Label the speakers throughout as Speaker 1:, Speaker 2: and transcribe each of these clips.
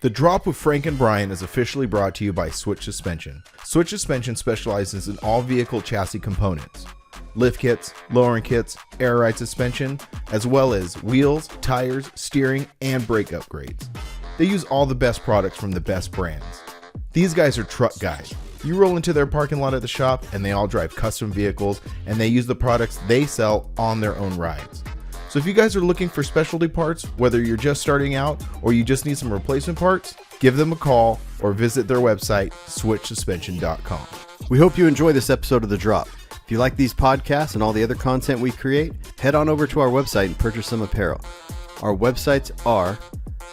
Speaker 1: The Drop with Frank and Brian is officially brought to you by Switch Suspension. Switch Suspension specializes in all vehicle chassis components. Lift kits, lowering kits, air ride suspension, as well as wheels, tires, steering, and brake upgrades. They use all the best products from the best brands. These guys are truck guys. You roll into their parking lot at the shop and they all drive custom vehicles and they use the products they sell on their own rides. So if you guys are looking for specialty parts, whether you're just starting out or you just need some replacement parts, give them a call or visit their website, switchsuspension.com.
Speaker 2: We hope you enjoy this episode of The Drop. If you like these podcasts and all the other content we create, head on over to our website and purchase some apparel. Our websites are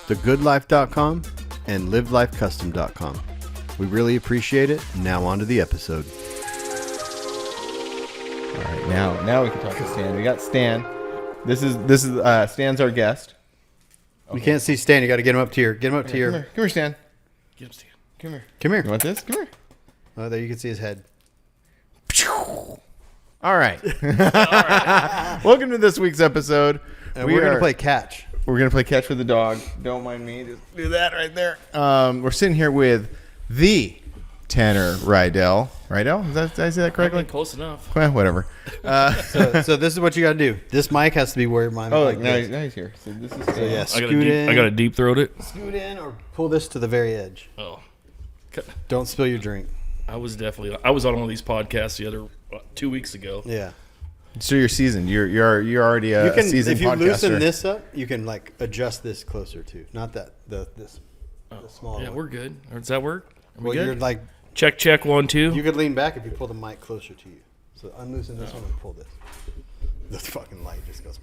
Speaker 2: thegoodlife.com and livelifecustom.com. We really appreciate it. Now on to the episode.
Speaker 1: All right, now we can talk to Stan. We got Stan. This is Stan's our guest.
Speaker 2: Okay. You can't see Stan. You got to get him up to here. Get him up to here.
Speaker 1: Come here, Stan.
Speaker 3: Get him, Stan.
Speaker 1: Come here.
Speaker 2: Come here.
Speaker 1: You want this? Come here.
Speaker 2: Oh, there you can see his head.
Speaker 1: All right. Welcome to this week's episode.
Speaker 2: We're going to play catch.
Speaker 1: We're going to play catch with the dog. Don't mind me. Just do that right there. We're sitting here with the Tanner Riedel. Riedel? Did I say that correctly?
Speaker 3: Close enough.
Speaker 1: Well, whatever.
Speaker 2: So this is what you got to do. This mic has to be where my mic is.
Speaker 1: Now he's here. So this is
Speaker 2: So yeah,
Speaker 3: I
Speaker 2: scoot in.
Speaker 3: got to deep throat it.
Speaker 2: Scoot in or pull this to the very edge.
Speaker 3: Oh.
Speaker 2: Don't spill your drink.
Speaker 3: I was on one of these podcasts the other 2 weeks ago.
Speaker 2: Yeah.
Speaker 1: So you're seasoned. You're already a seasoned
Speaker 2: if you
Speaker 1: podcaster.
Speaker 2: loosen this up, you can like adjust this closer to. Not that the small
Speaker 3: Yeah,
Speaker 2: one.
Speaker 3: we're good. Or does that work? Are we
Speaker 2: Well,
Speaker 3: good?
Speaker 2: you're like
Speaker 3: Check 1 2.
Speaker 2: you could lean back if you pull the mic closer to you. So unloosen this one and pull this. The fucking light just goes.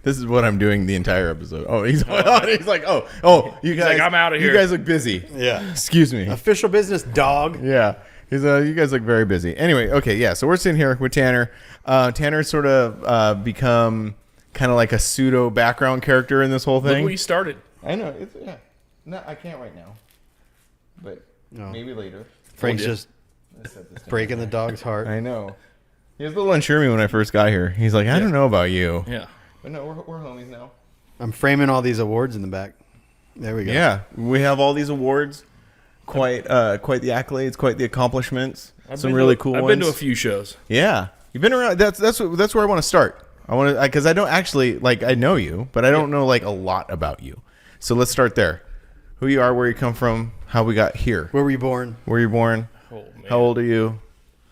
Speaker 1: This is what I'm doing the entire episode. Oh, he's like, you guys.
Speaker 3: like, I'm outta here.
Speaker 1: You guys look busy.
Speaker 2: Yeah.
Speaker 1: Excuse me.
Speaker 2: Official business, dog.
Speaker 1: Yeah. You guys look very busy. Anyway, okay, yeah. So we're sitting here with Tanner. Tanner's sort of become kind of like a pseudo background character in this whole
Speaker 3: Look
Speaker 1: thing.
Speaker 3: where you started.
Speaker 1: I know. No, I can't right now. But maybe later.
Speaker 2: Frank's
Speaker 3: yeah.
Speaker 2: just breaking the dog's heart.
Speaker 1: I know. He was a little unsure of me when I first got here. He's like, I don't know about you.
Speaker 3: Yeah.
Speaker 1: But no, we're homies now.
Speaker 2: I'm framing all these awards in the back. There we go.
Speaker 1: Yeah, we have all these awards. Quite the accolades, quite the accomplishments. Some really cool ones.
Speaker 3: I've been to a few shows.
Speaker 1: Yeah, you've been around. That's where I want to start. I want to because I don't actually I know you, but I don't know a lot about you. So let's start there. Who you are, where you come from, how we got here.
Speaker 2: Where were you born?
Speaker 1: Where you born?
Speaker 3: Oh, man.
Speaker 1: How old are you?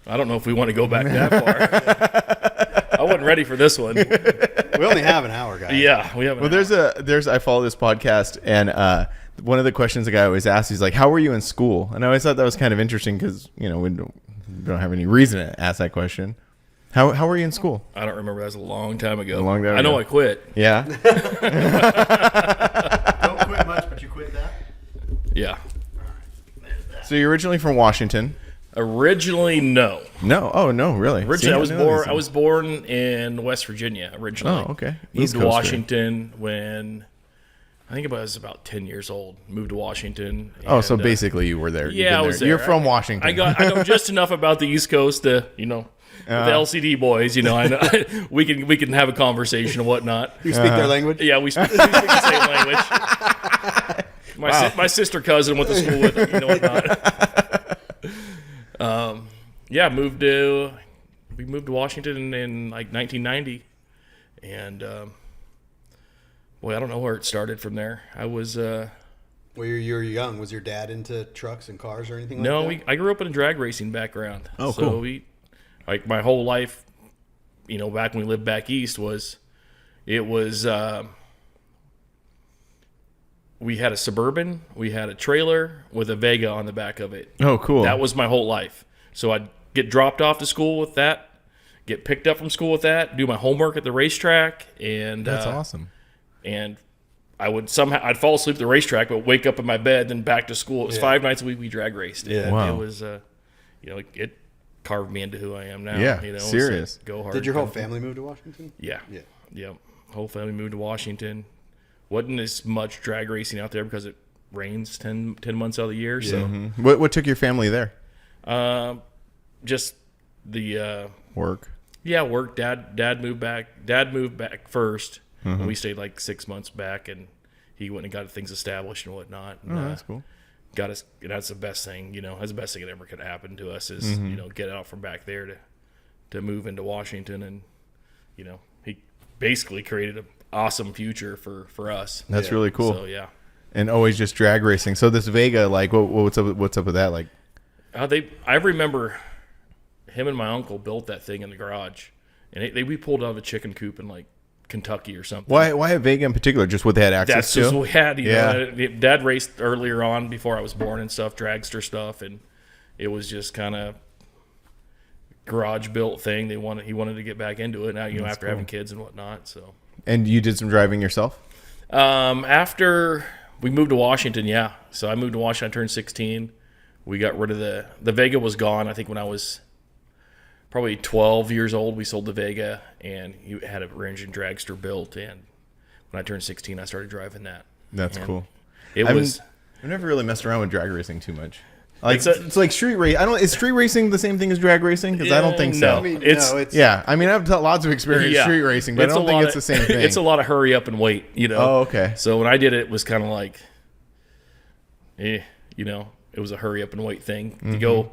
Speaker 3: I don't know if we want to go back that far. I wasn't ready for this one.
Speaker 2: We only have an hour, guys.
Speaker 3: Yeah, we have.
Speaker 1: Well, I follow this podcast, and one of the questions the guy always asks, he's like, "How were you in school?" And I always thought that was kind of interesting because we don't have any reason to ask that question. How were you in school?
Speaker 3: I don't remember. That was a long time ago.
Speaker 1: I
Speaker 3: know I quit.
Speaker 1: Yeah.
Speaker 2: Don't quit much, but you quit that.
Speaker 3: Yeah.
Speaker 1: So you're originally from Washington.
Speaker 3: Originally, no.
Speaker 1: No. Oh, no, really.
Speaker 3: Originally, I was born in West Virginia. Originally.
Speaker 1: Oh, okay.
Speaker 3: Moved
Speaker 1: East
Speaker 3: to
Speaker 1: Coaster.
Speaker 3: Washington when I think I was about 10 years old. Moved to Washington.
Speaker 1: Oh, so
Speaker 3: and,
Speaker 1: basically you were there. You've
Speaker 3: yeah,
Speaker 1: been
Speaker 3: I was
Speaker 1: there.
Speaker 3: there.
Speaker 1: You're from Washington.
Speaker 3: I know just enough about the East Coast to with the LCD boys. I know we can have a conversation and whatnot.
Speaker 2: You speak their language?
Speaker 3: Yeah, we speak the same language. My sister cousin went to school with them, whatnot. We moved to Washington in 1990, and I don't know where it started from there. I was
Speaker 2: Well, you were young. Was your dad into trucks and cars or anything
Speaker 3: no,
Speaker 2: like that?
Speaker 3: I grew up in a drag racing background.
Speaker 1: Oh,
Speaker 3: so
Speaker 1: cool.
Speaker 3: we my whole life, back when we lived back east we had a Suburban, we had a trailer with a Vega on the back of it.
Speaker 1: Oh, cool.
Speaker 3: That was my whole life. So I'd get dropped off to school with that, get picked up from school with that, do my homework at the racetrack, and
Speaker 1: That's awesome.
Speaker 3: And I'd fall asleep at the racetrack, but wake up in my bed, then back to school. It was 5 nights a week we drag raced.
Speaker 2: Yeah.
Speaker 3: And
Speaker 1: Wow.
Speaker 3: it was, it carved me into who I am now.
Speaker 1: Yeah, serious.
Speaker 3: So go hard.
Speaker 2: Did your whole family move to Washington?
Speaker 3: Yeah.
Speaker 2: Yeah.
Speaker 3: Yep. Whole family moved to Washington. Wasn't as much drag racing out there because it rains 10 months out of the year. So
Speaker 1: Mm-hmm. What took your family there?
Speaker 3: just the
Speaker 1: Work.
Speaker 3: yeah, work. Dad moved back. Dad moved back first, and we stayed 6 months back, and he went and got things established and whatnot. And,
Speaker 1: Oh, that's cool.
Speaker 3: got us. That's the best thing, that's the best thing that ever could happen to us is get out from back there to move into Washington, and he basically created an awesome future for us.
Speaker 1: That's really cool.
Speaker 3: So yeah,
Speaker 1: and always just drag racing. So this Vega, like, what's up with that? Like,
Speaker 3: I remember him and my uncle built that thing in the garage, and we pulled out of a chicken coop in like Kentucky or something.
Speaker 1: why a Vega in particular? Just what they had access
Speaker 3: That's
Speaker 1: to.
Speaker 3: just what we had.
Speaker 1: Yeah.
Speaker 3: Dad raced earlier on before I was born and stuff, dragster stuff, and it was just kind of garage built thing. He wanted to get back into it now, after having kids and whatnot. So.
Speaker 1: And you did some driving yourself?
Speaker 3: After we moved to Washington, yeah. So I moved to Washington. I turned 16. We got rid of the Vega was gone. I think when I was probably 12 years old, we sold the Vega, and you had a rear engine dragster built. And when I turned 16, I started driving that.
Speaker 1: That's
Speaker 3: And
Speaker 1: cool.
Speaker 3: I've
Speaker 1: never really messed around with drag racing too much. Like it's like street race. Is street racing the same thing as drag racing? Because I don't think so.
Speaker 3: No.
Speaker 2: I mean,
Speaker 3: It's-
Speaker 2: no, it's
Speaker 1: Yeah, I mean I've had lots of experience
Speaker 3: Yeah.
Speaker 1: street racing, but I don't think it's the same thing.
Speaker 3: It's a lot of hurry up and wait,
Speaker 1: Oh, okay.
Speaker 3: So when I did it, it was kind of like, it was a hurry up and wait thing. You go,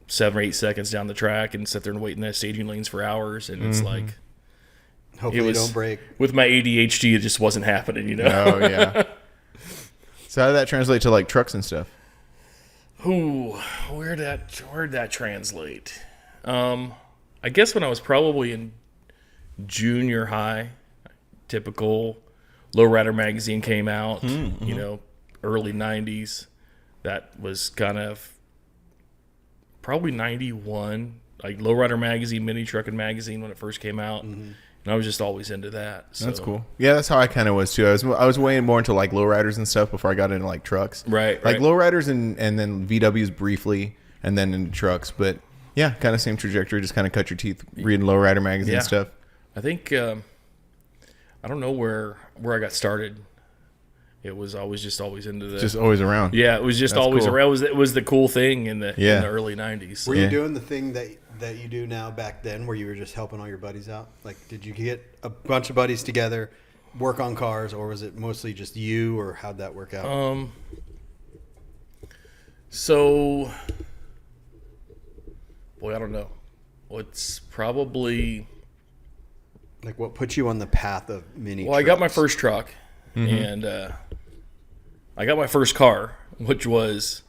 Speaker 3: 7 or 8 seconds down the track and sit there and wait in the staging lanes for hours, and it's like,
Speaker 2: hopefully
Speaker 3: was-
Speaker 2: you don't break.
Speaker 3: with my ADHD, it just wasn't happening,
Speaker 1: Oh yeah. So how did that translate to like trucks and stuff?
Speaker 3: Ooh, where'd that translate? I guess when I was probably in junior high, typical Lowrider magazine came out, early 90s. That was kind of probably 91, like Lowrider magazine, Mini Trucking magazine when it first came out. And I was just always into that. So.
Speaker 1: That's cool. Yeah, that's how I kind of was too. I was way more into like lowriders and stuff before I got into like trucks.
Speaker 3: Right.
Speaker 1: Like lowriders and then VWs briefly, and then into trucks. But yeah, kind of same trajectory. Just kind of cut your teeth reading lowrider magazine stuff.
Speaker 3: I think I don't know where I got started. It was always into the
Speaker 1: Just always around.
Speaker 3: yeah. It was just
Speaker 1: That's
Speaker 3: always
Speaker 1: cool.
Speaker 3: around. It was the cool thing in the
Speaker 1: Yeah.
Speaker 3: in the early 90s.
Speaker 2: Were
Speaker 1: Yeah.
Speaker 2: you doing the thing that you do now back then where you were just helping all your buddies out? Like, did you get a bunch of buddies together, work on cars, or was it mostly just you, or how'd that work out?
Speaker 3: So, boy, I don't know. It's probably
Speaker 2: Like, what put you on the path of mini
Speaker 3: well. I got my
Speaker 2: trucks?
Speaker 3: first truck, and I got my first car, which was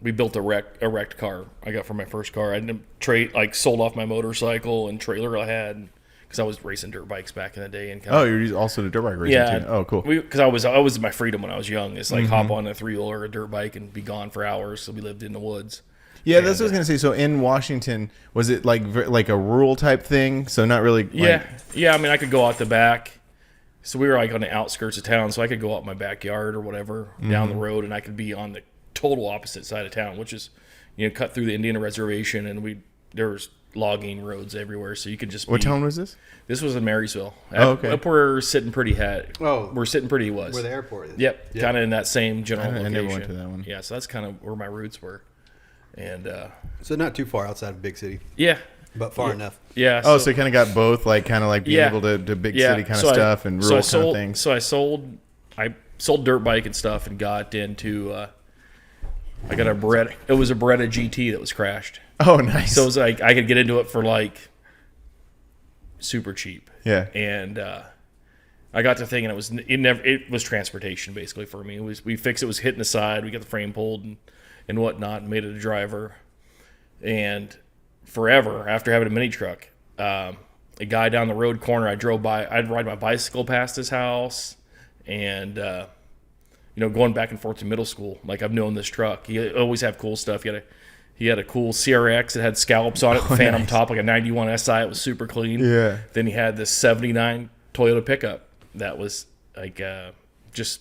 Speaker 3: we built a wrecked car. I got for my first car. I didn't sold off my motorcycle and trailer I had because I was racing dirt bikes back in the day. And
Speaker 1: Oh, you're also the dirt bike racing
Speaker 3: yeah.
Speaker 1: too. Oh, cool.
Speaker 3: Because I was in my freedom when I was young. It's like hop on a 3-wheeler or a dirt bike and be gone for hours. So we lived in the woods.
Speaker 1: Yeah, that's what I was gonna say. So in Washington, was it like a rural type thing? So not really.
Speaker 3: Yeah. I mean, I could go out the back. So we were like on the outskirts of town, so I could go out my backyard or whatever down the road, and I could be on the total opposite side of town, which is cut through the Indian reservation, and there was logging roads everywhere, so you could just.
Speaker 1: What town was this?
Speaker 3: This was in Marysville.
Speaker 1: Oh, okay.
Speaker 3: Up where we're sitting pretty
Speaker 2: Oh.
Speaker 3: we're sitting pretty was.
Speaker 2: Where the airport is.
Speaker 3: Yep, kind of in that same general
Speaker 1: I
Speaker 3: location.
Speaker 1: never went to that one.
Speaker 3: Yeah, so that's kind of where my roots were, and
Speaker 2: So not too far outside of big city,
Speaker 3: yeah,
Speaker 2: but far enough.
Speaker 3: yeah.
Speaker 1: Oh, so you kind of got both, like kind of like being
Speaker 3: Yeah.
Speaker 1: able to big
Speaker 3: Yeah,
Speaker 1: city kind of
Speaker 3: so I-
Speaker 1: stuff and
Speaker 3: so
Speaker 1: rural
Speaker 3: I
Speaker 1: kind
Speaker 3: sold,
Speaker 1: of things.
Speaker 3: So I sold dirt bike and stuff and got into. I got a Beretta. It was a Beretta GT that was crashed.
Speaker 1: Oh, nice.
Speaker 3: So it was like I could get into it for like super cheap.
Speaker 1: Yeah.
Speaker 3: And I got to thinking it was transportation basically for me. We fixed it was hitting the side. We got the frame pulled and whatnot and made it a driver. And forever after having a mini truck, a guy down the road corner I drove by, I'd ride my bicycle past his house, and going back and forth to middle school, like I've known this truck. He always have cool stuff. He had a cool CRX that had scallops on it, Phantom top, like a 91 SI. It was super clean.
Speaker 1: Yeah.
Speaker 3: Then he had this 79 Toyota pickup that was like it was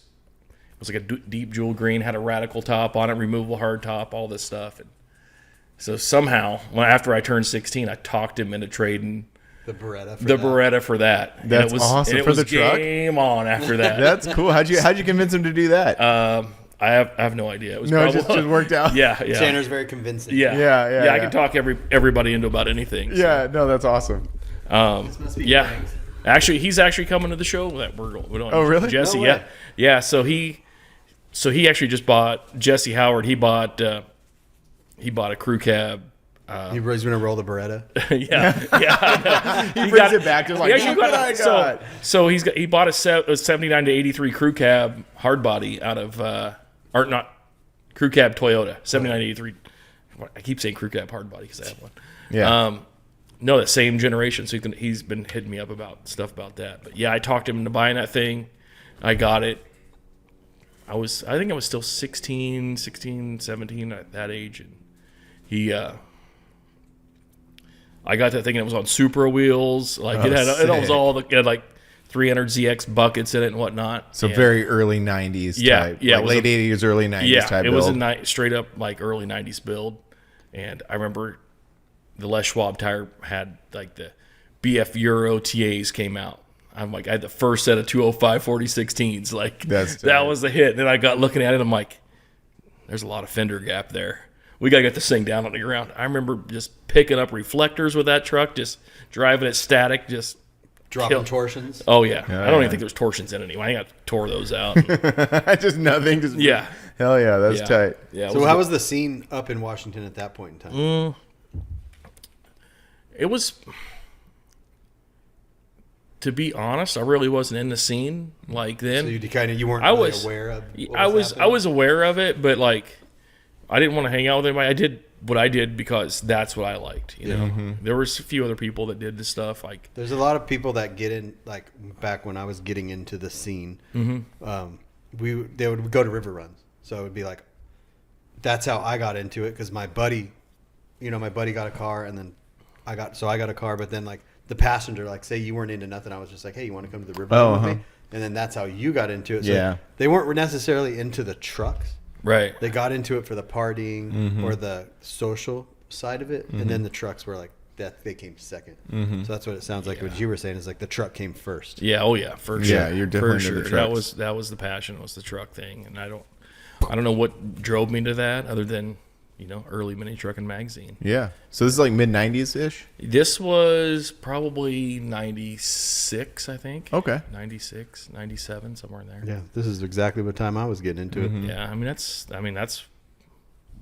Speaker 3: like a deep jewel green, had a radical top on it, removable hard top, all this stuff. And so somehow, after I turned 16, I talked him into trading
Speaker 2: The Beretta.
Speaker 3: Beretta for that. And
Speaker 1: That's
Speaker 3: it was,
Speaker 1: awesome.
Speaker 3: and it
Speaker 1: For
Speaker 3: was
Speaker 1: the truck?
Speaker 3: game on after that.
Speaker 1: That's cool. How'd you convince him to do that?
Speaker 3: I have no idea. It was
Speaker 1: No, it
Speaker 3: probably,
Speaker 1: just worked out.
Speaker 3: Yeah.
Speaker 2: Tanner's very convincing.
Speaker 3: Yeah.
Speaker 1: Yeah,
Speaker 3: I
Speaker 1: yeah.
Speaker 3: can talk everybody into about anything. So.
Speaker 1: Yeah, no, that's awesome.
Speaker 2: This must be
Speaker 3: Yeah.
Speaker 2: Frank's.
Speaker 3: Actually, he's actually coming to the show that we're doing.
Speaker 1: Oh, really?
Speaker 3: Jesse,
Speaker 2: No way.
Speaker 3: yeah. So he actually just bought Jesse Howard. He bought a crew cab.
Speaker 2: He's going to roll the Beretta.
Speaker 3: yeah.
Speaker 1: He brings it back to like,
Speaker 3: He actually
Speaker 1: look what I got.
Speaker 3: So he bought a 79 to 83 crew cab hard body out of or not crew cab Toyota 79 to 83. I keep saying crew cab hard body because I have one.
Speaker 1: Yeah.
Speaker 3: No, the same generation. So he's been hitting me up about stuff about that. But yeah, I talked him into buying that thing. I got it. I think I was still 16, 17 at that age, and he. I got that thing and it was on Supra wheels. Like it had like 300 ZX buckets in it and whatnot.
Speaker 1: So
Speaker 3: and
Speaker 1: very early 90s type.
Speaker 3: Yeah.
Speaker 1: Like late 80s, early 90s type
Speaker 3: it
Speaker 1: build.
Speaker 3: was a straight up like early 90s build. And I remember the Les Schwab tire had like the BF Euro TAs came out. I'm like, I had the first set of 205 4016s. Like
Speaker 1: That's
Speaker 3: that
Speaker 1: tight.
Speaker 3: was the hit. And then I got looking at it. I'm like, there's a lot of fender gap there. We got to get this thing down on the ground. I remember just picking up reflectors with that truck, just driving it static, just
Speaker 2: Dropping torsions.
Speaker 3: Oh, yeah. I don't
Speaker 1: yeah.
Speaker 3: even think there's torsions in it anyway. I got to tore those out.
Speaker 1: Just nothing. Just
Speaker 3: Yeah.
Speaker 1: Hell yeah, that's
Speaker 3: Yeah.
Speaker 1: tight.
Speaker 3: Yeah.
Speaker 2: So how was the scene up in Washington at that point in time?
Speaker 3: It was, to be honest, I really wasn't in the scene like then.
Speaker 2: So you weren't
Speaker 3: I
Speaker 2: really
Speaker 3: was
Speaker 2: aware of what
Speaker 3: I
Speaker 2: happening?
Speaker 3: was aware of it, but like I didn't want to hang out with anybody. I did what I did because that's what I liked. You know, there was a few other people that did the stuff. Like
Speaker 2: There's a lot of people that get in, like back when I was getting into the scene, they would go to river runs. So it would be like, that's how I got into it because my buddy got a car and then I got a car, but then like the passenger, like say you weren't into nothing, I was just like, hey, you want to come to the river run with me? And then that's how you got into it. So
Speaker 1: Yeah.
Speaker 2: they weren't necessarily into the trucks.
Speaker 3: right.
Speaker 2: They got into it for the partying or the social side of it, and then the trucks were like that. They came second. So that's what it sounds like. What you were saying is like the truck came first.
Speaker 3: Yeah. Oh yeah. For sure.
Speaker 1: Yeah, you're definitely
Speaker 3: for
Speaker 1: into the
Speaker 3: sure.
Speaker 1: trucks.
Speaker 3: That was the passion. Was the truck thing, and I don't know what drove me to that other than early mini trucking magazine.
Speaker 1: Yeah. So this is like mid 90s ish.
Speaker 3: This was probably 96, I think.
Speaker 1: Okay.
Speaker 3: 96, 97, somewhere in there.
Speaker 2: Yeah, this is exactly what time I was getting into it.
Speaker 3: Yeah, I mean that's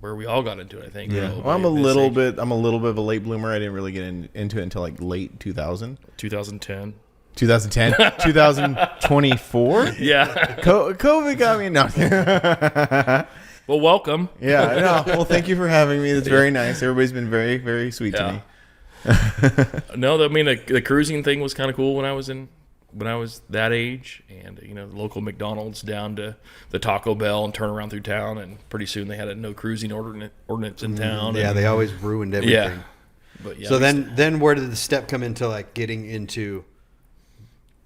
Speaker 3: where we all got into it. I think.
Speaker 1: Yeah. Well, I'm a little bit of a late bloomer. I didn't really get into it until like late 2000.
Speaker 3: 2010.
Speaker 1: 2010, 2024.
Speaker 3: Yeah.
Speaker 1: COVID got me. No.
Speaker 3: Well, welcome.
Speaker 1: Yeah. No. Well, thank you for having me. That's very nice. Everybody's been very, very sweet to me.
Speaker 3: No, I mean the cruising thing was kind of cool when I was that age, and the local McDonald's down to the Taco Bell and turn around through town, and pretty soon they had a no cruising ordinance in town.
Speaker 2: Yeah,
Speaker 3: and,
Speaker 2: they always ruined everything.
Speaker 3: yeah. But yeah.
Speaker 2: So then where did the step come into like getting into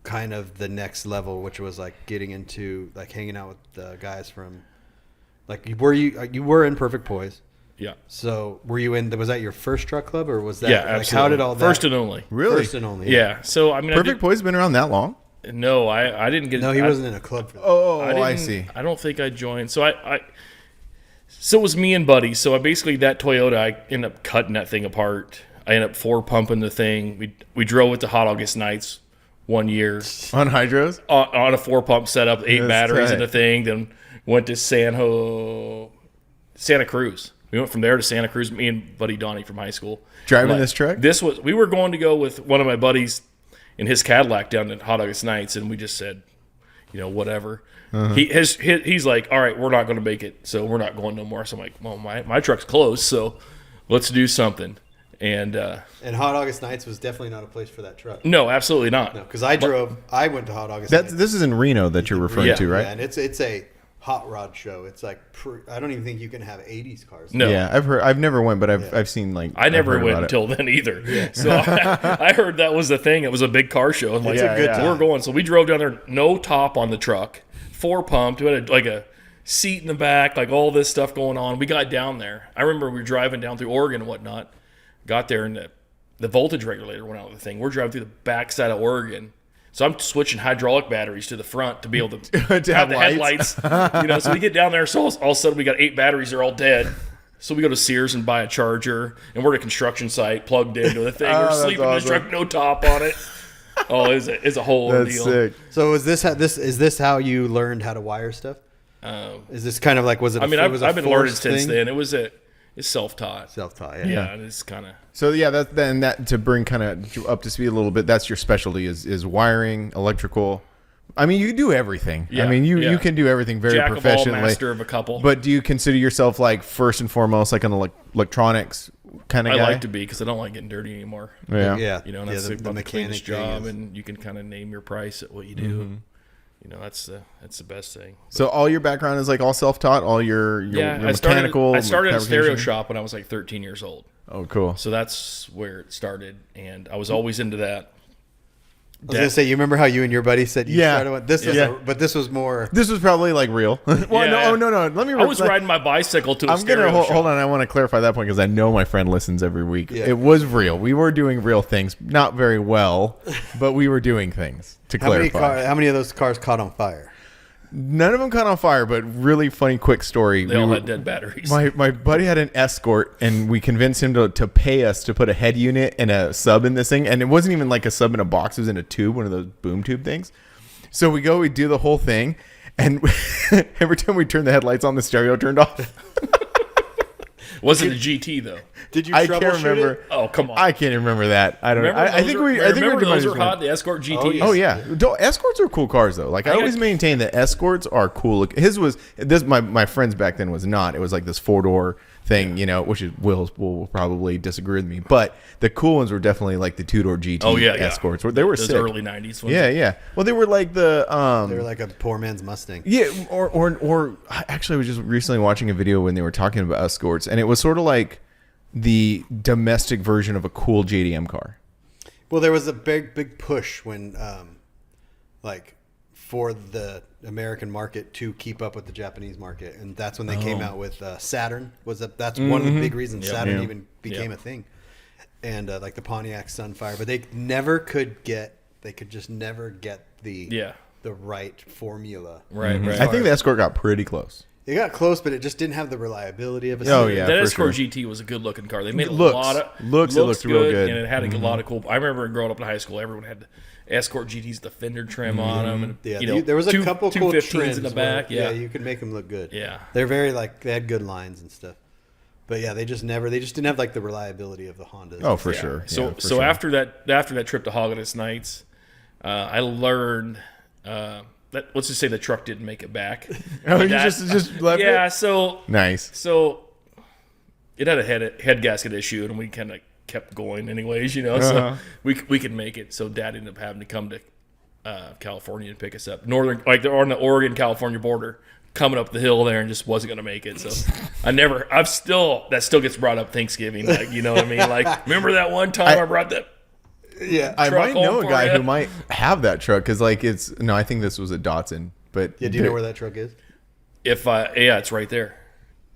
Speaker 2: kind of the next level, which was like getting into like hanging out with the guys from like you were in Perfect Poise.
Speaker 3: Yeah.
Speaker 2: So were you in? Was that your first truck club, or was that?
Speaker 3: Yeah.
Speaker 2: Like,
Speaker 3: Absolutely.
Speaker 2: how did all that?
Speaker 3: First and only.
Speaker 1: Really?
Speaker 2: First and only.
Speaker 3: Yeah. So I mean,
Speaker 1: Perfect Poise has been around that long?
Speaker 3: No, I didn't get.
Speaker 2: No, he wasn't in a club for that.
Speaker 1: Oh,
Speaker 3: I
Speaker 1: I
Speaker 3: didn't-
Speaker 1: see.
Speaker 3: I don't think I joined. So so it was me and Buddy. So I basically that Toyota, I ended up cutting that thing apart. I ended up 4-pumping the thing. We drove it to Hot August Nights one year
Speaker 1: On hydros?
Speaker 3: on a 4-pump setup, 8
Speaker 1: That's
Speaker 3: batteries in
Speaker 1: tight.
Speaker 3: the thing. Then went to Santa Cruz. We went from there to Santa Cruz. Me and Buddy Donnie from high school
Speaker 1: Driving this truck?
Speaker 3: We were going to go with one of my buddies in his Cadillac down at Hot August Nights, and we just said, whatever. He's like, all right, we're not going to make it, so we're not going no more. So I'm like, well, my truck's closed, so let's do something. And
Speaker 2: And Hot August Nights was definitely not a place for that truck.
Speaker 3: no, absolutely not.
Speaker 2: No, because I went to Hot August Nights.
Speaker 1: This is in Reno that you're referring
Speaker 3: Yeah.
Speaker 1: to, right?
Speaker 2: Yeah, and it's a hot rod show. It's like I don't even think you can have 80s cars.
Speaker 3: No.
Speaker 1: Yeah, I've never went, but I've seen like
Speaker 3: I never
Speaker 1: I've heard
Speaker 3: went
Speaker 1: about it.
Speaker 3: until then either. So I heard that was the thing. It was a big car show. I'm like,
Speaker 1: It's a good
Speaker 3: we're
Speaker 2: time.
Speaker 3: going. So we drove down there, no top on the truck, 4-pumped. We had like a seat in the back, like all this stuff going on. We got down there. I remember we were driving down through Oregon and whatnot. Got there and the voltage regulator went out of the thing. We're driving through the backside of Oregon. So I'm switching hydraulic batteries to the front to be able to,
Speaker 1: To
Speaker 3: have
Speaker 1: have
Speaker 3: the
Speaker 1: lights.
Speaker 3: headlights. So we get down there. So all of a sudden we got 8 batteries. They're all dead. So we go to Sears and buy a charger. And we're at a construction site plugged into the thing.
Speaker 1: Oh,
Speaker 3: We're
Speaker 1: that's
Speaker 3: sleeping in the
Speaker 1: awesome.
Speaker 3: truck, no top on it. Oh, it's a whole
Speaker 1: That's
Speaker 3: ordeal.
Speaker 1: sick.
Speaker 2: So is this how you learned how to wire stuff? Is this kind of like was it?
Speaker 3: I mean,
Speaker 2: it was
Speaker 3: I've been learning
Speaker 2: forced
Speaker 3: since
Speaker 2: thing?
Speaker 3: then. It's self-taught.
Speaker 2: Self-taught.
Speaker 3: Yeah, and it's kind of
Speaker 1: So yeah, that to bring kind of up to speed a little bit. That's your specialty is wiring, electrical. I mean, you do everything.
Speaker 3: Yeah,
Speaker 1: I mean, you can do everything very
Speaker 3: jack of all,
Speaker 1: professionally.
Speaker 3: master of a couple.
Speaker 1: But do you consider yourself like first and foremost like an electronics kind of
Speaker 3: I
Speaker 1: guy?
Speaker 3: like to be because I don't like getting dirty anymore.
Speaker 1: Yeah.
Speaker 2: Yeah.
Speaker 3: You know, and that's
Speaker 2: the
Speaker 3: about the cleanest
Speaker 2: thing
Speaker 3: job,
Speaker 2: is-
Speaker 3: and you can kind of name your price at what you do. You know, that's the best thing.
Speaker 1: So all your background is like all self-taught. All your
Speaker 3: Yeah,
Speaker 1: mechanical.
Speaker 3: I started a stereo
Speaker 1: fabrication?
Speaker 3: shop when I was like 13 years old.
Speaker 1: Oh, cool.
Speaker 3: So that's where it started, and I was always into that.
Speaker 2: I was gonna say, you remember how you and your buddy said you
Speaker 1: Yeah.
Speaker 2: started one? This is,
Speaker 1: Yeah.
Speaker 2: but this was more.
Speaker 1: This was probably like real. Well,
Speaker 3: Yeah.
Speaker 1: no. Let me.
Speaker 3: I was riding my bicycle to a
Speaker 1: I'm
Speaker 3: stereo
Speaker 1: gonna
Speaker 3: shop.
Speaker 1: hold on. I want to clarify that point because I know my friend listens every week.
Speaker 2: Yeah.
Speaker 1: It was real. We were doing real things, not very well, but we were doing things. To clarify,
Speaker 2: How many of those cars caught on fire?
Speaker 1: none of them caught on fire. But really funny, quick story.
Speaker 3: They all had dead batteries.
Speaker 1: My buddy had an Escort, and we convinced him to pay us to put a head unit and a sub in this thing. And it wasn't even like a sub in a box; it was in a tube, one of those boom tube things. So we do the whole thing, and every time we turned the headlights on, the stereo turned off.
Speaker 3: Wasn't a GT though.
Speaker 2: Did you
Speaker 1: I can't
Speaker 2: troubleshoot
Speaker 1: remember.
Speaker 2: it?
Speaker 3: Oh, come on.
Speaker 1: I can't remember that. I don't know.
Speaker 3: Remember
Speaker 1: I think we. I think
Speaker 3: remember
Speaker 1: we
Speaker 3: those
Speaker 1: were
Speaker 3: were hot. The Escort GTs.
Speaker 1: Oh yeah, Escorts are cool cars though. Like I always maintain that Escorts are cool. His was this. My friend's back then was not. It was like this 4-door thing, you know, which is will probably disagree with me. But the cool ones were definitely like the 2-door GT
Speaker 3: Oh, yeah.
Speaker 1: Escorts. They were
Speaker 3: Those
Speaker 1: sick.
Speaker 3: early 90s ones.
Speaker 1: Yeah. Well, they were like the
Speaker 2: They were like a poor man's Mustang.
Speaker 1: yeah, or actually, I was just recently watching a video when they were talking about Escorts, and it was sort of like the domestic version of a cool JDM car.
Speaker 2: Well, there was a big push when, like, for the American market to keep up with the Japanese market, and that's when they came out with Saturn. That's one of the big reasons Saturn even became a thing, and like the Pontiac Sunfire. But they never could get. They could just never get the right formula.
Speaker 3: Right.
Speaker 1: I think the Escort got pretty close.
Speaker 2: It got close, but it just didn't have the reliability of a.
Speaker 1: Oh,
Speaker 2: Civic.
Speaker 1: yeah.
Speaker 3: That
Speaker 1: for
Speaker 3: Escort
Speaker 1: sure.
Speaker 3: GT was a good looking car. They made a
Speaker 1: Looks.
Speaker 3: lot of
Speaker 1: It looked real good.
Speaker 3: and it had a lot of cool. I remember growing up in high school, everyone had Escort GTs, the fender trim on them, and
Speaker 2: Yeah,
Speaker 3: you know,
Speaker 2: there was a couple cool
Speaker 3: 215s
Speaker 2: trims
Speaker 3: in the
Speaker 2: where-
Speaker 3: back. Yeah,
Speaker 2: you could make them look good.
Speaker 3: Yeah.
Speaker 2: they're very like they had good lines and stuff. But yeah, they just didn't have like the reliability of the Hondas.
Speaker 1: Oh, for
Speaker 3: Yeah.
Speaker 1: sure.
Speaker 3: So
Speaker 1: Yeah, for
Speaker 3: so
Speaker 1: sure.
Speaker 3: after that trip to Hoggetts Nights, I learned that let's just say the truck didn't make it back.
Speaker 1: Oh,
Speaker 3: My
Speaker 1: you
Speaker 3: dad-
Speaker 1: just left
Speaker 3: yeah.
Speaker 1: it?
Speaker 3: So
Speaker 1: Nice.
Speaker 3: So it had a head gasket issue, and we kind of kept going anyways, you know. So we could make it. So Dad ended up having to come to California and pick us up. They're on the Oregon-California border, coming up the hill there, and just wasn't going to make it. So that still gets brought up Thanksgiving, like, you know what I mean? Like, remember that one time I brought that?
Speaker 2: yeah,
Speaker 1: I
Speaker 3: truck
Speaker 1: might know
Speaker 3: home
Speaker 1: a
Speaker 3: for
Speaker 1: guy
Speaker 3: ya.
Speaker 1: who might have that truck because, like, I think this was a Datsun. But
Speaker 2: yeah. Do you know where that truck is?
Speaker 3: It's right there.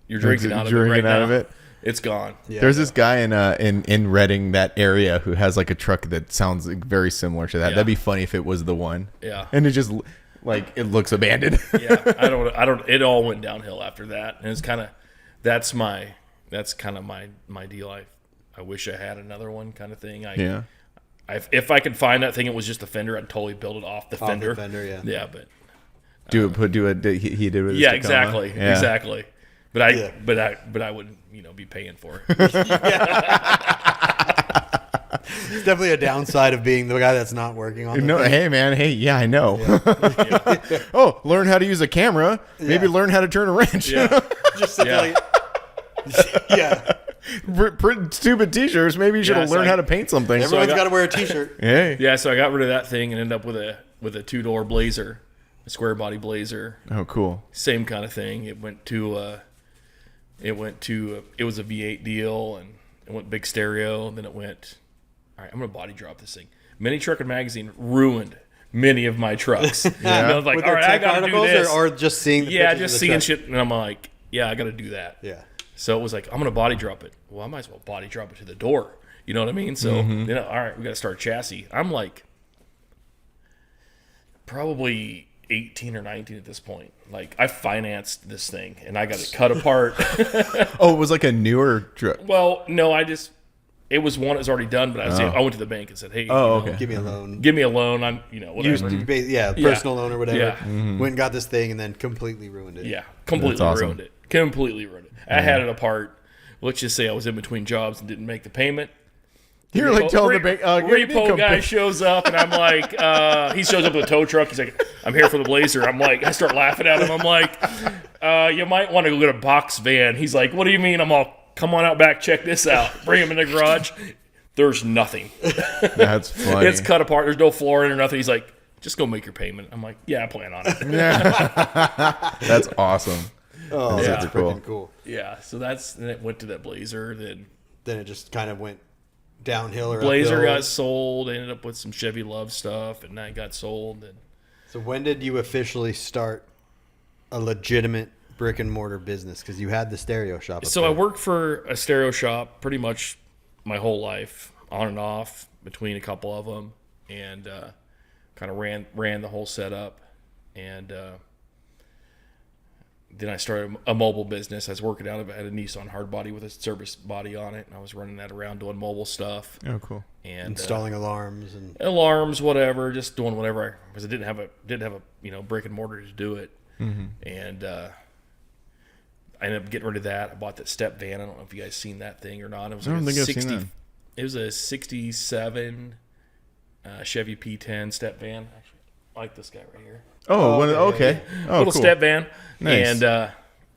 Speaker 3: You're drinking out of it
Speaker 1: drinking
Speaker 3: right
Speaker 1: out
Speaker 3: now.
Speaker 1: of it?
Speaker 3: It's gone.
Speaker 2: Yeah,
Speaker 1: There's this guy in Reading, that area, who has like a truck that sounds like very similar to that.
Speaker 3: Yeah.
Speaker 1: That'd be funny if it was the one.
Speaker 3: Yeah.
Speaker 1: And it just like it looks abandoned.
Speaker 3: Yeah, I don't. It all went downhill after that, and it's kind of that's kind of my deal. I wish I had another one, kind of thing.
Speaker 1: Yeah.
Speaker 3: If I could find that thing, it was just a fender. I'd totally build it off the
Speaker 2: Off
Speaker 3: fender.
Speaker 2: the fender, yeah.
Speaker 3: Yeah, but
Speaker 1: He did with his
Speaker 3: yeah,
Speaker 1: Tacoma.
Speaker 3: exactly. But
Speaker 2: Yeah.
Speaker 3: I wouldn't be paying for it.
Speaker 2: It's definitely a downside of being the guy that's not working on. The
Speaker 1: No,
Speaker 2: thing.
Speaker 1: hey man, yeah, I know. Oh, learn how to use a camera. Maybe learn how to turn a wrench.
Speaker 3: Yeah,
Speaker 2: Just something
Speaker 3: Yeah.
Speaker 2: like, yeah.
Speaker 1: Print stupid T-shirts. Maybe you should have
Speaker 3: so
Speaker 1: learned
Speaker 3: I-
Speaker 1: how to paint something.
Speaker 2: Everyone's
Speaker 3: I
Speaker 2: got to wear a T-shirt.
Speaker 1: Hey.
Speaker 3: yeah. So I got rid of that thing and ended up with a 2-door Blazer, a square body Blazer.
Speaker 1: Oh, cool.
Speaker 3: Same kind of thing. It was a V8 deal, and it went big stereo. And then it went, all right, I'm gonna body drop this thing. Mini Trucking Magazine ruined many of my trucks.
Speaker 1: Yeah.
Speaker 3: And I was like,
Speaker 2: With
Speaker 3: all
Speaker 2: their
Speaker 3: right, I
Speaker 2: tech
Speaker 3: gotta do
Speaker 2: articles
Speaker 3: this.
Speaker 2: or just seeing the
Speaker 3: Yeah,
Speaker 2: pictures
Speaker 3: just
Speaker 2: of the
Speaker 3: seeing
Speaker 2: truck?
Speaker 3: shit, and I'm like, yeah, I gotta do that.
Speaker 2: Yeah.
Speaker 3: So it was like, I'm gonna body drop it. Well, I might as well body drop it to the door. You know what I mean? So
Speaker 1: Mm-hmm.
Speaker 3: then, all right, we gotta start chassis. I'm like, probably 18 or 19 at this point. Like, I financed this thing, and I got it cut apart.
Speaker 1: Oh, it was like a newer truck.
Speaker 3: Well, no, It was one that was already done, but I went to the bank and said, "Hey,
Speaker 1: okay.
Speaker 2: Give me a loan.
Speaker 3: give me a loan. I'm, whatever."
Speaker 2: Personal loan or whatever.
Speaker 3: Yeah.
Speaker 2: Went and got this thing and then completely ruined it.
Speaker 3: Yeah, completely
Speaker 1: That's awesome.
Speaker 3: ruined it. Completely ruined it. I had it apart. Let's just say I was in between jobs and didn't make the payment.
Speaker 1: You're like telling the bank,
Speaker 3: repo guy shows up, and I'm like, he shows up with a tow truck. He's like, "I'm here for the Blazer." I'm like, I start laughing at him. I'm like, "You might want to go get a box van." He's like, "What do you mean?" I'm all, "Come on out back, check this out." Bring him in the garage. There's nothing.
Speaker 1: That's funny.
Speaker 3: It's cut apart. There's no floor in or nothing. He's like, "Just go make your payment." I'm like, "Yeah, I plan on it."
Speaker 1: That's awesome.
Speaker 2: Oh,
Speaker 1: That's
Speaker 2: that's
Speaker 1: super cool.
Speaker 2: freaking cool.
Speaker 3: Yeah, so then it went to that Blazer.
Speaker 2: Then it just kind of went downhill or
Speaker 3: Blazer
Speaker 2: uphill.
Speaker 3: got sold. Ended up with some Chevy Love stuff, and that got sold. And
Speaker 2: So when did you officially start a legitimate brick and mortar business? Because you had the stereo shop.
Speaker 3: so I worked for a stereo shop pretty much my whole life, on and off between a couple of them, and kind of ran the whole setup. And then I started a mobile business. I was working out of it. I had a Nissan hard body with a service body on it, and I was running that around doing mobile stuff
Speaker 1: Oh, cool.
Speaker 3: and
Speaker 2: installing alarms and
Speaker 3: alarms, whatever, just doing whatever. Because I didn't have a brick and mortar to do it, and I ended up getting rid of that. I bought that step van. I don't know if you guys seen that thing or not. It was
Speaker 1: I don't
Speaker 3: like
Speaker 1: think I've seen that.
Speaker 3: It was a '67 Chevy P10 step van. Actually, I like this guy right here.
Speaker 1: Oh,
Speaker 2: okay.
Speaker 1: Oh,
Speaker 3: Little
Speaker 1: cool.
Speaker 3: step van,
Speaker 1: Nice.
Speaker 3: and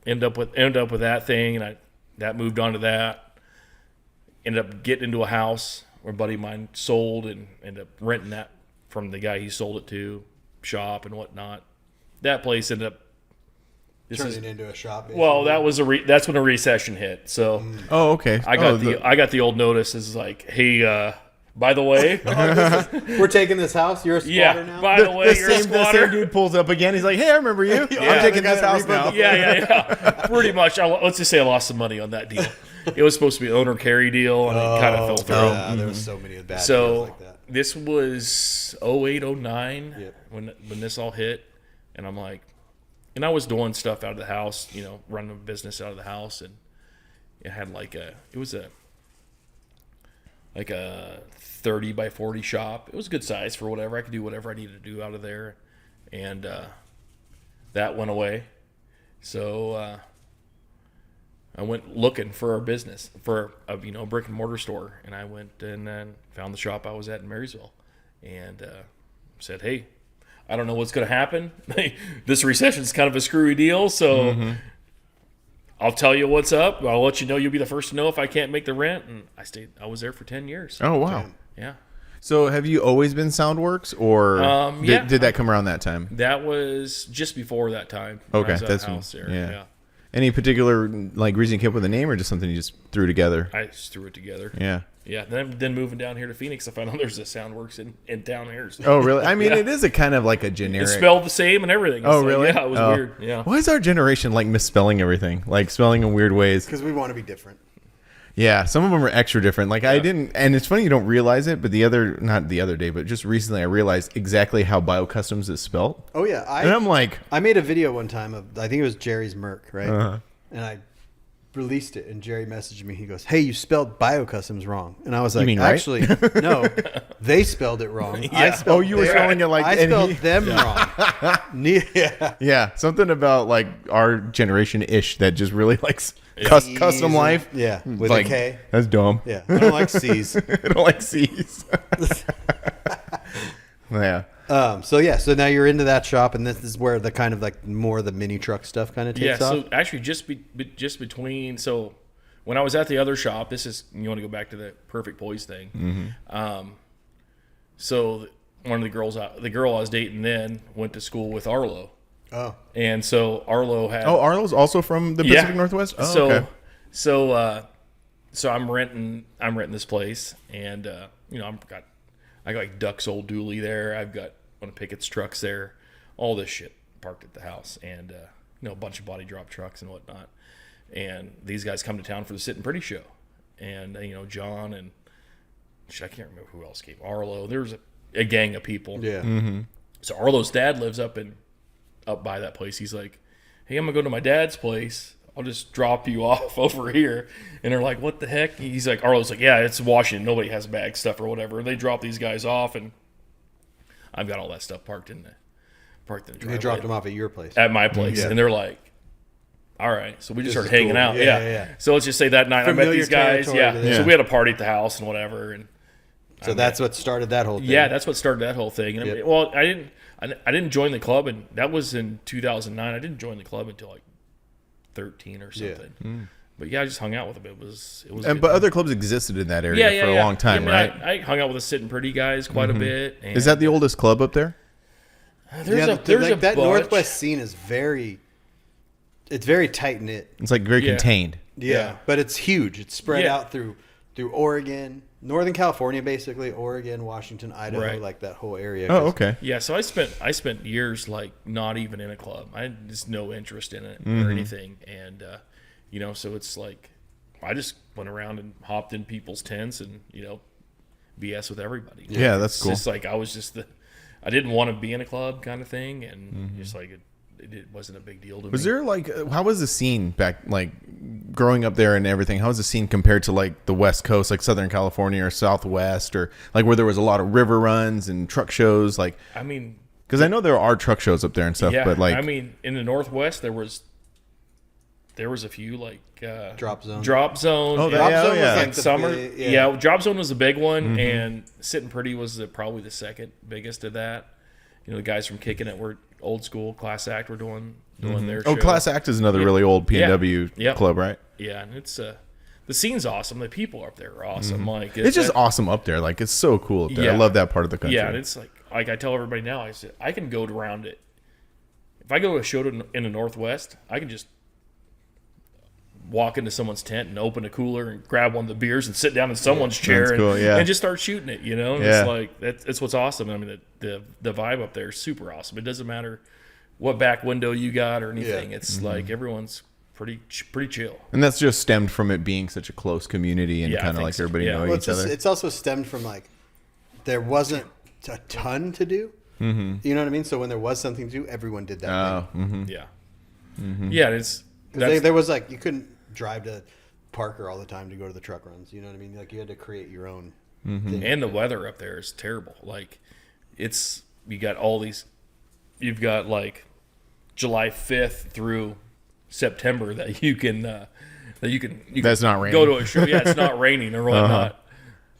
Speaker 3: ended up with that thing, and that moved on to that. Ended up getting into a house where a buddy of mine sold, and ended up renting that from the guy he sold it to, shop and whatnot. That place ended up
Speaker 2: turning it into a shop.
Speaker 3: well. That was that's when a recession hit. So
Speaker 1: Oh, okay.
Speaker 3: I got the old notice. Is like, hey, by the way,
Speaker 2: We're taking this house. You're a squatter
Speaker 3: yeah,
Speaker 2: now.
Speaker 3: by the way, you're a
Speaker 1: the
Speaker 3: squatter.
Speaker 1: same dude pulls up again. He's like, "Hey, I remember you. I'm taking
Speaker 2: the guy
Speaker 1: this
Speaker 2: that
Speaker 1: house
Speaker 2: rebuilt
Speaker 1: now."
Speaker 2: the-
Speaker 3: Yeah. Pretty much. Let's just say I lost some money on that deal. It was supposed to be an owner carry deal, and it kind of fell through.
Speaker 2: Yeah, there was so many bad deals
Speaker 3: So
Speaker 2: like that.
Speaker 3: this was 08, 09
Speaker 2: Yep.
Speaker 3: when this all hit, and I'm like, and I was doing stuff out of the house, running a business out of the house, and it had it was a 30 by 40 shop. It was a good size for whatever I could do, whatever I needed to do out of there, and that went away. So I went looking for a business for a brick and mortar store, and I went and then found the shop I was at in Marysville, and said, "Hey, I don't know what's going to happen. This recession's kind of a screwy deal, so I'll tell you what's up. I'll let you know. You'll be the first to know if I can't make the rent." And I was there for 10 years.
Speaker 1: Oh, wow.
Speaker 3: Yeah,
Speaker 1: So, have you always been Soundworks, or
Speaker 3: yeah.
Speaker 1: did that come around that time?
Speaker 3: that was just before that time. when
Speaker 1: Okay,
Speaker 3: I was at
Speaker 1: that's
Speaker 3: the house there.
Speaker 1: yeah.
Speaker 3: Yeah,
Speaker 1: Any particular reason you came up with the name, or just something you just threw together?
Speaker 3: I just threw it together.
Speaker 1: Yeah.
Speaker 3: Yeah, then moving down here to Phoenix, I found out there's a Soundworks in town here. So.
Speaker 1: Oh, really? I mean,
Speaker 3: Yeah.
Speaker 1: it is a kind of like a generic.
Speaker 3: It's spelled the same and everything. It's
Speaker 1: Oh,
Speaker 3: like,
Speaker 1: really?
Speaker 3: Yeah, it was
Speaker 1: Oh.
Speaker 3: weird. Yeah.
Speaker 1: Why is our generation like misspelling everything, like spelling in weird ways?
Speaker 2: Because we want to be different.
Speaker 1: Yeah, some of them are extra different. Like I didn't, and it's funny you don't realize it, but not the other day, but just recently I realized exactly how BioCustoms is spelled,
Speaker 2: Oh yeah,
Speaker 1: and I'm like,
Speaker 2: I made a video one time of, I think it was Jerry's Merc, right?
Speaker 1: Uh-huh.
Speaker 2: And I released it, and Jerry messaged me. He goes, "Hey, you spelled BioCustoms wrong." And I was like,
Speaker 1: mean right?
Speaker 2: "Actually, no, they spelled it wrong. I
Speaker 3: Yeah.
Speaker 2: spelled
Speaker 1: Oh, you were spelling it like-
Speaker 2: I
Speaker 1: and
Speaker 2: spelled
Speaker 1: he-
Speaker 2: them wrong." Yeah.
Speaker 1: yeah, something about like our generation ish that just really likes custom life.
Speaker 2: Yeah, with
Speaker 1: Like,
Speaker 2: a K.
Speaker 1: That's dumb.
Speaker 2: Yeah, I don't like C's.
Speaker 1: I don't like C's. Yeah.
Speaker 2: So now you're into that shop, and this is where the kind of like more of the mini truck stuff kind of takes
Speaker 3: Yeah.
Speaker 2: off.
Speaker 3: So actually, just between. So when I was at the other shop, you want to go back to the Perfect Poise thing. So one of the girl I was dating then went to school with Arlo,
Speaker 2: Oh,
Speaker 3: and so Arlo had.
Speaker 1: Oh, Arlo's also from the Pacific Northwest. Oh,
Speaker 3: so,
Speaker 1: okay.
Speaker 3: so I'm renting this place, and I got like Duck's old dually there. I've got one of Pickett's trucks there, all this shit parked at the house, and a bunch of body drop trucks and whatnot. And these guys come to town for the Sit and Pretty show, and John and I can't remember who else came. Arlo. There was a gang of people.
Speaker 2: yeah.
Speaker 3: So Arlo's dad lives up by that place. He's like, "Hey, I'm gonna go to my dad's place. I'll just drop you off over here. And they're like, what the heck? He's like, Arlo's like, yeah, it's Washington. Nobody has bag stuff or whatever. And they drop these guys off, and I've got all that stuff parked in the driveway.
Speaker 2: They dropped them off at your place.
Speaker 3: At my place.
Speaker 2: Yeah.
Speaker 3: And they're like, all right. So we just started
Speaker 2: is
Speaker 3: hanging
Speaker 2: cool.
Speaker 3: out.
Speaker 2: Yeah.
Speaker 3: So let's just say that night I met
Speaker 2: Familiar
Speaker 3: these guys.
Speaker 2: territory to
Speaker 3: So
Speaker 2: them.
Speaker 3: we had a party at the house and whatever. And
Speaker 2: So that's what started that whole thing.
Speaker 3: yeah, that's what started that whole thing. And
Speaker 2: Yep.
Speaker 3: well, I didn't join the club, and that was in 2009. I didn't join the club until like 13 or something. But yeah, I just hung out with them. It was.
Speaker 1: But other clubs existed in that area for a long time,
Speaker 3: Yeah,
Speaker 1: right?
Speaker 3: I hung out with the Sitting Pretty guys quite a bit. And
Speaker 1: Is that the oldest club up there?
Speaker 3: there's a
Speaker 2: that
Speaker 3: bunch.
Speaker 2: Northwest scene is very tight knit.
Speaker 1: It's like very contained.
Speaker 2: Yeah, but it's huge. It's spread
Speaker 3: Yeah.
Speaker 2: out through Oregon, Northern California, basically Oregon, Washington, Idaho,
Speaker 3: Right.
Speaker 2: like that whole area.
Speaker 1: Oh, okay.
Speaker 3: Yeah, so I spent years like not even in a club. I had just no interest in it or anything, and so it's like I just went around and hopped in people's tents and BS with everybody.
Speaker 1: Yeah, that's cool.
Speaker 3: It's just like I didn't want to be in a club kind of thing, and just like it wasn't a big deal to me.
Speaker 1: Was there like how was the scene back like growing up there and everything? How was the scene compared to like the West Coast, like Southern California or Southwest, or like where there was a lot of river runs and truck shows? Like,
Speaker 3: I mean,
Speaker 1: because I know there are truck shows up there and stuff,
Speaker 3: yeah,
Speaker 1: but like,
Speaker 3: I mean, in the Northwest there was a few like
Speaker 2: Drop Zone.
Speaker 3: Drop Zone.
Speaker 1: Oh,
Speaker 3: and-
Speaker 1: yeah,
Speaker 2: Zone was
Speaker 1: yeah.
Speaker 2: like
Speaker 3: and
Speaker 2: the
Speaker 3: summer,
Speaker 2: big-
Speaker 3: yeah. Drop Zone was the big one, and Sitting Pretty was probably the second biggest of that. The guys from Kicking It were old school Class Act were doing their show.
Speaker 1: oh, Class Act is another really old PNW
Speaker 3: Yeah.
Speaker 1: club, right?
Speaker 3: Yeah, and it's the scene's awesome. The people up there are awesome. Like
Speaker 1: It's just awesome up there. Like it's so cool up there. I
Speaker 3: Yeah.
Speaker 1: love that part of the country.
Speaker 3: yeah, and it's like I tell everybody now. I said I can go around it. If I go to a show in the Northwest, I can just walk into someone's tent and open a cooler and grab one of the beers and sit down in someone's chair
Speaker 1: That's cool, yeah.
Speaker 3: and just start shooting it. And
Speaker 1: Yeah.
Speaker 3: it's like that's what's awesome. I mean, the vibe up there is super awesome. It doesn't matter what back window you got or anything.
Speaker 2: Yeah.
Speaker 3: It's like everyone's pretty chill.
Speaker 1: And that's just stemmed from it being such a close community and
Speaker 3: Yeah, I
Speaker 1: kind of
Speaker 3: think
Speaker 1: like
Speaker 3: so.
Speaker 1: everybody
Speaker 3: Yeah.
Speaker 1: knowing
Speaker 2: Well,
Speaker 1: each other.
Speaker 2: it's also stemmed from like there wasn't a ton to do. You know what I mean? So when there was something to do, everyone did that.
Speaker 1: Oh,
Speaker 3: Yeah, yeah. It's that's,
Speaker 2: There was like you couldn't drive to Parker all the time to go to the truck runs. You know what I mean? Like you had to create your own thing.
Speaker 3: and the weather up there is terrible. Like you got all these. You've got like July 5th through September that you can
Speaker 1: That's not raining.
Speaker 3: go to a show. Yeah, it's not raining or whatnot.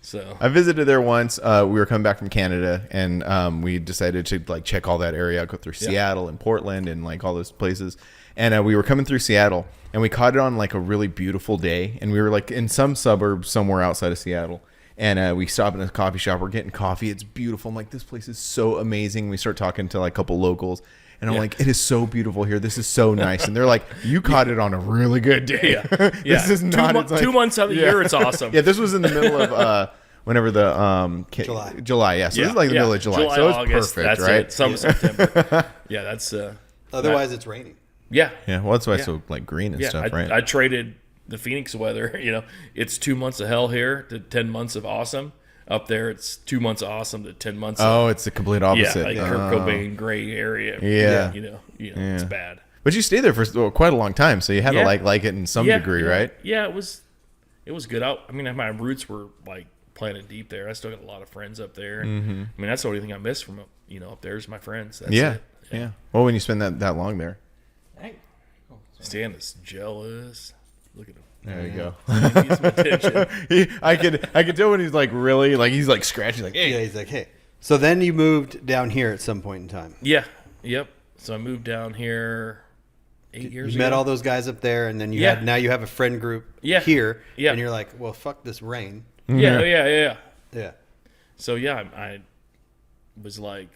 Speaker 3: So
Speaker 1: I visited there once. We were coming back from Canada, and we decided to like check all that area out, go through Seattle and Portland and like all those places. And we were coming through Seattle, and we caught it on like a really beautiful day. And we were like in some suburb somewhere outside of Seattle. And we stop in a coffee shop. We're getting coffee. It's beautiful. I'm like, this place is so amazing. We start talking to like a couple locals. And I'm like, it is so beautiful here. This is so nice. And they're like, you caught it on a really good day.
Speaker 3: yeah,
Speaker 1: This is not. it's like-
Speaker 3: 2 months out of the year. It's awesome.
Speaker 1: Yeah, this was in the middle of whenever the July. Yeah, so this is like the middle of July. So it's
Speaker 3: August,
Speaker 1: perfect,
Speaker 3: that's
Speaker 1: right?
Speaker 3: It. Some September. Yeah, that's
Speaker 2: Otherwise, it's raining.
Speaker 3: yeah.
Speaker 1: Yeah, well, that's why it's so like green and
Speaker 3: Yeah,
Speaker 1: stuff, right?
Speaker 3: I traded the Phoenix weather. It's 2 months of hell here to 10 months of awesome. Up there, it's 2 months of awesome to 10 months.
Speaker 1: Oh, it's the complete
Speaker 3: yeah,
Speaker 1: opposite.
Speaker 3: like Kurt Cobain gray area.
Speaker 1: Yeah.
Speaker 3: It's bad.
Speaker 1: But you stayed there for quite a long time, so you had to
Speaker 3: Yeah.
Speaker 1: like it in some
Speaker 3: Yeah,
Speaker 1: degree,
Speaker 3: yeah.
Speaker 1: right?
Speaker 3: Yeah, it was good. I mean, my roots were like planted deep there. I still got a lot of friends up there. And, I mean, that's the only thing I miss from up there is my friends. That's
Speaker 1: Yeah.
Speaker 3: it.
Speaker 1: Yeah. Well, when you spend that long there.
Speaker 3: Stan is jealous. Look at him.
Speaker 1: There you go.
Speaker 3: He needs some attention.
Speaker 1: I could tell when he's like really like he's like scratching like hey.
Speaker 2: Yeah, he's like, hey. So then you moved down here at some point in time.
Speaker 3: Yeah. Yep. So I moved down here 8 years
Speaker 2: You
Speaker 3: ago.
Speaker 2: met all those guys up there, and then now you have a friend group
Speaker 3: Yeah.
Speaker 2: here.
Speaker 3: Yeah.
Speaker 2: And you're like, well, fuck this rain.
Speaker 3: Yeah.
Speaker 2: Yeah.
Speaker 3: So yeah, I was like,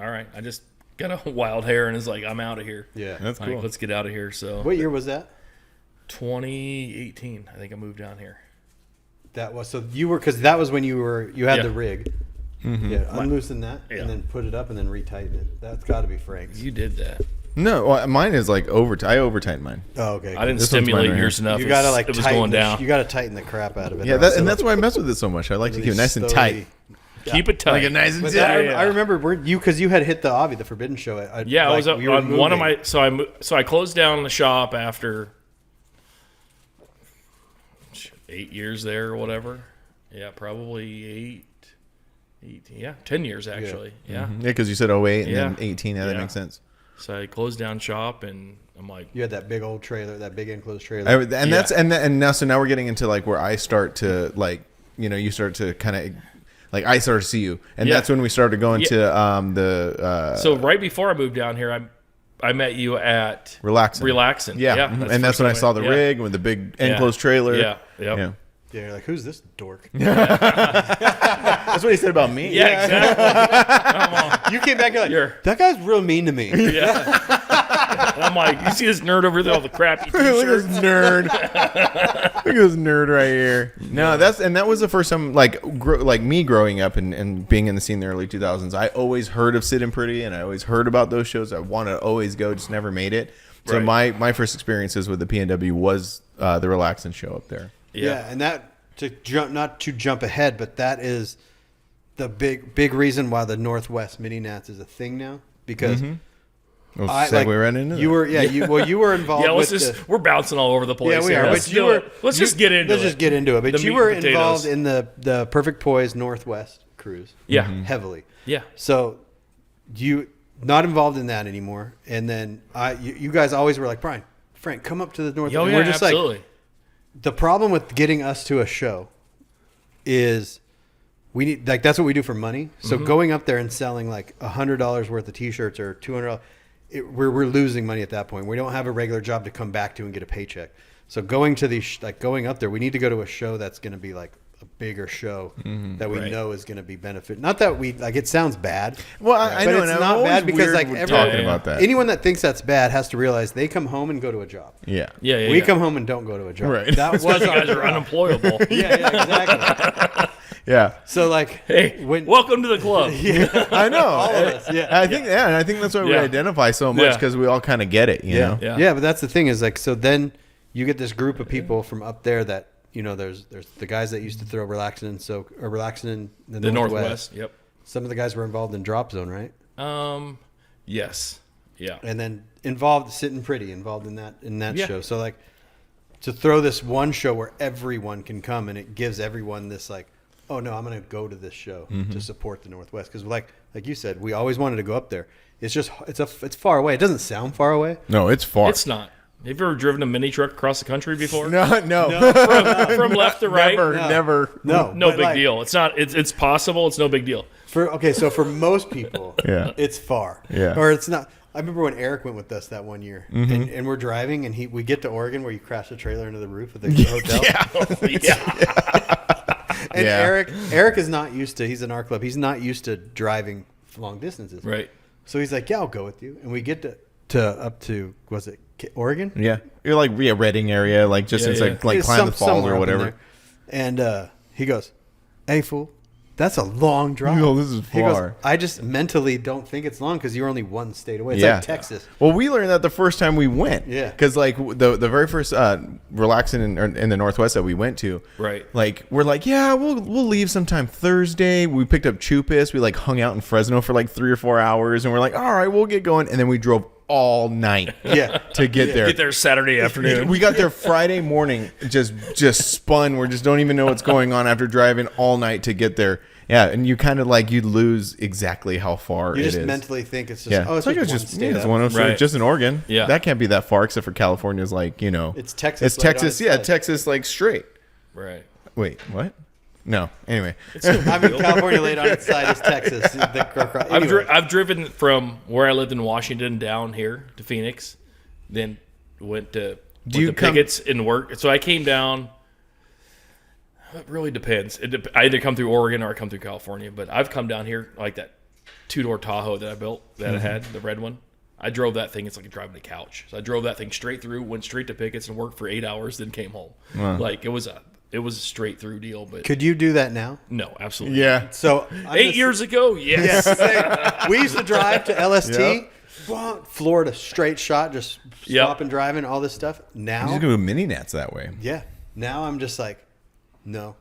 Speaker 3: all right, I just got a wild hair and is like, I'm out of here.
Speaker 2: Yeah.
Speaker 1: That's
Speaker 3: Like,
Speaker 1: cool.
Speaker 3: let's get out of here. So
Speaker 2: What year was that?
Speaker 3: 2018, I think I moved down here.
Speaker 2: That was so you were because that was when you had
Speaker 3: Yeah.
Speaker 2: the rig. Yeah, unloosen that
Speaker 3: Yeah.
Speaker 2: and then put it up and then retighten it. That's got to be Frank's.
Speaker 3: You did that.
Speaker 1: No, well, mine is like I over tighten mine.
Speaker 2: Oh, okay.
Speaker 3: I didn't
Speaker 1: This one's
Speaker 3: stimulate
Speaker 1: mine right
Speaker 3: yours enough.
Speaker 2: You gotta
Speaker 3: It's-
Speaker 2: like
Speaker 3: it was
Speaker 2: tighten.
Speaker 3: going down.
Speaker 2: You gotta tighten the crap out of it.
Speaker 1: Yeah,
Speaker 2: or else
Speaker 1: and
Speaker 2: it'll
Speaker 1: that's why I mess with it so much. I like to keep it nice and
Speaker 2: slowly-
Speaker 1: tight.
Speaker 3: Keep it tight.
Speaker 1: Like a nice and
Speaker 2: But
Speaker 1: tight.
Speaker 2: I remember because you had hit the the Forbidden show.
Speaker 3: Yeah, I was
Speaker 2: we were
Speaker 3: on one of
Speaker 2: moving.
Speaker 3: my so I closed down the shop after 8 years there or whatever. Yeah, probably 10 years actually. Yeah.
Speaker 1: Yeah, because you said 08 and
Speaker 3: Yeah.
Speaker 1: then 18. Yeah, that
Speaker 3: Yeah.
Speaker 1: makes sense.
Speaker 3: So I closed down shop, and I'm like,
Speaker 2: You had that big old trailer, that big enclosed trailer.
Speaker 1: And that's and now so now we're getting into like where I start to like you start to kind of like I start to see you, and
Speaker 3: Yeah.
Speaker 1: that's when we started going to the
Speaker 3: so right before I moved down here, I met you at
Speaker 1: relaxing. Yeah,
Speaker 3: the
Speaker 1: and that's
Speaker 3: first
Speaker 1: when I
Speaker 3: time
Speaker 1: saw the
Speaker 3: yeah.
Speaker 1: rig with the big enclosed trailer.
Speaker 3: Yeah, yep.
Speaker 1: Yeah.
Speaker 2: Yeah, you're like, who's this dork?
Speaker 1: That's what he said about me.
Speaker 3: Yeah, exactly. Come on.
Speaker 2: You came back and
Speaker 3: You're-
Speaker 2: like, that guy's real mean to me.
Speaker 3: Yeah. And I'm like, you see this nerd over there with all the crappy
Speaker 1: Look at
Speaker 3: t-shirts?
Speaker 1: this nerd. Look at this nerd right here. No, that was the first time like me growing up and being in the scene in the early 2000s. I always heard of Sid and Pretty, and I always heard about those shows. I wanted to always go, just never made it. So
Speaker 3: Right.
Speaker 1: my first experiences with the PNW was the Relaxin' show up there.
Speaker 2: Yeah, and that not to jump ahead, but that is the big reason why the Northwest Mini Nats is a thing now, because
Speaker 1: We'll segue right into
Speaker 2: you
Speaker 1: that.
Speaker 2: were you were involved.
Speaker 3: Yeah,
Speaker 2: with
Speaker 3: we're bouncing all over the place.
Speaker 2: Yeah, we
Speaker 3: here.
Speaker 2: are.
Speaker 3: Let's
Speaker 2: But you
Speaker 3: do
Speaker 2: were.
Speaker 3: it. Let's just get into it.
Speaker 2: Let's just get into it. But
Speaker 3: The
Speaker 2: you
Speaker 3: meat
Speaker 2: were
Speaker 3: and potatoes.
Speaker 2: involved in the Perfect Poise Northwest cruise.
Speaker 3: Yeah.
Speaker 2: Heavily.
Speaker 3: Yeah.
Speaker 2: So you not involved in that anymore. And then you guys always were like, Frank, come up to the Northwest.
Speaker 3: Oh,
Speaker 2: And
Speaker 3: yeah,
Speaker 2: we're just
Speaker 3: absolutely.
Speaker 2: like, the problem with getting us to a show is we need, like, that's what we do for money. So going up there and selling like $100 worth of t-shirts or $200, we're losing money at that point. We don't have a regular job to come back to and get a paycheck. So going to these, going up there, we need to go to a show that's going to be like a bigger show that we
Speaker 3: Right.
Speaker 2: know is going to be benefit. Not that we like, it sounds bad.
Speaker 1: Well, I
Speaker 2: but
Speaker 1: know,
Speaker 2: it's
Speaker 1: and
Speaker 2: not
Speaker 1: I'm always
Speaker 2: bad because
Speaker 1: weird
Speaker 2: like
Speaker 1: with
Speaker 2: everyone,
Speaker 1: talking about that.
Speaker 2: anyone that thinks that's bad has to realize they come home and go to a job.
Speaker 1: Yeah.
Speaker 3: Yeah,
Speaker 2: We
Speaker 3: yeah.
Speaker 2: come home and don't go to a job.
Speaker 1: Right.
Speaker 2: That was
Speaker 3: Because you
Speaker 2: our
Speaker 3: guys are
Speaker 2: job.
Speaker 3: unemployable.
Speaker 2: Yeah, exactly.
Speaker 1: Yeah.
Speaker 2: So like,
Speaker 3: Hey, welcome to the club.
Speaker 1: I know.
Speaker 2: All of us, yeah.
Speaker 1: I think and I think that's why we
Speaker 3: Yeah.
Speaker 1: identify so much
Speaker 3: Yeah.
Speaker 1: because we all kind of get it, you know.
Speaker 3: Yeah.
Speaker 2: yeah, but that's the thing is like, so then you get this group of people from up there that, there's the guys that used to throw relaxing in the
Speaker 3: Northwest. Yep.
Speaker 2: Some of the guys were involved in Drop Zone, right?
Speaker 3: Yes. Yeah.
Speaker 2: And then sitting pretty involved in that
Speaker 3: Yeah.
Speaker 2: show. So like to throw this one show where everyone can come and it gives everyone this like, oh no, I'm going to go to this show to support the Northwest. Cause like you said, we always wanted to go up there. It's just, it's far away. It doesn't sound far away.
Speaker 1: No, it's far.
Speaker 3: It's not. Have you ever driven a mini truck across the country before?
Speaker 1: no.
Speaker 3: From left to right?
Speaker 1: Never.
Speaker 2: No,
Speaker 3: No
Speaker 2: but
Speaker 3: big
Speaker 2: like,
Speaker 3: deal. It's not. It's possible. It's no big deal.
Speaker 2: So for most people,
Speaker 1: Yeah.
Speaker 2: it's far.
Speaker 1: Yeah.
Speaker 2: Or it's not. I remember when Eric went with us that one year, and we're driving, and we get to Oregon where you crash the trailer into the roof of the hotel.
Speaker 3: Yeah.
Speaker 2: And
Speaker 1: Yeah.
Speaker 2: Eric is not used to. He's in our club. He's not used to driving long distances.
Speaker 3: Right.
Speaker 2: So he's like, "Yeah, I'll go with you." And we get to up to was it Oregon?
Speaker 1: Yeah. You're like Redding area, like just
Speaker 3: Yeah,
Speaker 1: it's
Speaker 3: yeah.
Speaker 1: like
Speaker 2: It's
Speaker 1: climb the falls
Speaker 2: somewhere
Speaker 1: or
Speaker 2: up in
Speaker 1: whatever.
Speaker 2: there. And he goes, "Hey fool, that's a long drive."
Speaker 1: No, this is
Speaker 2: He goes,
Speaker 1: far.
Speaker 2: I just mentally don't think it's long because you're only one state away. It's
Speaker 1: Yeah.
Speaker 2: like Texas.
Speaker 1: Well, we learned that the first time we went.
Speaker 2: Yeah.
Speaker 1: Because like the very first relaxing in the Northwest that we went to.
Speaker 3: Right.
Speaker 1: Like we're like, yeah, we'll leave sometime Thursday. We picked up Chupis. We like hung out in Fresno for like 3 or 4 hours, and we're like, all right, we'll get going. And then we drove all night.
Speaker 2: Yeah.
Speaker 1: To get there.
Speaker 3: Get there Saturday afternoon.
Speaker 1: We got there Friday morning, just spun. We just don't even know what's going on after driving all night to get there. Yeah, and you kind of like you lose exactly how far
Speaker 2: You
Speaker 1: it
Speaker 2: just
Speaker 1: is.
Speaker 2: mentally think it's just
Speaker 1: Yeah,
Speaker 2: oh, it's
Speaker 1: like
Speaker 2: just one
Speaker 1: it's
Speaker 2: state up.
Speaker 1: one of
Speaker 3: Right.
Speaker 1: just in Oregon.
Speaker 3: Yeah.
Speaker 1: that can't be that far except for California's like
Speaker 2: It's Texas.
Speaker 1: It's
Speaker 2: right on
Speaker 1: Texas,
Speaker 2: its
Speaker 1: yeah,
Speaker 2: side.
Speaker 1: Texas like straight.
Speaker 3: Right.
Speaker 1: Wait, what? No. Anyway,
Speaker 2: I mean, California laid on its side is Texas.
Speaker 3: I've driven from where I lived in Washington down here to Phoenix, then went to
Speaker 1: you
Speaker 3: the
Speaker 1: come-
Speaker 3: pickets and work. So I came down. It really depends. I either come through Oregon or I come through California. But I've come down here like that 2-door Tahoe that I built that I had, the red one. I drove that thing. It's like driving a couch. So I drove that thing straight through, went straight to pickets and worked for 8 hours, then came home. Like it was a straight through deal. But
Speaker 2: Could you do that now?
Speaker 3: no, absolutely.
Speaker 1: yeah.
Speaker 2: So
Speaker 3: 8 years ago, yes.
Speaker 2: Yes. We used to drive to LST,
Speaker 1: Yep.
Speaker 2: Florida, straight shot, just
Speaker 3: Yep.
Speaker 2: stopping, driving, all this stuff.
Speaker 1: You
Speaker 2: Now,
Speaker 1: just go to mini nats that way.
Speaker 2: yeah. Now I'm just like, no,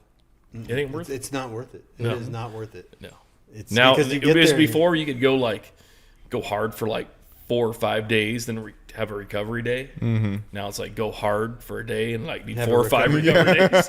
Speaker 3: It ain't worth it.
Speaker 2: it's not worth it. It
Speaker 3: No.
Speaker 2: is not worth it.
Speaker 3: No.
Speaker 2: It's
Speaker 3: Now
Speaker 2: because you
Speaker 3: it
Speaker 2: get
Speaker 3: was
Speaker 2: there and you-
Speaker 3: before you could go hard for like 4 or 5 days, then have a recovery day. Mm-hmm. Now it's like go hard for a day and like need
Speaker 2: Have
Speaker 3: 4 or 5 recovery days.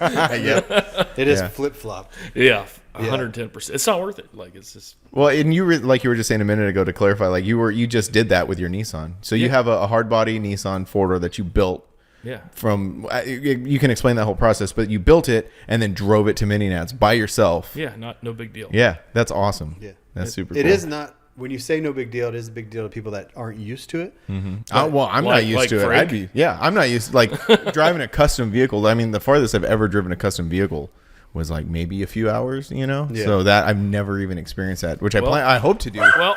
Speaker 2: It is flip-flop.
Speaker 3: Yeah, 110%. It's not worth it. Like, it's just.
Speaker 1: Well, and like you were just saying a minute ago, to clarify, like you just did that with your Nissan. So you have a hard body Nissan 4-door that you built.
Speaker 3: Yeah.
Speaker 1: From you can explain that whole process, but you built it and then drove it to Mini Nats by yourself.
Speaker 3: Yeah, no big deal.
Speaker 1: Yeah, that's awesome.
Speaker 2: Yeah,
Speaker 1: that's super.
Speaker 2: It
Speaker 1: cool.
Speaker 2: is not. When you say no big deal, it is a big deal to people that aren't used to it.
Speaker 1: Mm-hmm. Well, I'm not used
Speaker 3: like
Speaker 1: to it.
Speaker 3: Frank?
Speaker 1: I'm not used to, like driving a custom vehicle. I mean, the farthest I've ever driven a custom vehicle was like maybe a few hours, Yeah. So that I've never even experienced that, which I hope to do.
Speaker 3: Well,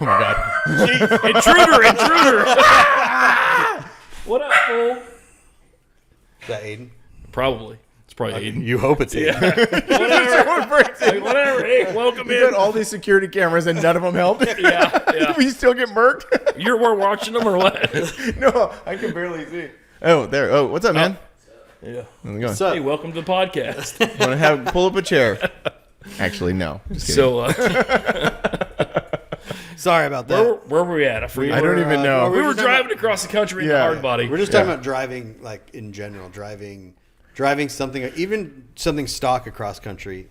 Speaker 1: Oh my god.
Speaker 3: jeez, intruder. What up, fool?
Speaker 2: Is that Aiden?
Speaker 3: Probably. It's probably Aiden.
Speaker 2: You hope it's Aiden.
Speaker 3: Whatever. Hey, welcome
Speaker 1: You got
Speaker 3: in.
Speaker 1: all these security cameras and none of them helped.
Speaker 3: Yeah.
Speaker 1: We still get murked.
Speaker 3: We're watching them or what?
Speaker 1: No, I can barely see. Oh, there. Oh, what's up, man?
Speaker 3: Yeah.
Speaker 1: How's it going?
Speaker 2: What's up?
Speaker 3: Hey, welcome to the podcast.
Speaker 1: Want to pull up a chair? Actually, no. Just kidding.
Speaker 3: So,
Speaker 2: Sorry about that.
Speaker 3: where were we at? I forget.
Speaker 1: I don't even know.
Speaker 3: We were
Speaker 2: just
Speaker 3: driving across the country in the
Speaker 1: Yeah.
Speaker 3: hard body.
Speaker 2: We're just talking about driving, like in general, driving something, even something stock across country,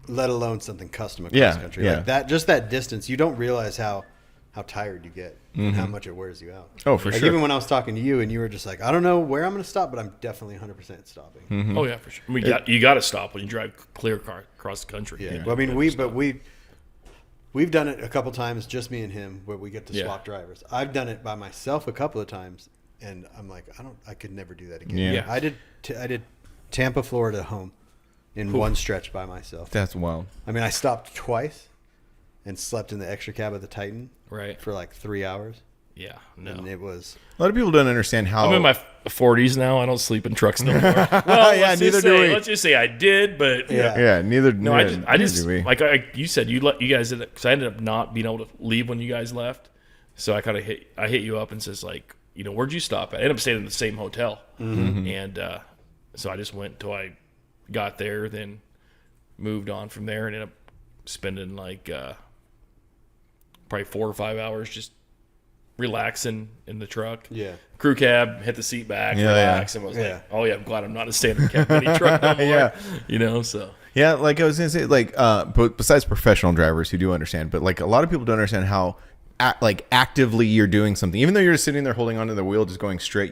Speaker 2: let alone something custom across country.
Speaker 1: Yeah.
Speaker 2: Like that, just that distance, you don't realize how tired you get and how much it wears you out.
Speaker 1: Oh, for
Speaker 2: like
Speaker 1: sure.
Speaker 2: Even when I was talking to you and you were just like, I don't know where I'm going to stop, but I'm definitely 100% stopping.
Speaker 3: Oh yeah, for sure. You got to stop when you drive clear across the country.
Speaker 2: Yeah. Well, I mean, we've done it a couple times, just me and him, where we get to swap drivers. I've done it by myself a couple of times, and I'm like, I could never do that again.
Speaker 1: Yeah.
Speaker 2: I did Tampa, Florida home in one stretch by myself.
Speaker 1: That's wild.
Speaker 2: I mean, I stopped twice and slept in the extra cab of the Titan
Speaker 3: Right.
Speaker 2: for like 3 hours,
Speaker 3: Yeah. No.
Speaker 2: and it was
Speaker 1: A lot of people don't understand how.
Speaker 3: I'm in my 40s now. I don't sleep in trucks no more. Well,
Speaker 1: Yeah, neither do we.
Speaker 3: Let's just say I did, but
Speaker 2: Yeah.
Speaker 1: Neither.
Speaker 3: No, I just
Speaker 1: do we.
Speaker 3: like you said, you guys did it because I ended up not being able to leave when you guys left. So I kind of hit you up and says like, where'd you stop at? I ended up staying in the same hotel, and so I just went until I got there, then moved on from there, and ended up spending like probably 4 or 5 hours just relaxing in the truck.
Speaker 2: Yeah.
Speaker 3: Crew cab, hit the seat back,
Speaker 1: Yeah,
Speaker 3: relax, and was
Speaker 2: Yeah.
Speaker 3: like, oh yeah, I'm glad I'm not a standard cab mini truck no more.
Speaker 1: Yeah.
Speaker 3: So.
Speaker 1: Yeah, like I was gonna say, like, but besides professional drivers who do understand, but like a lot of people don't understand how, actively you're doing something. Even though you're just sitting there holding onto the wheel, just going straight,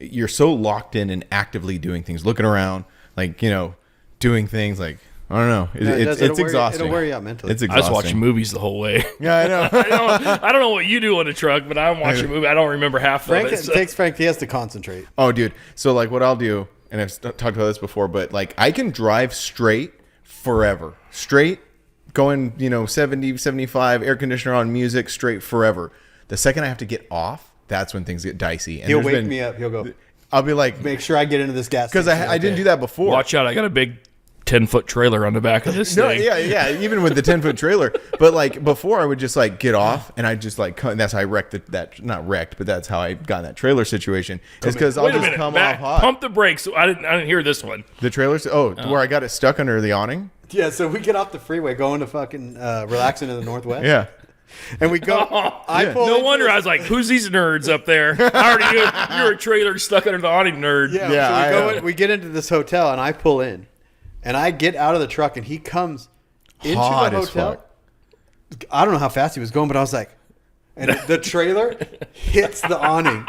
Speaker 1: you're so locked in and actively doing things, looking around, like doing things. Like I don't know, it's exhausting.
Speaker 2: It'll wear you out mentally.
Speaker 1: It's
Speaker 3: I
Speaker 1: exhausting.
Speaker 3: was watching movies the whole way.
Speaker 1: Yeah, I know.
Speaker 3: I don't know what you do on the truck, but I'm watching a movie. I don't remember half
Speaker 2: Frank,
Speaker 3: of it.
Speaker 2: it takes Frank. He has to concentrate.
Speaker 1: Oh, dude. So like, what I'll do, and I've talked about this before, but like, I can drive straight forever, straight going, 70, 75, air conditioner on, music, straight forever. The second I have to get off, that's when things get dicey. And
Speaker 2: He'll
Speaker 1: there's
Speaker 2: wake
Speaker 1: been-
Speaker 2: me up. He'll go,
Speaker 1: I'll be like,
Speaker 2: make sure I get into this gas
Speaker 1: because
Speaker 2: station.
Speaker 1: I didn't do that before.
Speaker 3: Watch out! I got a big 10-foot trailer on the back of this
Speaker 1: No,
Speaker 3: thing.
Speaker 1: yeah, even with the 10-foot trailer. But like before, I would just like get off, and I just like, and that's how I wrecked that. Not wrecked, but that's how I got in that trailer situation. Is because I'll
Speaker 3: Wait a
Speaker 1: just
Speaker 3: minute,
Speaker 1: come
Speaker 3: Matt,
Speaker 1: off hot.
Speaker 3: pump the brakes. I didn't hear this one.
Speaker 1: The trailers. Where I got it stuck under the awning.
Speaker 2: Yeah, so we get off the freeway going to fucking relaxing in the Northwest.
Speaker 1: Yeah.
Speaker 2: And we go. I pull
Speaker 3: No
Speaker 2: into
Speaker 3: wonder
Speaker 2: this-
Speaker 3: I was like, "Who's these nerds up there?" I already knew you're a trailer stuck under the awning, nerd.
Speaker 2: Yeah,
Speaker 1: Yeah,
Speaker 2: so
Speaker 1: I
Speaker 2: we get into this hotel, and I pull in, and I get out of the truck, and he comes into
Speaker 1: Hot
Speaker 2: the
Speaker 1: as
Speaker 2: hotel.
Speaker 1: fuck.
Speaker 2: I don't know how fast he was going, but I was like, and the trailer hits the awning,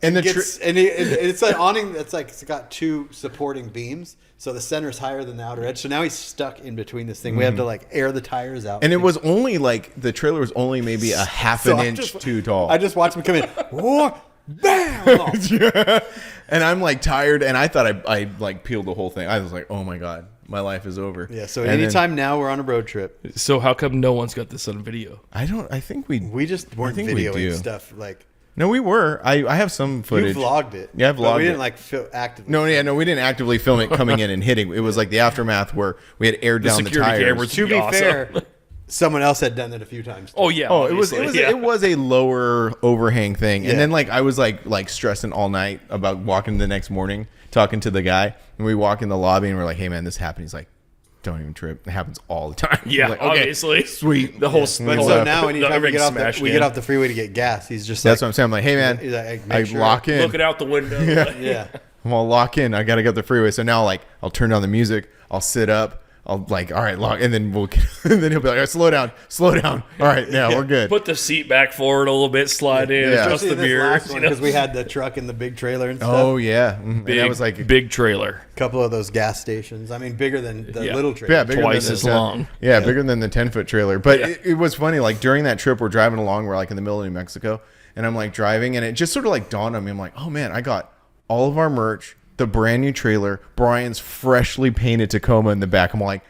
Speaker 1: And the
Speaker 2: it's an awning that's like it's got two supporting beams, so the center's higher than the outer edge. So now he's stuck in between this thing. We have to like air the tires out,
Speaker 1: And it was only like the trailer was only maybe a half
Speaker 2: So
Speaker 1: an
Speaker 2: I
Speaker 1: inch
Speaker 2: just-
Speaker 1: too tall.
Speaker 2: I just watched him come in. Whoa, bam!
Speaker 1: And I'm like tired, and I thought I like peeled the whole thing. I was like, oh my god, my life is over.
Speaker 2: Yeah. So
Speaker 1: And then-
Speaker 2: anytime now we're on a road trip,
Speaker 3: So how come no one's got this on video?
Speaker 1: I think we
Speaker 2: we just weren't
Speaker 1: think we do.
Speaker 2: videoing stuff like.
Speaker 1: No, we were. I have some footage.
Speaker 2: You vlogged it.
Speaker 1: Yeah, I
Speaker 2: but
Speaker 1: vlogged
Speaker 2: we
Speaker 1: it.
Speaker 2: didn't like actively.
Speaker 1: No, we didn't actively film it coming in and hitting. It was like the aftermath where we had aired down the
Speaker 3: security
Speaker 1: tires.
Speaker 3: cameras.
Speaker 2: To be
Speaker 3: Awesome.
Speaker 2: fair, someone else had done it a few times.
Speaker 3: Oh yeah.
Speaker 1: Oh, it was
Speaker 3: obviously, yeah.
Speaker 1: it was a lower overhang thing,
Speaker 2: Yeah.
Speaker 1: and then like I was like stressing all night about walking the next morning, talking to the guy, and we walk in the lobby and we're like, "Hey man, this happened." He's like, don't even trip. It happens all the time.
Speaker 3: Yeah,
Speaker 1: Like, okay,
Speaker 3: obviously.
Speaker 1: Sweet.
Speaker 3: The whole.
Speaker 2: But
Speaker 3: the
Speaker 2: so
Speaker 3: whole-
Speaker 2: now anytime we
Speaker 3: everything's
Speaker 2: get
Speaker 3: smashed
Speaker 2: we
Speaker 3: in.
Speaker 2: get off the freeway to get gas, he's just
Speaker 1: That's
Speaker 2: like,
Speaker 1: what I'm saying. I'm like, hey man,
Speaker 2: he's like,
Speaker 1: I
Speaker 2: make sure-
Speaker 1: lock in.
Speaker 3: Looking out the window.
Speaker 2: Yeah.
Speaker 1: I'm all lock in. I gotta get the freeway. So now, like, I'll turn down the music. I'll sit up. I'll like, all right, lock, and then and then he'll be like, all right, slow down. All right, yeah, we're good.
Speaker 3: Put the seat back forward a little bit, slide in,
Speaker 1: Yeah.
Speaker 3: adjust
Speaker 2: Especially
Speaker 3: the
Speaker 2: this
Speaker 3: mirrors.
Speaker 2: last one, because we had the truck and the big trailer and stuff.
Speaker 1: Oh yeah, and
Speaker 3: Big,
Speaker 1: that was like
Speaker 3: big trailer.
Speaker 2: A couple of those gas stations. I mean, bigger than the
Speaker 3: Yeah.
Speaker 2: little trailer.
Speaker 1: yeah, bigger
Speaker 3: Twice
Speaker 1: than
Speaker 3: as
Speaker 1: the
Speaker 3: long.
Speaker 1: Yeah, bigger than the 10-foot trailer. But
Speaker 3: Yeah.
Speaker 1: it was funny. Like during that trip, we're driving along. We're like in the middle of New Mexico, and I'm like driving, and it just sort of like dawned on me. I'm like, oh man, I got all of our merch, the brand new trailer, Brian's freshly painted Tacoma in the back. I'm like,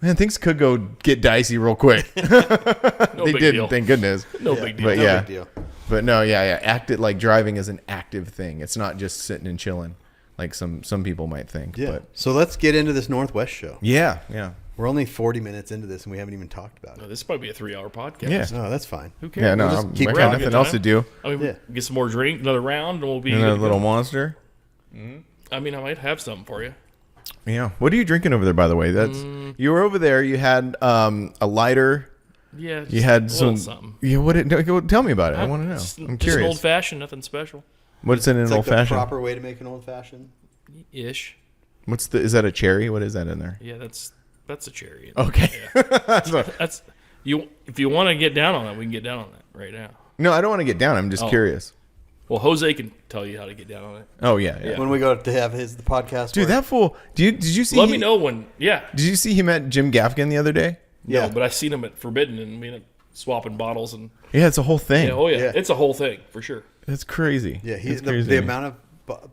Speaker 1: man, things could go get dicey real quick.
Speaker 3: No
Speaker 1: They
Speaker 3: big
Speaker 1: didn't,
Speaker 3: deal.
Speaker 1: thank goodness.
Speaker 3: No big deal.
Speaker 1: But
Speaker 2: No
Speaker 1: yeah,
Speaker 2: big deal.
Speaker 1: but no, yeah. Act it like driving is an active thing. It's not just sitting and chilling, like some people might think.
Speaker 2: Yeah.
Speaker 1: But
Speaker 2: So let's get into this Northwest show.
Speaker 1: yeah.
Speaker 2: We're only 40 minutes into this and we haven't even talked about
Speaker 3: No,
Speaker 2: it.
Speaker 3: this might be a 3-hour podcast.
Speaker 1: Yeah.
Speaker 2: No, that's fine.
Speaker 3: Who cares?
Speaker 1: Yeah, no,
Speaker 3: We'll
Speaker 2: just
Speaker 1: I
Speaker 2: keep
Speaker 1: got
Speaker 2: going.
Speaker 1: nothing
Speaker 3: Good
Speaker 1: else
Speaker 3: time.
Speaker 1: to do.
Speaker 3: I mean,
Speaker 2: Yeah.
Speaker 3: get some more drink, another round, and we'll be.
Speaker 1: And
Speaker 3: good
Speaker 1: a
Speaker 3: to
Speaker 1: little
Speaker 3: go.
Speaker 1: monster.
Speaker 3: I mean, I might have something for you.
Speaker 1: Yeah. What are you drinking over there, by the way? That's you were over there. You had a lighter.
Speaker 3: Yeah,
Speaker 1: You had
Speaker 3: a little
Speaker 1: some.
Speaker 3: something.
Speaker 1: Yeah. What? Tell me about it. I want to know.
Speaker 3: Just-
Speaker 1: I'm
Speaker 3: just an
Speaker 1: curious.
Speaker 3: old fashioned, nothing special.
Speaker 1: What's in an
Speaker 2: It's
Speaker 1: old
Speaker 2: like the
Speaker 1: fashioned?
Speaker 2: proper way to make an old fashioned.
Speaker 3: Ish.
Speaker 1: What's the? Is that a cherry? What is that in there?
Speaker 3: Yeah, that's a cherry.
Speaker 1: Okay. So-
Speaker 3: That's you. If you want to get down on that, we can get down on that right now.
Speaker 1: no, I don't want to get down. I'm just
Speaker 3: Oh.
Speaker 1: curious.
Speaker 3: Well, Jose can tell you how to get down on it.
Speaker 1: Oh yeah.
Speaker 3: Yeah.
Speaker 2: When we go to have the podcast.
Speaker 1: Dude,
Speaker 2: where-
Speaker 1: that fool. Did you see?
Speaker 3: Let me know when. Yeah.
Speaker 1: Did you see he met Jim Gaffigan the other day?
Speaker 2: Yeah.
Speaker 3: No, but I seen him at Forbidden and we ended up swapping bottles and.
Speaker 1: Yeah, it's a whole thing.
Speaker 3: Yeah, oh yeah,
Speaker 2: Yeah.
Speaker 3: it's a whole thing for sure.
Speaker 1: It's crazy.
Speaker 2: Yeah, he's
Speaker 1: It's
Speaker 2: the
Speaker 1: crazy.
Speaker 2: amount of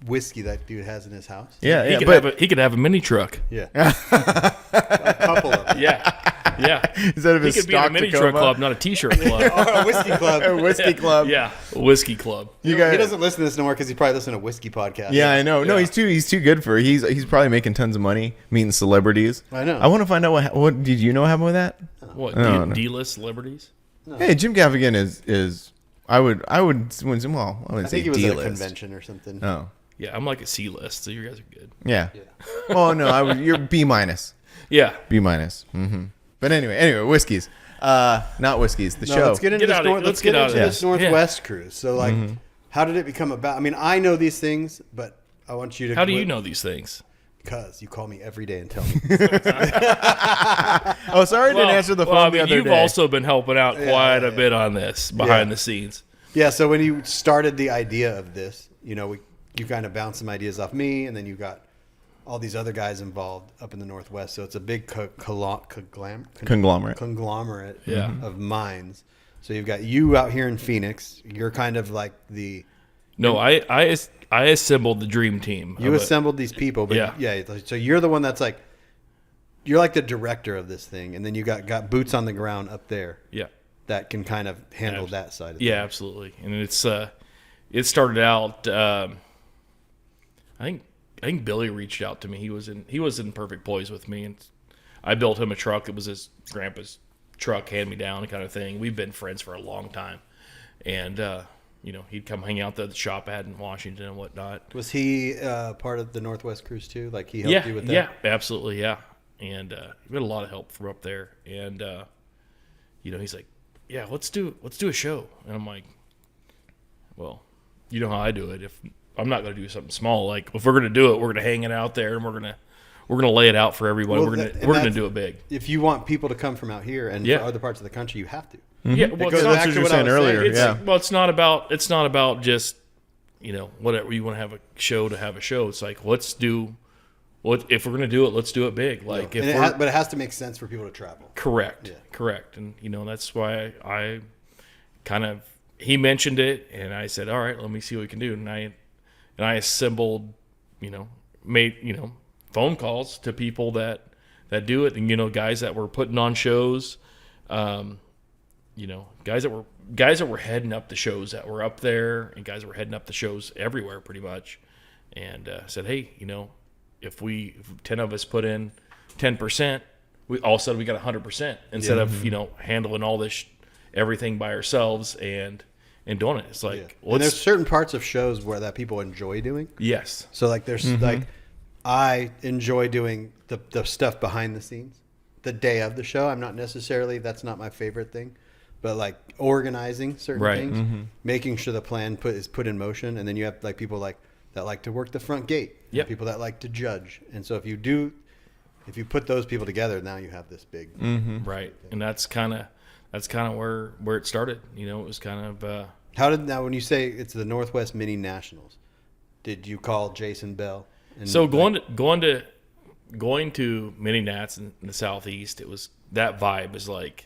Speaker 2: whiskey that dude has in his house.
Speaker 1: Yeah,
Speaker 3: He
Speaker 1: yeah,
Speaker 3: could
Speaker 1: but
Speaker 3: he could have a mini truck.
Speaker 2: Yeah. A couple of them.
Speaker 3: Yeah, yeah.
Speaker 1: instead of
Speaker 3: He
Speaker 1: his
Speaker 3: could be in a
Speaker 1: stock
Speaker 3: mini
Speaker 1: Tacoma,
Speaker 3: truck club, not a t-shirt club.
Speaker 2: Or a whiskey club.
Speaker 1: a whiskey club.
Speaker 3: Yeah, a whiskey club.
Speaker 1: You
Speaker 2: He
Speaker 1: guys.
Speaker 2: doesn't listen to this no more because he probably listens to whiskey podcast.
Speaker 1: Yeah, I know. No,
Speaker 3: Yeah.
Speaker 1: he's too good for it. He's probably making tons of money meeting celebrities.
Speaker 2: I know.
Speaker 1: I want to find out what did you know happened with that?
Speaker 3: What
Speaker 1: No, no.
Speaker 3: D-list celebrities?
Speaker 1: Hey, Jim Gaffigan is I would I wouldn't
Speaker 2: I
Speaker 1: say
Speaker 2: think he was at a
Speaker 1: D-list.
Speaker 2: convention or something.
Speaker 1: Oh,
Speaker 3: Yeah, I'm like a C-list, so you guys are good.
Speaker 1: yeah. Oh no, you're B minus.
Speaker 3: Yeah,
Speaker 1: B minus. Mm-hmm. But anyway, whiskeys. Not whiskeys. The
Speaker 2: No,
Speaker 1: show.
Speaker 2: let's get into
Speaker 3: Get
Speaker 2: this.
Speaker 3: out of-
Speaker 2: Let's
Speaker 3: let's
Speaker 2: get
Speaker 3: get out
Speaker 2: into
Speaker 3: of
Speaker 2: this
Speaker 3: this.
Speaker 2: Northwest cruise. So, like, how did it become about? I mean, I know these things, but I want you to.
Speaker 3: how do you know these things?
Speaker 2: Because you call me every day and tell me.
Speaker 1: Oh, sorry, I didn't answer the phone
Speaker 3: I
Speaker 1: the
Speaker 3: mean,
Speaker 1: other
Speaker 3: you've
Speaker 1: day.
Speaker 3: also been helping out quite a bit on this behind
Speaker 2: Yeah.
Speaker 3: the scenes.
Speaker 2: Yeah. So when you started the idea of this, you know, you kind of bounced some ideas off me, and then you got all these other guys involved up in the Northwest. So it's a big conglomerate
Speaker 3: Yeah.
Speaker 2: of minds. So you've got you out here in Phoenix. You're kind of like the
Speaker 3: No, I assembled the dream team.
Speaker 2: you
Speaker 3: of it.
Speaker 2: assembled these people, but
Speaker 3: Yeah.
Speaker 2: yeah. So you're the one that's like you're like the director of this thing, and then you got boots on the ground up there
Speaker 3: Yeah,
Speaker 2: that can kind of handle that side of
Speaker 3: yeah, absolutely. And it's it started out. I think Billy reached out to me. He was in perfect poise with me, and I built him a truck. It was his grandpa's truck, hand me down kind of thing. We've been friends for a long time, and you know, he'd come hang out at the shop I had in Washington and whatnot.
Speaker 2: Was he part of the Northwest cruise too? Like he helped you with that?
Speaker 3: Yeah, absolutely, yeah. And we had a lot of help from up there. And you know, he's like, "Yeah, let's do a show." And I'm like, "Well, you know how I do it. If I'm not going to do something small, like if we're going to do it, we're going to hang it out there, and we're going to lay it out for everybody.
Speaker 2: Well,
Speaker 3: we're
Speaker 2: and
Speaker 3: going to
Speaker 2: that's-
Speaker 3: do it big."
Speaker 2: If you want people to come from out here and
Speaker 3: Yeah.
Speaker 2: from other parts of the country, you have to.
Speaker 3: Yeah,
Speaker 2: It
Speaker 3: well,
Speaker 2: goes
Speaker 3: it's not-
Speaker 2: back
Speaker 1: what
Speaker 2: to
Speaker 1: you were
Speaker 2: what I
Speaker 1: saying
Speaker 2: was
Speaker 1: earlier,
Speaker 2: saying.
Speaker 3: It's,
Speaker 1: yeah.
Speaker 3: well, it's not about just, you know, whatever you want to have a show to have a show. It's like, if we're going to do it, let's do it big. Like, if
Speaker 2: And
Speaker 3: we're,
Speaker 2: but it has to make sense for people to travel.
Speaker 3: correct. And, you know, that's why I kind of, he mentioned it and I said, all right, let me see what we can do. And I assembled, you know, made, you know, phone calls to people that do it. And, you know, guys that were putting on shows, you know, guys that were heading up the shows that were up there, and guys that were heading up the shows everywhere pretty much, and said, hey, you know, if 10 of us put in 10%, we all of a sudden we got 100% instead of, you know, handling all this everything by ourselves and doing it. It's like,
Speaker 2: And there's certain parts of shows where that people enjoy doing.
Speaker 3: yes,
Speaker 2: So like there's like I enjoy doing the stuff behind the scenes, the day of the show. I'm not necessarily, that's not my favorite thing, but like organizing certain things, making sure the plan is put in motion. And then you have like people that like to work the front gate, and people that like to judge. And so if you put those people together, now you have this big
Speaker 3: right. And that's kind of where it started. You know, it was kind of
Speaker 2: now when you say it's the Northwest Mini Nationals, did you call Jason Bell? And
Speaker 3: so going to mini nats in the Southeast, it was that vibe is like,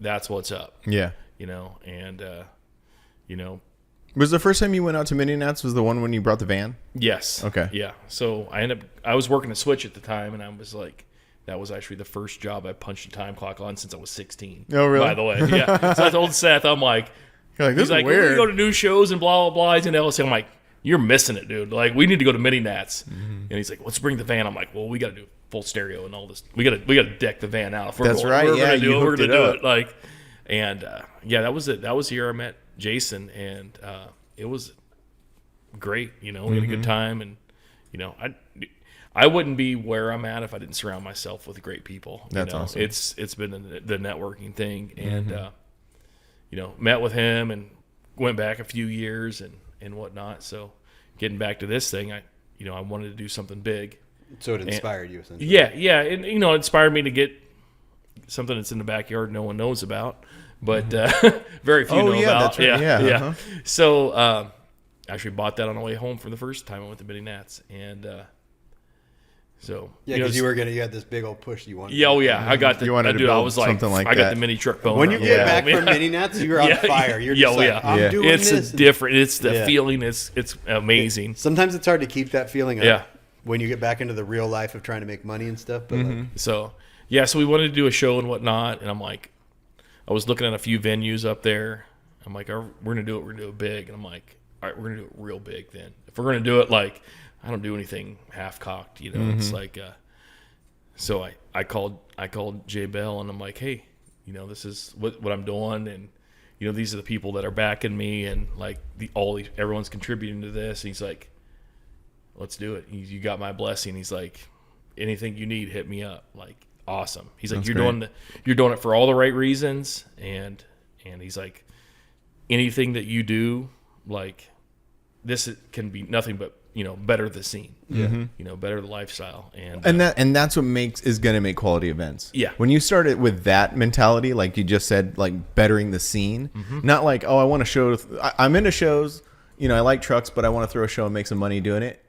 Speaker 3: that's what's up.
Speaker 1: Yeah.
Speaker 3: You know, and you know,
Speaker 1: Was the first time you went out to mini nats was the one when you brought the van?
Speaker 3: yes.
Speaker 1: Okay.
Speaker 3: Yeah. So I was working a Switch at the time, and I was like, that was actually the first job I punched a time clock on since I was 16.
Speaker 1: Oh, really?
Speaker 3: By the way, yeah. So I told Seth, I'm like,
Speaker 1: You're like, this
Speaker 3: he's
Speaker 1: is
Speaker 3: like,
Speaker 1: weird.
Speaker 3: we go to new shows and blah blah blah. He's in LSC. I'm like, you're missing it, dude. Like, we need to go to mini nats. And he's like, let's bring the van. I'm like, well, we got to do full stereo and all this. We got to deck the van out. If we're
Speaker 1: That's
Speaker 3: going,
Speaker 1: right.
Speaker 3: We're
Speaker 1: Yeah,
Speaker 3: gonna do
Speaker 1: you
Speaker 3: it. We're
Speaker 1: hooked
Speaker 3: gonna
Speaker 1: it
Speaker 3: do
Speaker 1: up.
Speaker 3: it. Like, and yeah, that was it. That was the year I met Jason, and it was great. You know, we had a good time, and you know, I wouldn't be where I'm at if I didn't surround myself with great people.
Speaker 1: That's awesome.
Speaker 3: It's been the networking thing, and you know, met with him and went back a few years and whatnot. So getting back to this thing, I wanted to do something big.
Speaker 2: So it inspired you essentially.
Speaker 3: Yeah, and you know, it inspired me to get something that's in the backyard no one knows about, but very few know about.
Speaker 1: That's right. Yeah. Uh-huh.
Speaker 3: So actually bought that on the way home for the first time I went to Mini Nats, and so
Speaker 2: Yeah, because you had this big old push you wanted.
Speaker 3: yeah, oh yeah, I got the.
Speaker 1: You wanted to
Speaker 3: dude, I
Speaker 1: build
Speaker 3: was like,
Speaker 1: something like
Speaker 3: I got
Speaker 1: that.
Speaker 3: the mini truck boner.
Speaker 2: When you get
Speaker 1: Yeah.
Speaker 2: back from Mini Nats, you're on fire. You're just I'm doing
Speaker 3: it's
Speaker 2: this.
Speaker 3: a different. It's the
Speaker 2: Yeah.
Speaker 3: feeling. It's amazing.
Speaker 2: Sometimes it's hard to keep that feeling up
Speaker 3: Yeah.
Speaker 2: when you get back into the real life of trying to make money and stuff. But like,
Speaker 3: So yeah, so we wanted to do a show and whatnot, and I'm like, I was looking at a few venues up there. I'm like, we're gonna do it. We're gonna do it big, and I'm like, all right, we're gonna do it real big. Then if we're gonna do it, like, I don't do anything half cocked. You know, it's like, so I called Jay Bell, and I'm like, hey, you know, this is what I'm doing, and you know, these are the people that are backing me, and like everyone's contributing to this. And he's like, let's do it. You got my blessing. He's like, anything you need, hit me up. Like, awesome. He's like,
Speaker 1: That's
Speaker 3: you're doing it for all the right reasons, and he's like, anything that you do, like, this can be nothing but, you know, better the scene. You know, better the lifestyle,
Speaker 1: And that's what is going to make quality events.
Speaker 3: Yeah.
Speaker 1: When you start it with that mentality, like you just said, like bettering the scene, not like, oh, I want to show. I'm into shows. You know, I like trucks, but I want to throw a show and make some money doing it.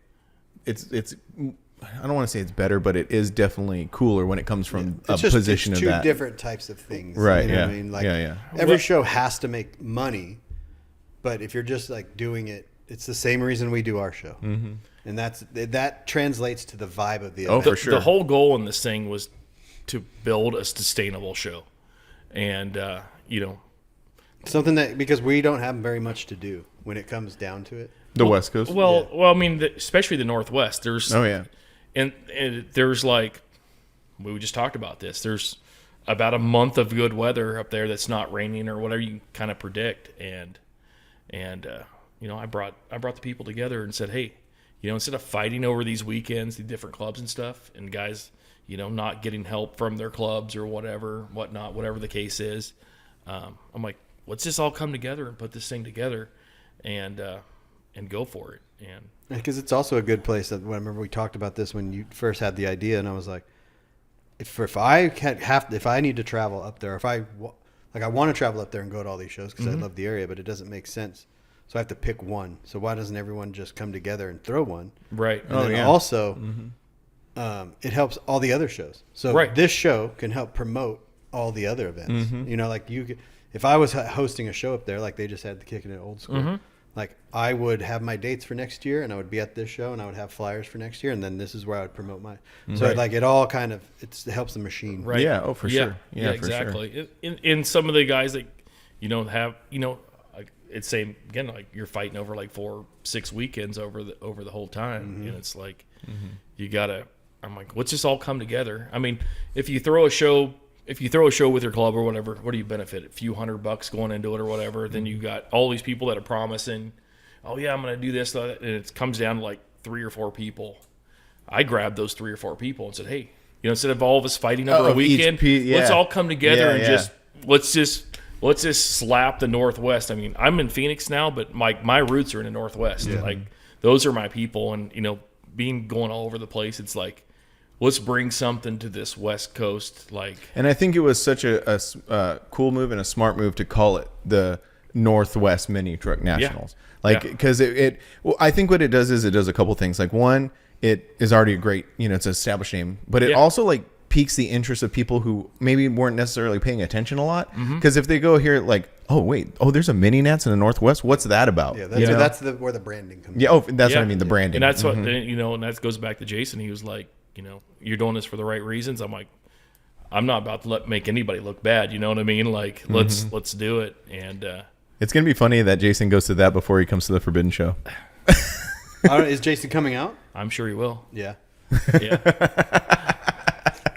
Speaker 1: It's. I don't want to say it's better, but it is definitely cooler when it comes from a position
Speaker 2: it's
Speaker 1: of that.
Speaker 2: two different types of things.
Speaker 1: Right,
Speaker 2: You know
Speaker 1: yeah.
Speaker 2: what I mean? Like,
Speaker 1: Yeah.
Speaker 2: every show has to make money, but if you're just like doing it, it's the same reason we do our show. And that translates to the vibe of the event.
Speaker 1: for sure.
Speaker 3: The whole goal in this thing was to build a sustainable show, and you know,
Speaker 2: Something that, because we don't have very much to do when it comes down to it.
Speaker 1: The West Coast.
Speaker 3: well, I mean, especially the Northwest. There's
Speaker 1: Oh yeah.
Speaker 3: and there's like, we just talked about this. There's about a month of good weather up there that's not raining or whatever you can kind of predict, and you know, I brought the people together and said, hey, you know, instead of fighting over these weekends, the different clubs and stuff, and guys, you know, not getting help from their clubs or whatnot, whatever the case is, I'm like, let's just all come together and put this thing together, and go for it. And
Speaker 2: Because it's also a good place. That I remember we talked about this when you first had the idea, and I was like, if I need to travel up there, I want to travel up there and go to all these shows because I love the area, but it doesn't make sense. So I have to pick one. So why doesn't everyone just come together and throw one?
Speaker 3: right.
Speaker 2: And then also, it helps all the other shows. So this show can help promote all the other events. You know, like if I was hosting a show up there, like they just had the Kicking It Old School, like I would have my dates for next year, and I would be at this show, and I would have flyers for next year, and then this is where I would promote mine. So it all kind of it helps the machine.
Speaker 3: Right.
Speaker 1: Yeah. Oh, for sure. Yeah, for
Speaker 3: exactly. In some of the guys that you don't have, you know, like it's same again, like you're fighting over like 4-6 weekends over the whole time, and it's like you gotta. I'm like, let's just all come together. I mean, if you throw a show with your club or whatever, what do you benefit? A few $100 going into it or whatever. Then you got all these people that are promising, oh yeah, I'm going to do this, that, and it comes down to like 3 or 4 people. I grabbed those 3 or 4 people and said, hey, instead of all of us fighting over a
Speaker 1: of each
Speaker 3: weekend,
Speaker 1: yeah.
Speaker 3: let's all come together and
Speaker 1: Yeah.
Speaker 3: let's just slap the Northwest. I mean, I'm in Phoenix now, but my roots are in the Northwest. Like those are my people, and being going all over the place, it's like, let's bring something to this West Coast. Like,
Speaker 1: And I think it was such a cool move and a smart move to call it the Northwest Mini Truck Nationals. Because I think what it does is it does a couple things. Like, one, it is already a great, it's an established name, but it also like piques the interest of people who maybe weren't necessarily paying attention a lot. Because if they go here, like, there's a Mini Nats in the Northwest. What's that about?
Speaker 2: Yeah, that's where the branding comes.
Speaker 1: Yeah, that's what I mean, the branding.
Speaker 3: And that's what and that goes back to Jason. He was like, you're doing this for the right reasons. I'm like, I'm not about to make anybody look bad. You know what I mean? Like, let's do it. And
Speaker 1: it's gonna be funny that Jason goes to that before he comes to the Forbidden Show.
Speaker 2: Is Jason coming out?
Speaker 3: I'm sure he will.
Speaker 2: Yeah.
Speaker 3: Yeah.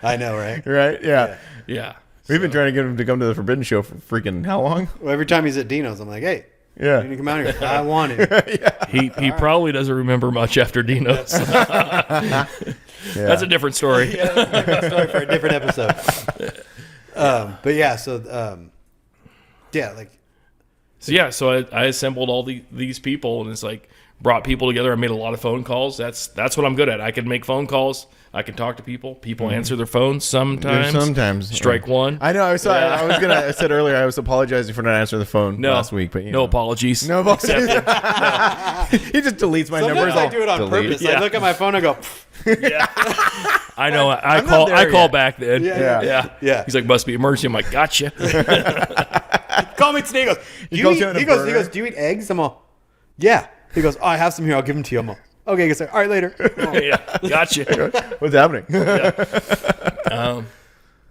Speaker 2: I know, right?
Speaker 1: Right? Yeah.
Speaker 3: Yeah.
Speaker 1: We've been trying to get him to come to the Forbidden Show for freaking how long?
Speaker 2: Well, every time he's at Dino's, I'm like, hey,
Speaker 1: Yeah.
Speaker 2: you need to come out here. I want it.
Speaker 3: He probably doesn't remember much after Dino's. That's a different story.
Speaker 2: Story for a different episode. But yeah, so
Speaker 3: So I assembled all these people, and it's like brought people together. I made a lot of phone calls. That's what I'm good at. I can make phone calls. I can talk to people. People answer their phones sometimes.
Speaker 1: Sometimes.
Speaker 3: Strike one.
Speaker 1: I know. I said earlier I was apologizing for not answing the phone last week, but
Speaker 3: no apologies.
Speaker 1: No apologies. He just deletes my numbers.
Speaker 2: I do it on purpose.
Speaker 3: Yeah.
Speaker 2: I look at my phone and go,
Speaker 3: Yeah. I know. I
Speaker 1: there
Speaker 3: call
Speaker 1: yet.
Speaker 3: back then.
Speaker 2: Yeah.
Speaker 3: He's like, must be emergency. I'm like, gotcha.
Speaker 2: call me today. He goes, do you eat eggs? I'm all, yeah. He goes, I have some here. I'll give them to you. I'm all, okay. All right, later.
Speaker 3: Yeah, gotcha.
Speaker 1: What's happening?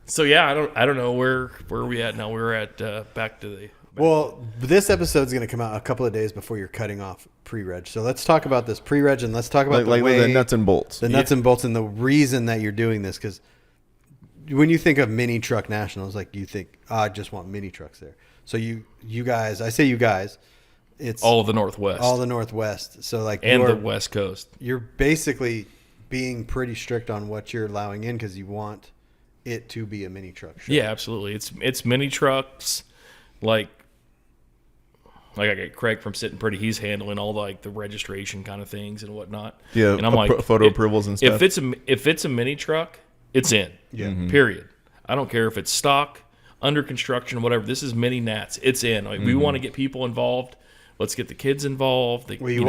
Speaker 3: So yeah, I don't know where are we at now. We're at back to the.
Speaker 2: Well, this episode is going to come out a couple of days before you're cutting off pre-reg. So let's talk about this pre-reg, and let's talk about
Speaker 1: like the nuts and bolts.
Speaker 2: The nuts and bolts, and the reason that you're doing this. Because when you think of mini truck nationals, like you think, I just want mini trucks there. So you guys, I say you guys, it's
Speaker 3: all of the Northwest.
Speaker 2: all the Northwest. So like
Speaker 3: and the West Coast.
Speaker 2: You're basically being pretty strict on what you're allowing in because you want it to be a mini truck show.
Speaker 3: Yeah, absolutely. It's mini trucks, like I get Craig from Sitting Pretty. He's handling all the registration kind of things and whatnot.
Speaker 1: Yeah,
Speaker 3: and I'm like
Speaker 1: photo approvals and stuff.
Speaker 3: If it's a mini truck, it's in.
Speaker 2: Yeah.
Speaker 3: Period. I don't care if it's stock, under construction, whatever. This is mini Nats. It's in. Like, we want to get people involved. Let's get the kids involved.
Speaker 2: Well, you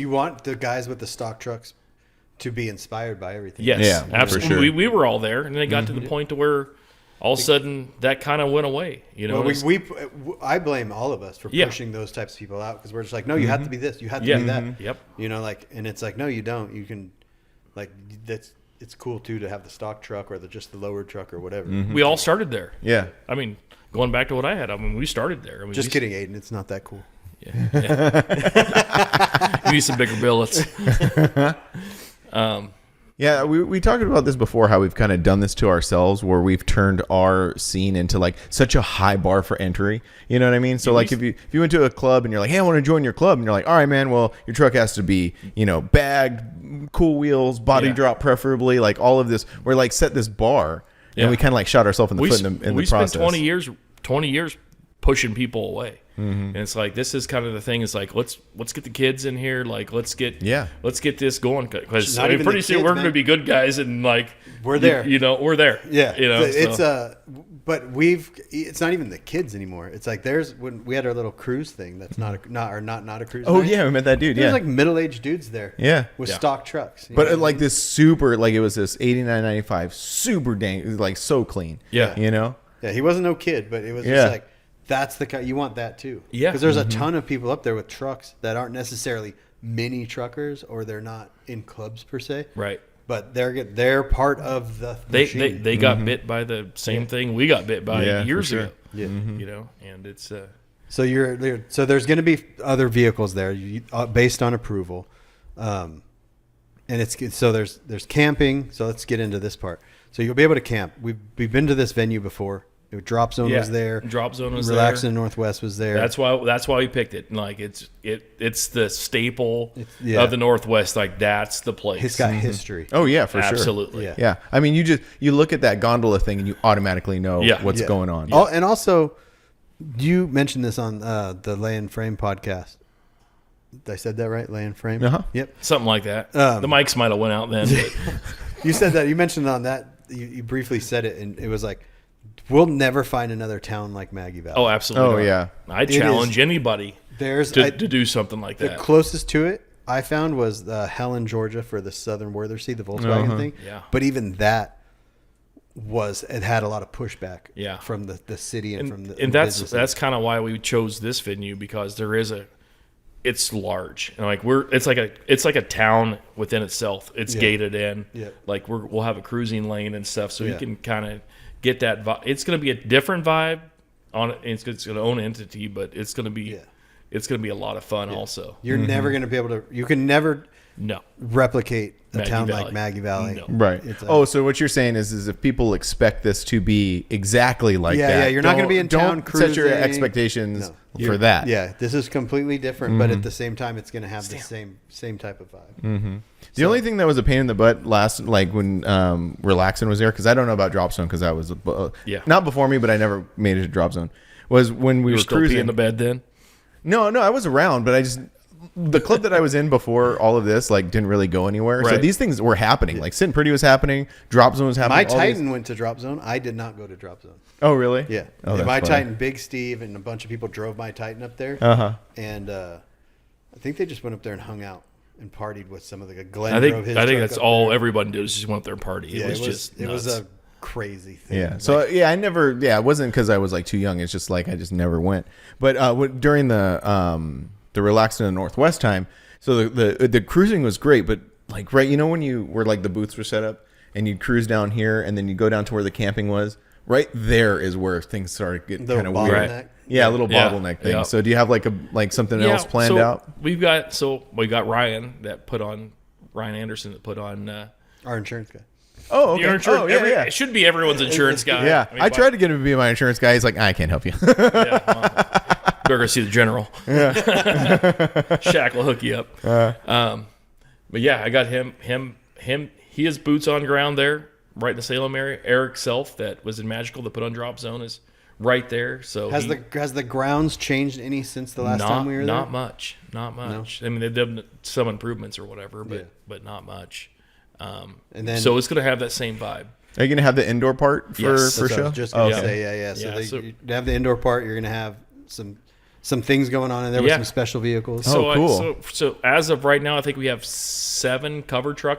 Speaker 2: want the guys with the stock trucks to be inspired by everything.
Speaker 3: Yes,
Speaker 1: Yeah,
Speaker 3: absolutely.
Speaker 1: for sure.
Speaker 3: We were all there, and then it got to the point to where all of a sudden that kind of went away.
Speaker 2: Well, I blame all of us for pushing those types of people out because we're just like, no, you have to be this, you have to be that.
Speaker 3: Yep.
Speaker 2: And it's like, no, you don't. You can, it's cool too to have the stock truck or just the lower truck or whatever.
Speaker 3: We all started there.
Speaker 1: Yeah.
Speaker 3: I mean, going back to what I had, we started there.
Speaker 2: Just kidding, Aiden. It's not that cool.
Speaker 3: Yeah. You need some bigger billets.
Speaker 1: Yeah, we talked about this before, how we've kind of done this to ourselves, where we've turned our scene into like such a high bar for entry. You know what I mean? So like if you went to a club and you're like, hey, I want to join your club, and you're like, all right, man, well, your truck has to be, bagged, cool wheels, body drop preferably, like all of this. We're like set this bar, and we kind of like shot ourselves in the foot in the process.
Speaker 3: We spent 20 years pushing people away. And it's like, this is kind of the thing. It's like, let's get the kids in here. Like, let's get this going. Because pretty soon we're going to be good guys, and like
Speaker 2: we're there.
Speaker 3: We're there.
Speaker 2: Yeah. It's but it's not even the kids anymore. It's like when we had our little cruise thing. That's not a cruise.
Speaker 1: Oh
Speaker 2: night.
Speaker 1: yeah, we met that dude.
Speaker 2: There's like middle-aged dudes there.
Speaker 1: Yeah.
Speaker 2: With stock trucks.
Speaker 1: But like this super, like it was this 8995 super dang, like so clean.
Speaker 3: Yeah.
Speaker 2: Yeah, he wasn't no kid, but it was just like, that's the kind you want that too.
Speaker 3: Yeah.
Speaker 2: Because there's a ton of people up there with trucks that aren't necessarily mini truckers, or they're not in clubs per se.
Speaker 3: Right.
Speaker 2: But they're part of the machine.
Speaker 3: They got bit by the same thing we got bit by years ago.
Speaker 2: Yeah.
Speaker 3: And it's
Speaker 2: so so there's going to be other vehicles there based on approval, and there's camping. So let's get into this part. So you'll be able to camp. We've been to this venue before. Drop Zone was there.
Speaker 3: Drop Zone was
Speaker 2: Relax
Speaker 3: there.
Speaker 2: in the Northwest was there.
Speaker 3: That's why we picked it. Like it's the staple
Speaker 2: yeah.
Speaker 3: of the Northwest. Like that's the place.
Speaker 2: It's got history.
Speaker 1: Oh yeah, for sure.
Speaker 3: Absolutely.
Speaker 2: Yeah.
Speaker 1: Yeah. I mean, you look at that gondola thing and you automatically know what's going on.
Speaker 2: Oh, and also, you mentioned this on the Lay and Frame podcast. Did I said that right? Lay and Frame?
Speaker 1: Uh-huh.
Speaker 2: Yep.
Speaker 3: Something like that. The mics might have went out then. But
Speaker 2: You said that. You mentioned on that. You briefly said it, and it was like, we'll never find another town like Maggie Valley.
Speaker 3: oh, absolutely.
Speaker 1: Oh,
Speaker 3: not.
Speaker 1: yeah.
Speaker 3: I challenge anybody
Speaker 2: There's
Speaker 3: to do something like
Speaker 2: the
Speaker 3: that.
Speaker 2: closest to it I found was Helen, Georgia, for the Southern Werthersee, the Volkswagen thing.
Speaker 3: Yeah.
Speaker 2: But even that it had a lot of pushback.
Speaker 3: Yeah.
Speaker 2: From the city and from the
Speaker 3: and that's
Speaker 2: businesses.
Speaker 3: that's kind of why we chose this venue, because it's large, and like it's like a town within itself. It's gated in.
Speaker 2: Yeah.
Speaker 3: Like we'll have a cruising lane and stuff, so you
Speaker 2: Yeah.
Speaker 3: can kind of get that vibe. It's going to be a different vibe on it. It's going to own entity, but it's going to be a lot of fun. Also,
Speaker 2: You're never going to be able to. You can never
Speaker 3: no.
Speaker 2: replicate a
Speaker 3: Maggie
Speaker 2: town
Speaker 3: Valley.
Speaker 2: like Maggie Valley.
Speaker 3: No.
Speaker 1: Right.
Speaker 2: It's
Speaker 1: So what you're saying is if people expect this to be exactly like
Speaker 2: Yeah,
Speaker 1: that,
Speaker 2: yeah, you're not gonna
Speaker 1: don't-
Speaker 2: be in town
Speaker 1: Don't set your
Speaker 2: cruising.
Speaker 1: expectations
Speaker 2: No.
Speaker 1: for that.
Speaker 2: Yeah, this is completely different, but at the same time, it's going to have the same type of vibe.
Speaker 1: The only thing that was a pain in the butt like when Relaxin was there, because I don't know about Drop Zone because I was not before me, but I never made it to Drop Zone. Was when we
Speaker 3: You're
Speaker 1: were
Speaker 3: still
Speaker 1: cruising.
Speaker 3: peeing the bed then.
Speaker 1: No, I was around, but the club that I was in before all of this like didn't really go anywhere. So
Speaker 3: Right.
Speaker 1: these things were happening. Like Sitting Pretty was happening, Drop Zone was happening.
Speaker 2: My
Speaker 1: all these-
Speaker 2: Titan went to Drop Zone. I did not go to Drop Zone.
Speaker 1: Oh really?
Speaker 2: Yeah.
Speaker 1: Oh,
Speaker 2: And
Speaker 1: that's
Speaker 2: my
Speaker 1: funny.
Speaker 2: Titan, Big Steve, and a bunch of people drove my Titan up there.
Speaker 1: Uh-huh.
Speaker 2: And I think they just went up there and hung out and partied with some of the Glenn
Speaker 3: I
Speaker 2: drove his
Speaker 3: think
Speaker 2: truck
Speaker 3: that's
Speaker 2: up
Speaker 3: all
Speaker 2: there.
Speaker 3: everyone did was just went up there and party.
Speaker 2: Yeah,
Speaker 3: It was
Speaker 2: it was
Speaker 3: nuts.
Speaker 2: a crazy thing.
Speaker 1: Yeah. So it wasn't because I was like too young. It's just like I just never went. But during the Relaxed in the Northwest time, so the cruising was great. But like when where like the booths were set up and you'd cruise down here and then you go down to where the camping was. Right there is where things started getting
Speaker 2: The
Speaker 1: kind of
Speaker 2: bottleneck.
Speaker 1: weird.
Speaker 2: Right.
Speaker 1: Yeah, a little
Speaker 3: Yeah.
Speaker 1: bottleneck thing.
Speaker 3: Yeah.
Speaker 1: So do you have like something else planned
Speaker 3: so
Speaker 1: out?
Speaker 3: we got Ryan Anderson that put on.
Speaker 2: Our insurance guy.
Speaker 1: Oh, okay.
Speaker 3: Your insurance,
Speaker 1: yeah.
Speaker 3: It should be everyone's insurance guy.
Speaker 1: Yeah,
Speaker 3: I mean,
Speaker 1: I tried to get him to be my insurance guy. He's like, I can't help you.
Speaker 3: Yeah, better go see the general. Yeah. Shaq will hook you up. But yeah, I got him. He has boots on ground there, right in the Salem area. Eric Self, that was in Magical, that put on Drop Zone, is right there. So
Speaker 2: Has the grounds changed any since the last time we were there?
Speaker 3: Not much. I mean, they've done some improvements or whatever, but not much.
Speaker 2: And then
Speaker 3: So it's going to have that same vibe.
Speaker 1: Are you gonna have the indoor part for
Speaker 3: Yes.
Speaker 1: for
Speaker 2: That's what I
Speaker 1: show?
Speaker 2: was just gonna
Speaker 1: okay.
Speaker 2: say, yeah. So,
Speaker 3: Yeah, so-
Speaker 2: you have the indoor part. You're gonna have some things going on in there with
Speaker 3: Yeah.
Speaker 2: some special vehicles.
Speaker 1: Oh, cool.
Speaker 3: So as of right now, I think we have 7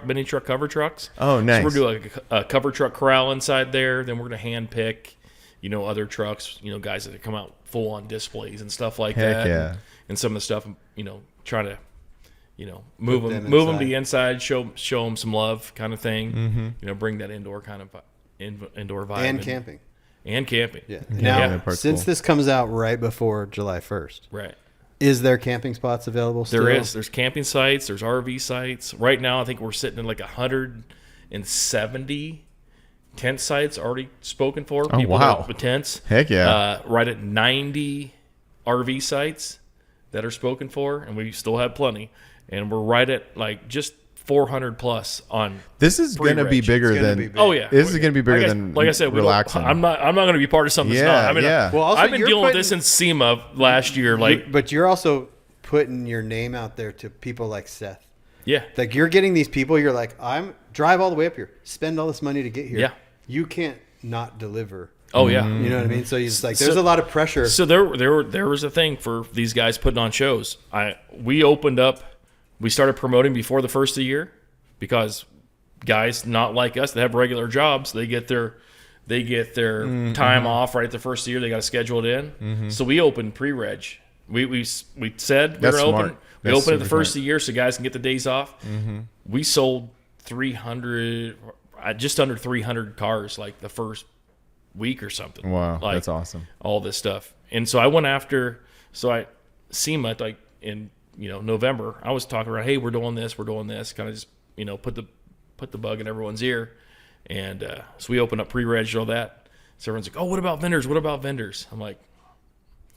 Speaker 3: mini truck cover trucks.
Speaker 1: Oh, nice.
Speaker 3: So we're doing a cover truck corral inside there. Then we're going to hand pick, other trucks, guys that come out full on displays and stuff like
Speaker 1: Heck
Speaker 3: that.
Speaker 1: yeah.
Speaker 3: And some of the stuff, trying to, move them
Speaker 2: them
Speaker 3: to
Speaker 2: inside.
Speaker 3: the inside, show them some love, kind of thing.
Speaker 1: Mm-hmm.
Speaker 3: Bring that indoor kind of indoor vibe
Speaker 2: and camping.
Speaker 3: and camping.
Speaker 2: Yeah.
Speaker 1: Yeah,
Speaker 2: Now,
Speaker 1: that part's
Speaker 2: since
Speaker 1: cool.
Speaker 2: this comes out right before July 1st,
Speaker 3: Right.
Speaker 2: is there camping spots available still?
Speaker 3: There is. There's camping sites. There's RV sites. Right now, I think we're sitting in like 170 tent sites already spoken for.
Speaker 1: Oh, wow.
Speaker 3: With tents.
Speaker 1: Heck yeah.
Speaker 3: Right at 90 RV sites that are spoken for, and we still have plenty. And we're right at like just 400 plus on.
Speaker 1: This is gonna be
Speaker 3: pre-reg.
Speaker 1: bigger
Speaker 2: It's gonna
Speaker 1: than.
Speaker 2: be big.
Speaker 3: Oh yeah,
Speaker 1: This is gonna be bigger
Speaker 3: like
Speaker 1: than
Speaker 3: like I said,
Speaker 1: Relaxing.
Speaker 3: I'm not going to be part of something. That's
Speaker 1: Yeah,
Speaker 3: not. I mean,
Speaker 1: yeah.
Speaker 2: Well, also,
Speaker 3: I've been
Speaker 2: you're
Speaker 3: dealing with
Speaker 2: putting-
Speaker 3: this in SEMA last year. Like,
Speaker 2: But you're also putting your name out there to people like Seth.
Speaker 3: yeah,
Speaker 2: Like you're getting these people. You're like, I'm drive all the way up here, spend all this money to get here.
Speaker 3: Yeah.
Speaker 2: You can't not deliver.
Speaker 3: oh yeah.
Speaker 2: You know what I mean? So he's like,
Speaker 3: So-
Speaker 2: there's a lot of pressure.
Speaker 3: So there was a thing for these guys putting on shows. We started promoting before the first of the year because guys not like us that have regular jobs, they get their time off right at the first of the year. They got to schedule it in. So we opened pre-reg. We said we
Speaker 1: That's
Speaker 3: were open.
Speaker 1: smart.
Speaker 3: We
Speaker 1: That's
Speaker 3: opened at the
Speaker 1: super
Speaker 3: first
Speaker 1: smart.
Speaker 3: of the year so guys can get the days off. We sold 300, just under 300 cars like the first week or something.
Speaker 1: Wow,
Speaker 3: Like,
Speaker 1: that's awesome.
Speaker 3: all this stuff. And so I went after, SEMA, like in, November, I was talking about, hey, we're doing this, kind of just, put the bug in everyone's ear. And so we opened up pre-reg and all that. So everyone's like, oh, what about vendors? What about vendors? I'm like,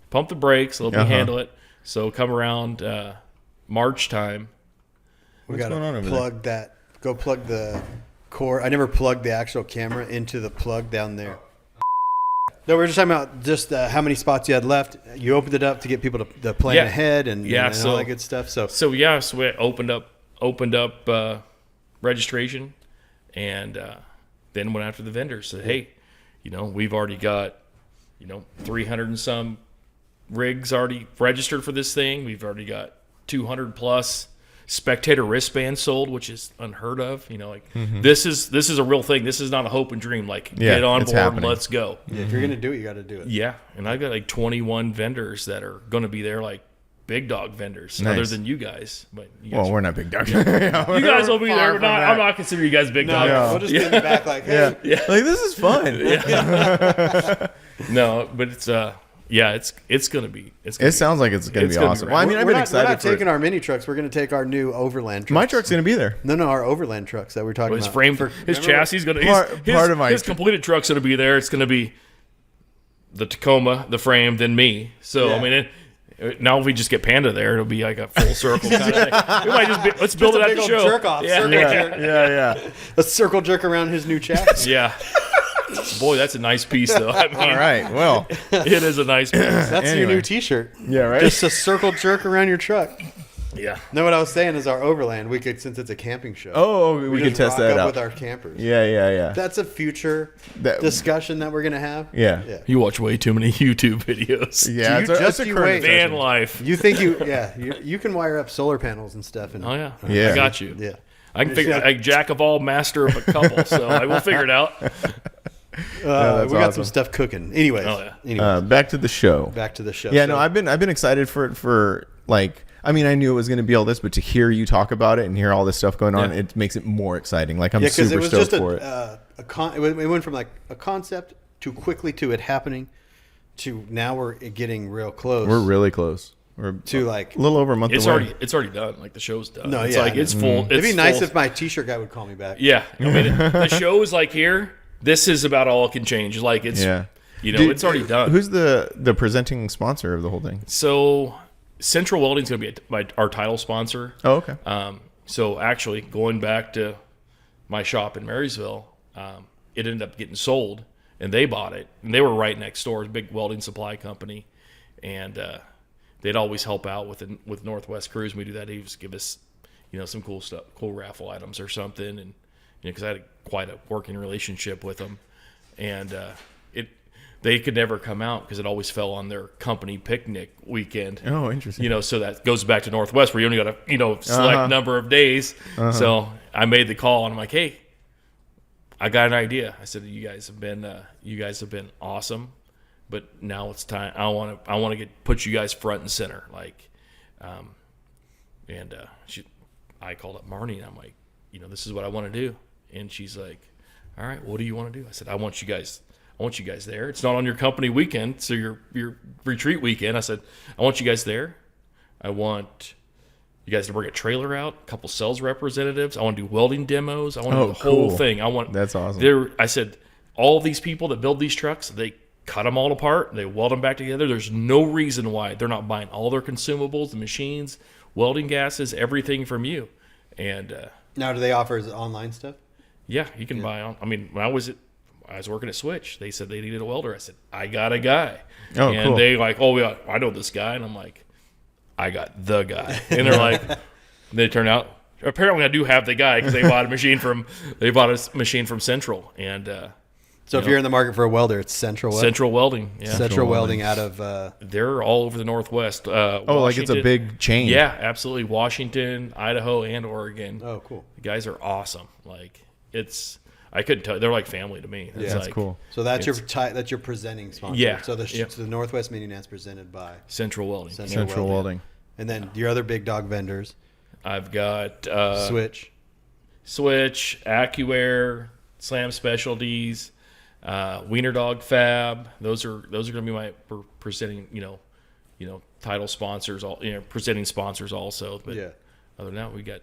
Speaker 3: pump the brakes. Let me handle it. So come around March time.
Speaker 2: We got to plug that. Go plug the cord. I never plugged the actual camera into the plug down there. No, we were just talking about just how many spots you had left. You opened it up to get people to plan ahead and all that good stuff. So
Speaker 3: we opened up registration, and then went after the vendors. Said, hey, we've already got 300 and some rigs already registered for this thing. We've already got 200 plus spectator wristbands sold, which is unheard of. This is a real thing. This is not a hope and dream. Get on board and let's go.
Speaker 2: Yeah, if you're gonna do it, you got to do it.
Speaker 3: Yeah, and I've got 21 vendors that are going to be there, big dog vendors,
Speaker 1: nice.
Speaker 3: Other than you guys. But you guys
Speaker 1: we're not big dogs.
Speaker 3: You guys will be there. I'm not considering you guys big dogs.
Speaker 2: We'll just be in the back hey.
Speaker 1: This is fun.
Speaker 3: No, but it's gonna be.
Speaker 1: It sounds like it's gonna be awesome. Well, I mean, I've been excited.
Speaker 2: We're not taking our mini trucks. We're gonna take our new Overland trucks.
Speaker 1: My truck's gonna be there.
Speaker 2: No, our Overland trucks that we're talking
Speaker 3: his
Speaker 2: about.
Speaker 3: Frame, his chassis is gonna.
Speaker 1: Part of my
Speaker 3: his completed truck's gonna be there. It's gonna be the Tacoma, the frame, then me. So I mean, now if we just get Panda there, it'll be like a full circle kind of thing. We might just let's build it at the show.
Speaker 2: Jerk off.
Speaker 1: Yeah.
Speaker 2: A circle jerk around his new chassis.
Speaker 3: Yeah. Boy, that's a nice piece, though. I mean,
Speaker 1: all right. Well,
Speaker 3: it is a nice piece.
Speaker 2: That's your new T-shirt.
Speaker 1: Yeah, right.
Speaker 2: Just a circle jerk around your truck.
Speaker 3: Yeah.
Speaker 2: No, what I was saying is our Overland. We could, since it's a camping show.
Speaker 1: Oh, we could test that out
Speaker 2: with our campers.
Speaker 1: Yeah.
Speaker 2: That's a future discussion that we're gonna have.
Speaker 1: Yeah.
Speaker 3: You watch way too many YouTube videos.
Speaker 1: Yeah.
Speaker 2: It's a current
Speaker 3: van life.
Speaker 2: You think you can wire up solar panels and stuff. And,
Speaker 3: oh yeah.
Speaker 1: Yeah.
Speaker 3: I got you.
Speaker 2: Yeah.
Speaker 3: I can figure. I jack of all, master of a couple. So I will figure it out.
Speaker 2: We got some stuff cooking. Anyways,
Speaker 1: back to the show.
Speaker 2: Yeah,
Speaker 1: no, I've been excited for I mean, I knew it was going to be all this, but to hear you talk about it and hear all this stuff going on, it makes it more exciting. I'm super stoked for it.
Speaker 2: It went from a concept to quickly to it happening to now we're getting real close.
Speaker 1: We're really close. We're
Speaker 2: to
Speaker 1: a little over a month away.
Speaker 3: It's already done. The show's done.
Speaker 2: No,
Speaker 3: it's it's full.
Speaker 2: It'd be nice if my T-shirt guy would call me back.
Speaker 3: Yeah, I mean, the show is here. This is about all it can change. It's it's already done.
Speaker 1: Who's the presenting sponsor of the whole thing?
Speaker 3: So Central Welding is going to be our title sponsor.
Speaker 1: Oh, okay.
Speaker 3: So actually, going back to my shop in Marysville, it ended up getting sold, and they bought it, and they were right next door, a big welding supply company, and they'd always help out with Northwest Cruise. We do that. He'd just give us, some cool stuff, cool raffle items or something, and because I had quite a working relationship with them, and they could never come out because it always fell on their company picnic weekend.
Speaker 1: Oh, interesting.
Speaker 3: So that goes back to Northwest where you only got a select number of days. So I made the call and I'm like, hey, I got an idea. I said, you guys have been awesome, but now it's time. I want to put you guys front and center. I called up Marnie and I'm like, this is what I want to do. And she's like, all right, what do you want to do? I said, I want you guys there. It's not on your company weekend, so your retreat weekend. I said, I want you guys there. I want you guys to bring a trailer out, a couple sales representatives. I want to do welding demos. I want to do the whole thing.
Speaker 1: That's awesome.
Speaker 3: I said, all of these people that build these trucks, they cut them all apart. They weld them back together. There's no reason why they're not buying all their consumables, the machines, welding gases, everything from you. And
Speaker 2: now, do they offer online stuff?
Speaker 3: Yeah, you can buy on. I mean, when I was working at Switch, they said they needed a welder. I said, I got a guy.
Speaker 1: Oh,
Speaker 3: and
Speaker 1: cool.
Speaker 3: they yeah, I know this guy. And I'm like, I got the guy. And they're like, they turn out, apparently I do have the guy because they bought a machine from Central. And
Speaker 2: so if you're in the market for a welder, it's Central Welding.
Speaker 3: Central Welding, yeah.
Speaker 2: Central Welding out of...
Speaker 3: they're all over the Northwest.
Speaker 1: It's a big chain.
Speaker 3: Yeah, absolutely. Washington, Idaho, and Oregon.
Speaker 2: Oh, cool.
Speaker 3: The guys are awesome. I couldn't tell. They're like family to me.
Speaker 1: That's cool.
Speaker 2: So that's your presenting sponsor.
Speaker 3: Yeah.
Speaker 2: So the Northwest Mini Nats presented by
Speaker 3: Central Welding.
Speaker 1: Central Welding.
Speaker 2: And then your other big dog vendors.
Speaker 3: I've got
Speaker 2: Switch,
Speaker 3: AccuAir, Slam Specialties, Wiener Dog Fab. Those are going to be my presenting. Title sponsors. Presenting sponsors also. But other than that, we got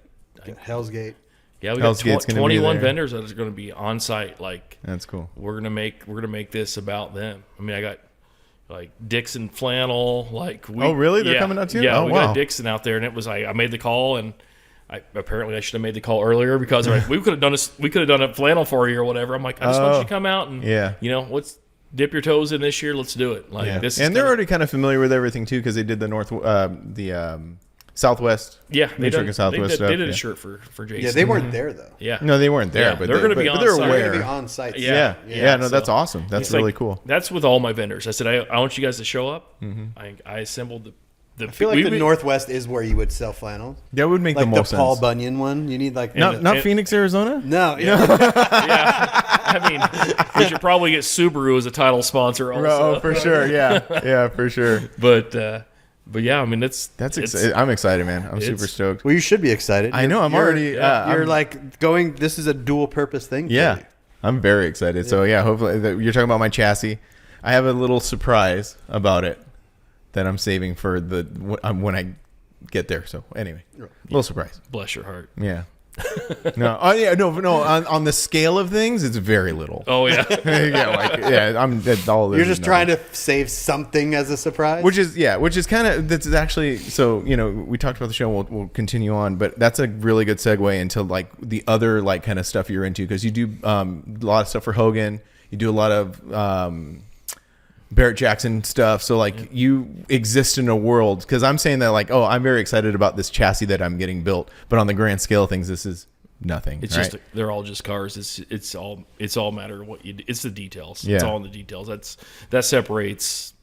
Speaker 2: Hell's Gate.
Speaker 3: Yeah, we
Speaker 1: Hell's
Speaker 3: got
Speaker 1: Gate's gonna be
Speaker 3: 21
Speaker 1: there.
Speaker 3: vendors that is going to be on site. Like,
Speaker 1: That's cool.
Speaker 3: we're gonna make this about them. I mean, I got like Dixon flannel. Like,
Speaker 1: Oh, really? They're coming out too?
Speaker 3: Yeah,
Speaker 1: Oh,
Speaker 3: we
Speaker 1: wow.
Speaker 3: got Dixon out there, and it was I made the call, and apparently I should have made the call earlier because like, we could have done a flannel for you or whatever. I'm like, I just want you to come out and let's dip your toes in this year. Let's do it. Like this,
Speaker 1: and they're already kind of familiar with everything too because they did the Southwest.
Speaker 3: Yeah,
Speaker 1: they did Southwest stuff.
Speaker 3: They did a shirt for Jason.
Speaker 2: Yeah, they weren't there though.
Speaker 3: Yeah,
Speaker 1: No, they weren't there,
Speaker 3: Yeah,
Speaker 1: but
Speaker 3: they're going to be
Speaker 1: but
Speaker 3: on
Speaker 1: they're
Speaker 3: site.
Speaker 2: They're
Speaker 1: aware.
Speaker 2: going to be on site.
Speaker 3: Yeah.
Speaker 1: No,
Speaker 3: So
Speaker 1: that's awesome. That's
Speaker 3: it's
Speaker 1: really
Speaker 3: like-
Speaker 1: cool.
Speaker 3: That's with all my vendors. I said I want you guys to show up. I assembled the.
Speaker 2: I feel like the Northwest is where you would sell flannels.
Speaker 1: That would make
Speaker 2: Like
Speaker 1: the
Speaker 2: the
Speaker 1: most
Speaker 2: Paul
Speaker 1: sense.
Speaker 2: Bunyan one. You need like
Speaker 1: Not Phoenix, Arizona.
Speaker 2: no. Yeah.
Speaker 3: Yeah, I mean, we should probably get Subaru as a title sponsor also.
Speaker 1: Oh, for sure. Yeah, for sure.
Speaker 3: But yeah, I mean it's
Speaker 1: I'm excited, man. I'm super stoked.
Speaker 2: Well, you should be excited.
Speaker 1: I know. I'm already.
Speaker 2: You're
Speaker 1: I'm-
Speaker 2: like going. This is a dual purpose thing. For
Speaker 1: Yeah,
Speaker 2: you.
Speaker 1: I'm very excited. So yeah, hopefully you're talking about my chassis. I have a little surprise about it that I'm saving for when I get there. So anyway, little surprise.
Speaker 3: bless your heart.
Speaker 1: Yeah. No. Oh yeah. No. On the scale of things, it's very little.
Speaker 3: Oh yeah,
Speaker 1: I'm all.
Speaker 2: You're just trying to save something as a surprise.
Speaker 1: Which is kind of that's actually so we talked about the show. We'll continue on, but that's a really good segue into like the other like kind of stuff you're into because you do a lot of stuff for Hogan. You do a lot of Barrett Jackson stuff. So like you exist in a world because I'm saying that like I'm very excited about this chassis that I'm getting built, but on the grand scale of things, this is nothing.
Speaker 3: it's
Speaker 1: right?
Speaker 3: just they're all just cars. It's all matter what you. It's the details.
Speaker 1: Yeah.
Speaker 3: It's all in the details. That separates.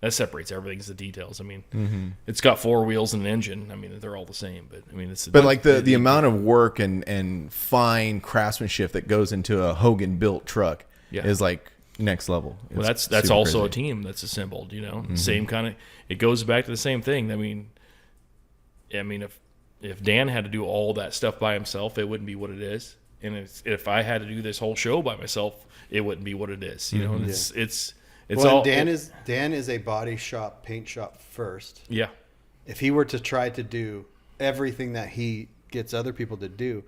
Speaker 3: That separates everything. Is the details. I mean, it's got 4 wheels and an engine. I mean, they're all the same. But I mean,
Speaker 1: like the amount of work and fine craftsmanship that goes into a Hogan built truck is like next level.
Speaker 3: Well,
Speaker 1: It's
Speaker 3: that's
Speaker 1: super
Speaker 3: also
Speaker 1: crazy.
Speaker 3: a team that's assembled. Same kind of. It goes back to the same thing. I mean, if Dan had to do all that stuff by himself, it wouldn't be what it is. And if I had to do this whole show by myself, it wouldn't be what it is. And it's
Speaker 2: well,
Speaker 3: all
Speaker 2: Dan is a body shop, paint shop first.
Speaker 3: Yeah.
Speaker 2: If he were to try to do everything that he gets other people to do,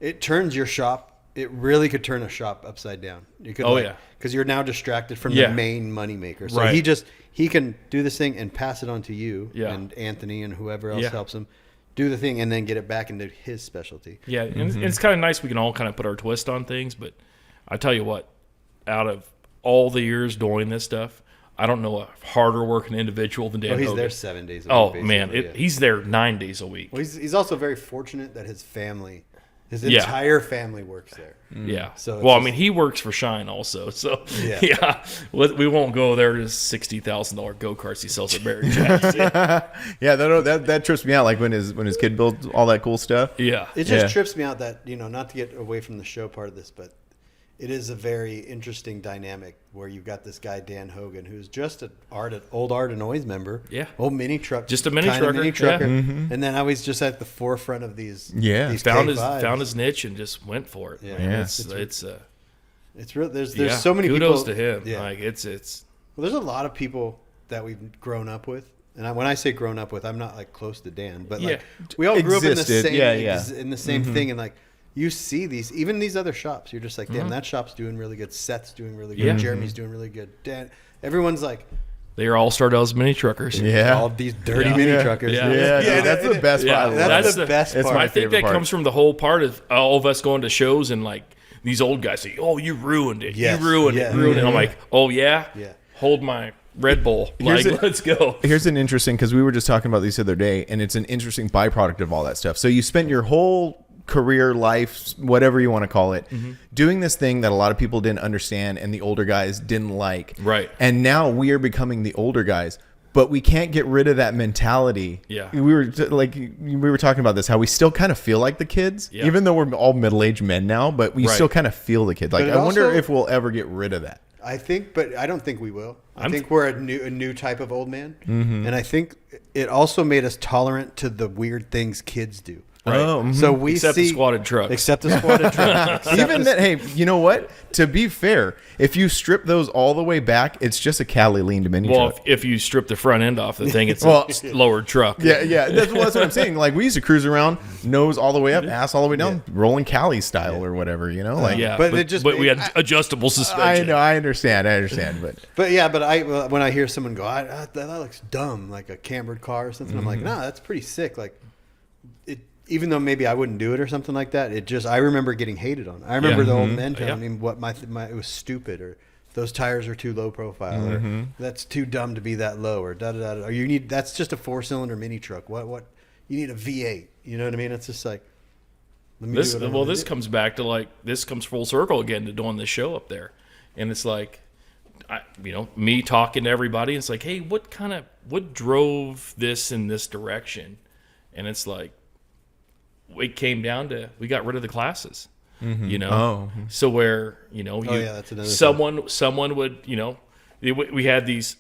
Speaker 2: it turns your shop. It really could turn a shop upside down. You could, because you're now distracted from the main moneymaker. So he can do this thing and pass it on to you and Anthony and whoever else helps him do the thing and then get it back into his specialty.
Speaker 3: Yeah, and it's kind of nice. We can all kind of put our twist on things, but I tell you what, out of all the years doing this stuff, I don't know a harder working individual than Dan
Speaker 2: He's
Speaker 3: Hogan.
Speaker 2: there 7 days a week.
Speaker 3: Oh
Speaker 2: basically,
Speaker 3: man, he's there 9 days a week.
Speaker 2: Well, he's also very fortunate that his entire family works there.
Speaker 3: Yeah.
Speaker 2: So
Speaker 3: well, I mean, he works for Shine also. So we won't go there to $60,000 go karts he sells at Barrett Jackson.
Speaker 1: Yeah, that trips me out. Like when his kid builds all that cool stuff.
Speaker 3: Yeah.
Speaker 2: It just trips me out that not to get away from the show part of this, but it is a very interesting dynamic where you've got this guy Dan Hogan, who's just an old Art and Noise member.
Speaker 3: Yeah.
Speaker 2: Old mini truck.
Speaker 3: Just a mini
Speaker 2: kinda
Speaker 3: trucker.
Speaker 2: Mini trucker.
Speaker 3: Yeah.
Speaker 2: And then I was just at the forefront of these.
Speaker 1: Yeah.
Speaker 2: These
Speaker 3: found
Speaker 2: K5s.
Speaker 3: his niche and just went for it.
Speaker 2: Yeah.
Speaker 3: Like,
Speaker 1: Yeah.
Speaker 2: It's real. There's so many
Speaker 3: kudos
Speaker 2: people.
Speaker 3: to him.
Speaker 2: Yeah.
Speaker 3: Like it's
Speaker 2: Well, there's a lot of people that we've grown up with. And when I say grown up with, I'm not like close to Dan, but like we all grew up in the
Speaker 1: Existed.
Speaker 2: same in the same thing, and like you see these other shops, you're just like, damn, that shop's doing really good. Seth's doing really good.
Speaker 3: Yeah.
Speaker 2: Jeremy's doing really good. Dan, everyone's like,
Speaker 3: they are all Stardust mini truckers.
Speaker 1: Yeah.
Speaker 2: all these dirty mini truckers.
Speaker 3: Yeah.
Speaker 1: Yeah, dude, that's the best
Speaker 3: Yeah,
Speaker 1: part.
Speaker 2: That's the best
Speaker 1: it's
Speaker 2: part.
Speaker 1: my
Speaker 3: I think
Speaker 1: favorite
Speaker 3: that
Speaker 1: part.
Speaker 3: comes from the whole part of all of us going to shows and like these old guys say, "Oh, you ruined it.
Speaker 2: Yes.
Speaker 3: You ruined
Speaker 2: Yeah.
Speaker 3: it. Ruined it." I'm like, "Oh yeah,
Speaker 2: Yeah.
Speaker 3: Hold my Red Bull. Like, let's go."
Speaker 1: Here's an interesting, because we were just talking about this the other day, and it's an interesting byproduct of all that stuff. So you spent your whole career, life, whatever you want to call it, doing this thing that a lot of people didn't understand and the older guys didn't like.
Speaker 3: Right.
Speaker 1: And now we are becoming the older guys. But we can't get rid of that mentality.
Speaker 3: Yeah.
Speaker 1: We were talking about this, how we still kind of feel like the kids,
Speaker 3: Yeah.
Speaker 1: even though we're all middle-aged men now, but we
Speaker 3: Right.
Speaker 1: still kind of feel the kids. Like,
Speaker 2: But
Speaker 1: I
Speaker 2: it
Speaker 1: wonder
Speaker 2: also-
Speaker 1: if we'll ever get rid of that.
Speaker 2: I think, but I don't think we will. I think we're a new type of old man, and I think it also made us tolerant to the weird things kids do.
Speaker 3: Right.
Speaker 1: Oh, mhm.
Speaker 2: So we
Speaker 3: Except
Speaker 2: see
Speaker 3: the squatted trucks.
Speaker 2: Except the squatted trucks.
Speaker 1: Even that, hey, you know what? To be fair, if you strip those all the way back, it's just a Cali leaned mini
Speaker 3: Well,
Speaker 1: truck.
Speaker 3: if you strip the front end off the thing, it's
Speaker 1: Well-
Speaker 3: a lowered truck.
Speaker 1: Yeah, that's what I'm saying. Like, we used to cruise around, nose all the way up, ass all the way down, rolling Cali style or whatever, you know? Like,
Speaker 3: Yeah,
Speaker 2: But
Speaker 3: but,
Speaker 2: it just-
Speaker 3: we had adjustable
Speaker 1: I
Speaker 3: suspension.
Speaker 1: know, I understand, but
Speaker 2: But when I hear someone go, that looks dumb, like a cambered car or something, I'm like,
Speaker 1: Mm-hmm.
Speaker 2: no, that's pretty sick. Like, it, even though maybe I wouldn't do it or something like that, I remember getting hated on. I remember
Speaker 3: Yeah.
Speaker 2: the old
Speaker 1: Mm-hmm.
Speaker 2: men telling
Speaker 3: Yeah.
Speaker 2: me what it was stupid, or those tires are too low profile,
Speaker 1: Mm-hmm.
Speaker 2: or that's too dumb to be that low, or da da da. Or that's just a 4-cylinder mini truck. What you need a V8. You know what I mean? It's just like, let me do what I wanna
Speaker 3: This
Speaker 2: do.
Speaker 3: comes back to this comes full circle again to doing this show up there, and it's like, me talking to everybody. It's like, hey, what drove this in this direction? And it's like, it came down to we got rid of the classes,
Speaker 1: Oh.
Speaker 3: So where
Speaker 2: that's another
Speaker 3: someone would we had these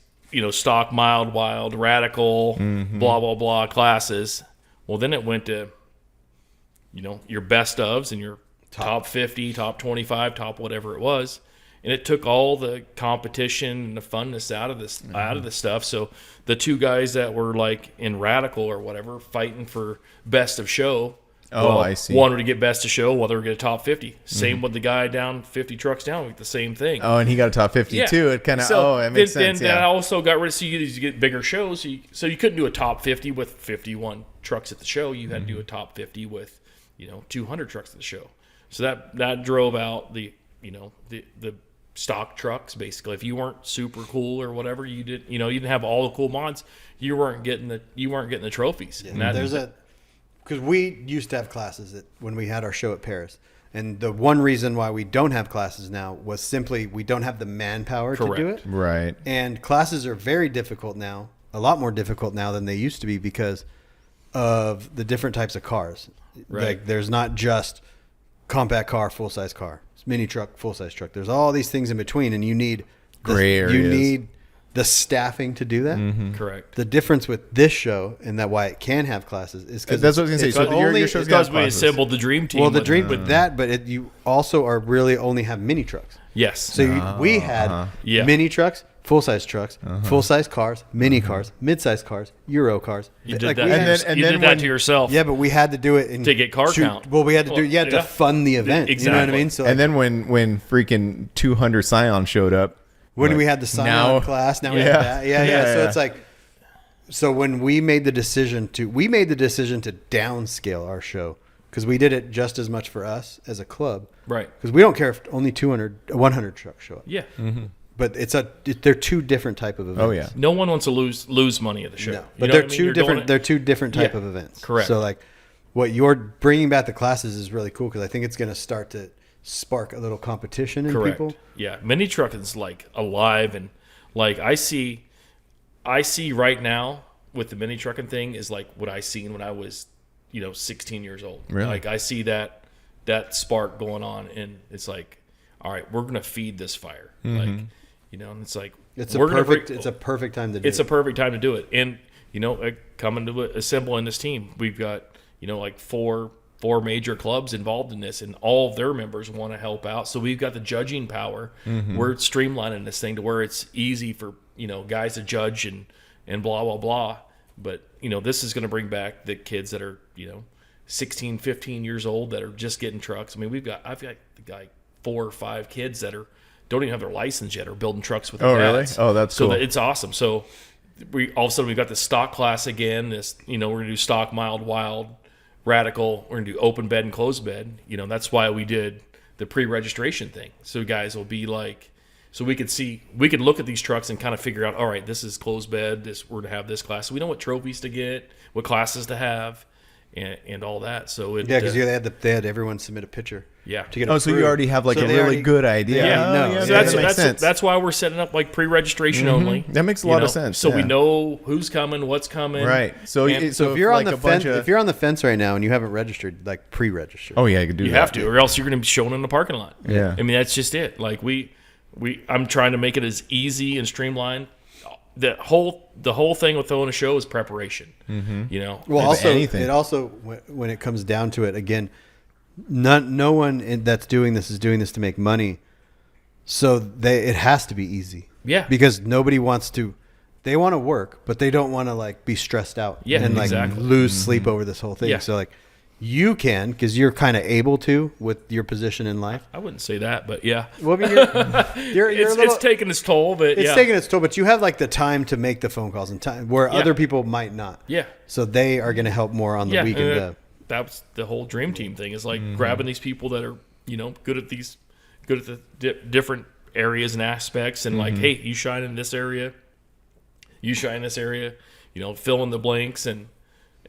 Speaker 3: stock, mild, wild, radical, blah blah blah classes. Well, then it went to your best ofs and your top 50, top 25, top whatever it was. And it took all the competition and the funness out of this stuff. So the two guys that were like in radical or whatever fighting for best of show.
Speaker 1: Oh, I see.
Speaker 3: Wanted to get best of show, while they were get a top 50. Same with the guy down 50 trucks down, like the same thing.
Speaker 1: Oh, and he got a top 50 too. It kind of, it makes sense.
Speaker 3: Then I
Speaker 1: Yeah.
Speaker 3: also got rid of, so you get bigger shows. So you couldn't do a top 50 with 51 trucks at the show. You had to do a top 50 with 200 trucks at the show. So that drove out the stock trucks basically. If you weren't super cool or whatever, you didn't have all the cool mods, you weren't getting the trophies. And
Speaker 2: because we used to have classes when we had our show at Paris, and the one reason why we don't have classes now was simply we don't have the manpower to do it.
Speaker 1: Right.
Speaker 2: And classes are very difficult now, a lot more difficult now than they used to be because of the different types of cars.
Speaker 3: Right.
Speaker 2: Like there's not just compact car, full size car, it's mini truck, full size truck. There's all these things in between, and you need
Speaker 1: Gray areas.
Speaker 2: You need the staffing to do that.
Speaker 3: Correct.
Speaker 2: The difference with this show and why it can have classes is because
Speaker 1: That's what I was going to say. So your show's got
Speaker 3: Because we
Speaker 1: classes.
Speaker 3: assembled the dream team.
Speaker 2: well, the
Speaker 3: with-
Speaker 2: dream with that, but you also are really only have mini trucks.
Speaker 3: Yes.
Speaker 2: So we had
Speaker 3: Yeah.
Speaker 2: mini trucks, full size trucks, full size cars, mini cars, mid size cars, Euro cars.
Speaker 3: you did
Speaker 2: Like,
Speaker 3: that.
Speaker 2: we had-
Speaker 3: You did that to yourself.
Speaker 2: yeah, but we had to do it
Speaker 3: To get car count.
Speaker 2: Well, we had to do
Speaker 3: Well,
Speaker 2: to
Speaker 3: yeah.
Speaker 2: fund the event. You know what I
Speaker 3: Exactly.
Speaker 2: mean? So
Speaker 1: And then when freaking 200 Scion showed up,
Speaker 2: when
Speaker 1: like,
Speaker 2: we had the sign
Speaker 1: now-
Speaker 2: on class, now we
Speaker 1: Yeah.
Speaker 2: have that. Yeah. So
Speaker 1: Yeah.
Speaker 2: it's like, so when we made the decision to downscale our show because we did it just as much for us as a club.
Speaker 3: Right.
Speaker 2: Because we don't care if only 100 trucks show up.
Speaker 3: Yeah.
Speaker 2: But they're two different type of events.
Speaker 1: Oh, yeah.
Speaker 3: No one wants to lose money at the show.
Speaker 2: No,
Speaker 3: You
Speaker 2: but
Speaker 3: know
Speaker 2: they're
Speaker 3: what I mean?
Speaker 2: two
Speaker 3: You're doing
Speaker 2: different.
Speaker 3: it-
Speaker 2: They're two different type
Speaker 3: Yeah,
Speaker 2: of events.
Speaker 3: correct.
Speaker 2: So like, what you're bringing back the classes is really cool because I think it's going to start to spark a little competition in
Speaker 3: Correct.
Speaker 2: people.
Speaker 3: Yeah, mini truck is like alive, and like I see right now with the mini trucking thing is like what I seen when I was 16 years old.
Speaker 1: Really?
Speaker 3: Like I see that spark going on, and it's like, all right, we're gonna feed this fire. Like and it's like
Speaker 2: It's a
Speaker 3: we're gonna
Speaker 2: perfect.
Speaker 3: bring-
Speaker 2: It's a perfect time to do.
Speaker 3: It's a perfect time to do it. And coming to assembling this team, we've got like four major clubs involved in this, and all of their members want to help out. So we've got the judging power. We're streamlining this thing to where it's easy for guys to judge and blah blah blah. But this is going to bring back the kids that are 16, 15 years old that are just getting trucks. I mean, I've got like 4 or 5 kids that don't even have their license yet, are building trucks with their
Speaker 1: Oh, really?
Speaker 3: dads.
Speaker 1: Oh, that's
Speaker 3: so
Speaker 1: cool.
Speaker 3: it's awesome. So we all of a sudden we've got the stock class again. This we're gonna do stock, mild, wild, radical. We're gonna do open bed and closed bed. That's why we did the pre-registration thing. So guys will be like, so we could look at these trucks and kind of figure out, all right, this is closed bed. We're to have this class. So we know what trophies to get, what classes to have, and all that. So
Speaker 2: because they had everyone submit a picture.
Speaker 3: Yeah.
Speaker 2: To get
Speaker 1: Oh, so you
Speaker 2: approved.
Speaker 1: already have like
Speaker 2: So
Speaker 1: a
Speaker 2: they
Speaker 1: really
Speaker 2: already-
Speaker 1: good idea.
Speaker 2: Yeah,
Speaker 1: Oh,
Speaker 2: no.
Speaker 1: yeah,
Speaker 2: So
Speaker 1: that makes sense.
Speaker 3: that's why we're setting up like pre-registration only.
Speaker 1: That makes a lot of sense,
Speaker 3: So we
Speaker 1: yeah.
Speaker 3: know who's coming, what's coming.
Speaker 1: Right. So
Speaker 3: And
Speaker 2: So if you're on
Speaker 1: like
Speaker 2: the
Speaker 1: a bunch
Speaker 2: fence,
Speaker 1: of-
Speaker 2: if you're on the fence right now and you haven't registered, like pre-register.
Speaker 1: oh yeah, you could do
Speaker 3: You
Speaker 1: that.
Speaker 3: have to, or else you're going to be shown in the parking lot.
Speaker 1: Yeah.
Speaker 3: I mean, that's just it. Like I'm trying to make it as easy and streamlined the whole thing with throwing a show is preparation. You know,
Speaker 2: Well,
Speaker 1: If anything.
Speaker 2: it also when it comes down to it, again, no one that's doing this is doing this to make money. So it has to be easy.
Speaker 3: Yeah.
Speaker 2: Because nobody wants to. They want to work, but they don't want to like be stressed out.
Speaker 3: Yeah,
Speaker 2: and like
Speaker 3: exactly.
Speaker 2: lose sleep over this whole thing.
Speaker 3: Yeah.
Speaker 2: So like you can, because you're kind of able to with your position in life.
Speaker 3: I wouldn't say that, but yeah,
Speaker 2: Well, I mean, you're a little,
Speaker 3: it's taking its toll. But
Speaker 2: it's
Speaker 3: yeah,
Speaker 2: taking its toll, but you have like the time to make the phone calls and time where
Speaker 3: Yeah.
Speaker 2: other people might not.
Speaker 3: yeah.
Speaker 2: So they are going to help more on the
Speaker 3: Yeah,
Speaker 2: weekend.
Speaker 3: and that's the whole dream team thing. Is like grabbing these people that are good at the different areas and aspects, and like, hey, you shine in this area, you shine in this area, fill in the blanks, and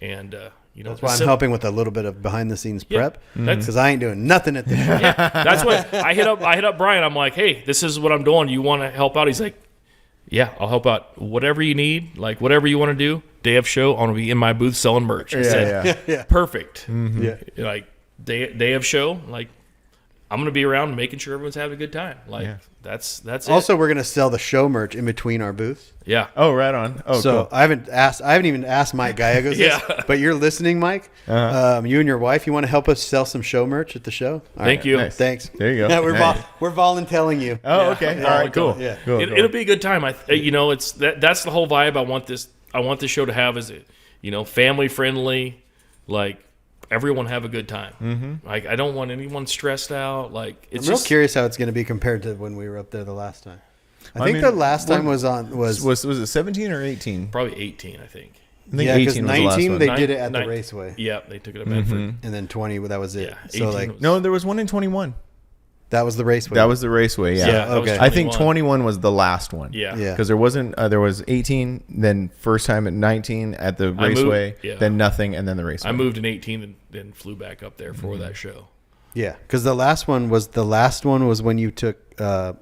Speaker 2: That's why I'm helping with a little bit of behind the scenes prep
Speaker 3: That's-
Speaker 2: because I ain't doing nothing at this show.
Speaker 3: That's what I hit up Brian. I'm like, hey, this is what I'm doing. You want to help out? He's like, yeah, I'll help out. Whatever you need, like whatever you want to do. Day of show, I want to be in my booth selling merch. I said,
Speaker 2: Yeah.
Speaker 3: perfect.
Speaker 2: Yeah.
Speaker 3: Like day of show, like I'm gonna be around making sure everyone's having a good time. Like that's it.
Speaker 2: Also, we're going to sell the show merch in between our booths.
Speaker 3: Yeah.
Speaker 1: Oh, right on. Oh,
Speaker 2: So
Speaker 1: cool.
Speaker 2: I haven't even asked Mike Gallegos this,
Speaker 3: Yeah.
Speaker 2: but you're listening, Mike. You and your wife, you want to help us sell some show merch at the show? All
Speaker 3: Thank you.
Speaker 1: Nice.
Speaker 2: Thanks.
Speaker 1: There you go.
Speaker 2: Yeah,
Speaker 1: Nice.
Speaker 2: we're volunteering you.
Speaker 1: Oh, okay. All right, cool.
Speaker 2: Yeah.
Speaker 1: Cool, cool.
Speaker 3: It'll be a good time. It's that's the whole vibe I want this show to have is family friendly, like everyone have a good time. Mm-hmm. Like I don't want anyone stressed out. Like it's
Speaker 2: I'm real
Speaker 3: just
Speaker 2: curious how it's going to be compared to when we were up there the last time. I think
Speaker 1: mean,
Speaker 2: the last time was
Speaker 1: Was it 17 or 18?
Speaker 3: probably 18, I think.
Speaker 1: I think
Speaker 2: yeah, because
Speaker 1: 18 was the last
Speaker 2: 19
Speaker 1: one.
Speaker 2: they did it at the
Speaker 3: Nine-
Speaker 2: raceway,
Speaker 3: Yeah, they took it at Bedford.
Speaker 2: and then 20 that was it.
Speaker 3: Yeah,
Speaker 2: So
Speaker 3: 18
Speaker 2: like
Speaker 3: was-
Speaker 1: No, there was one in 21.
Speaker 2: that was the raceway.
Speaker 1: That was the raceway. Yeah.
Speaker 3: Yeah, that was
Speaker 2: okay.
Speaker 1: I think
Speaker 3: 21.
Speaker 1: 21 was the last one.
Speaker 3: Yeah.
Speaker 2: Yeah.
Speaker 1: Because there wasn't. There was 18. Then first time at 19 at the
Speaker 3: moved-
Speaker 1: raceway.
Speaker 3: yeah.
Speaker 1: Then nothing, and then the raceway.
Speaker 3: I moved in 18 and then flew back up there for that show.
Speaker 2: Yeah, because the last one was when you took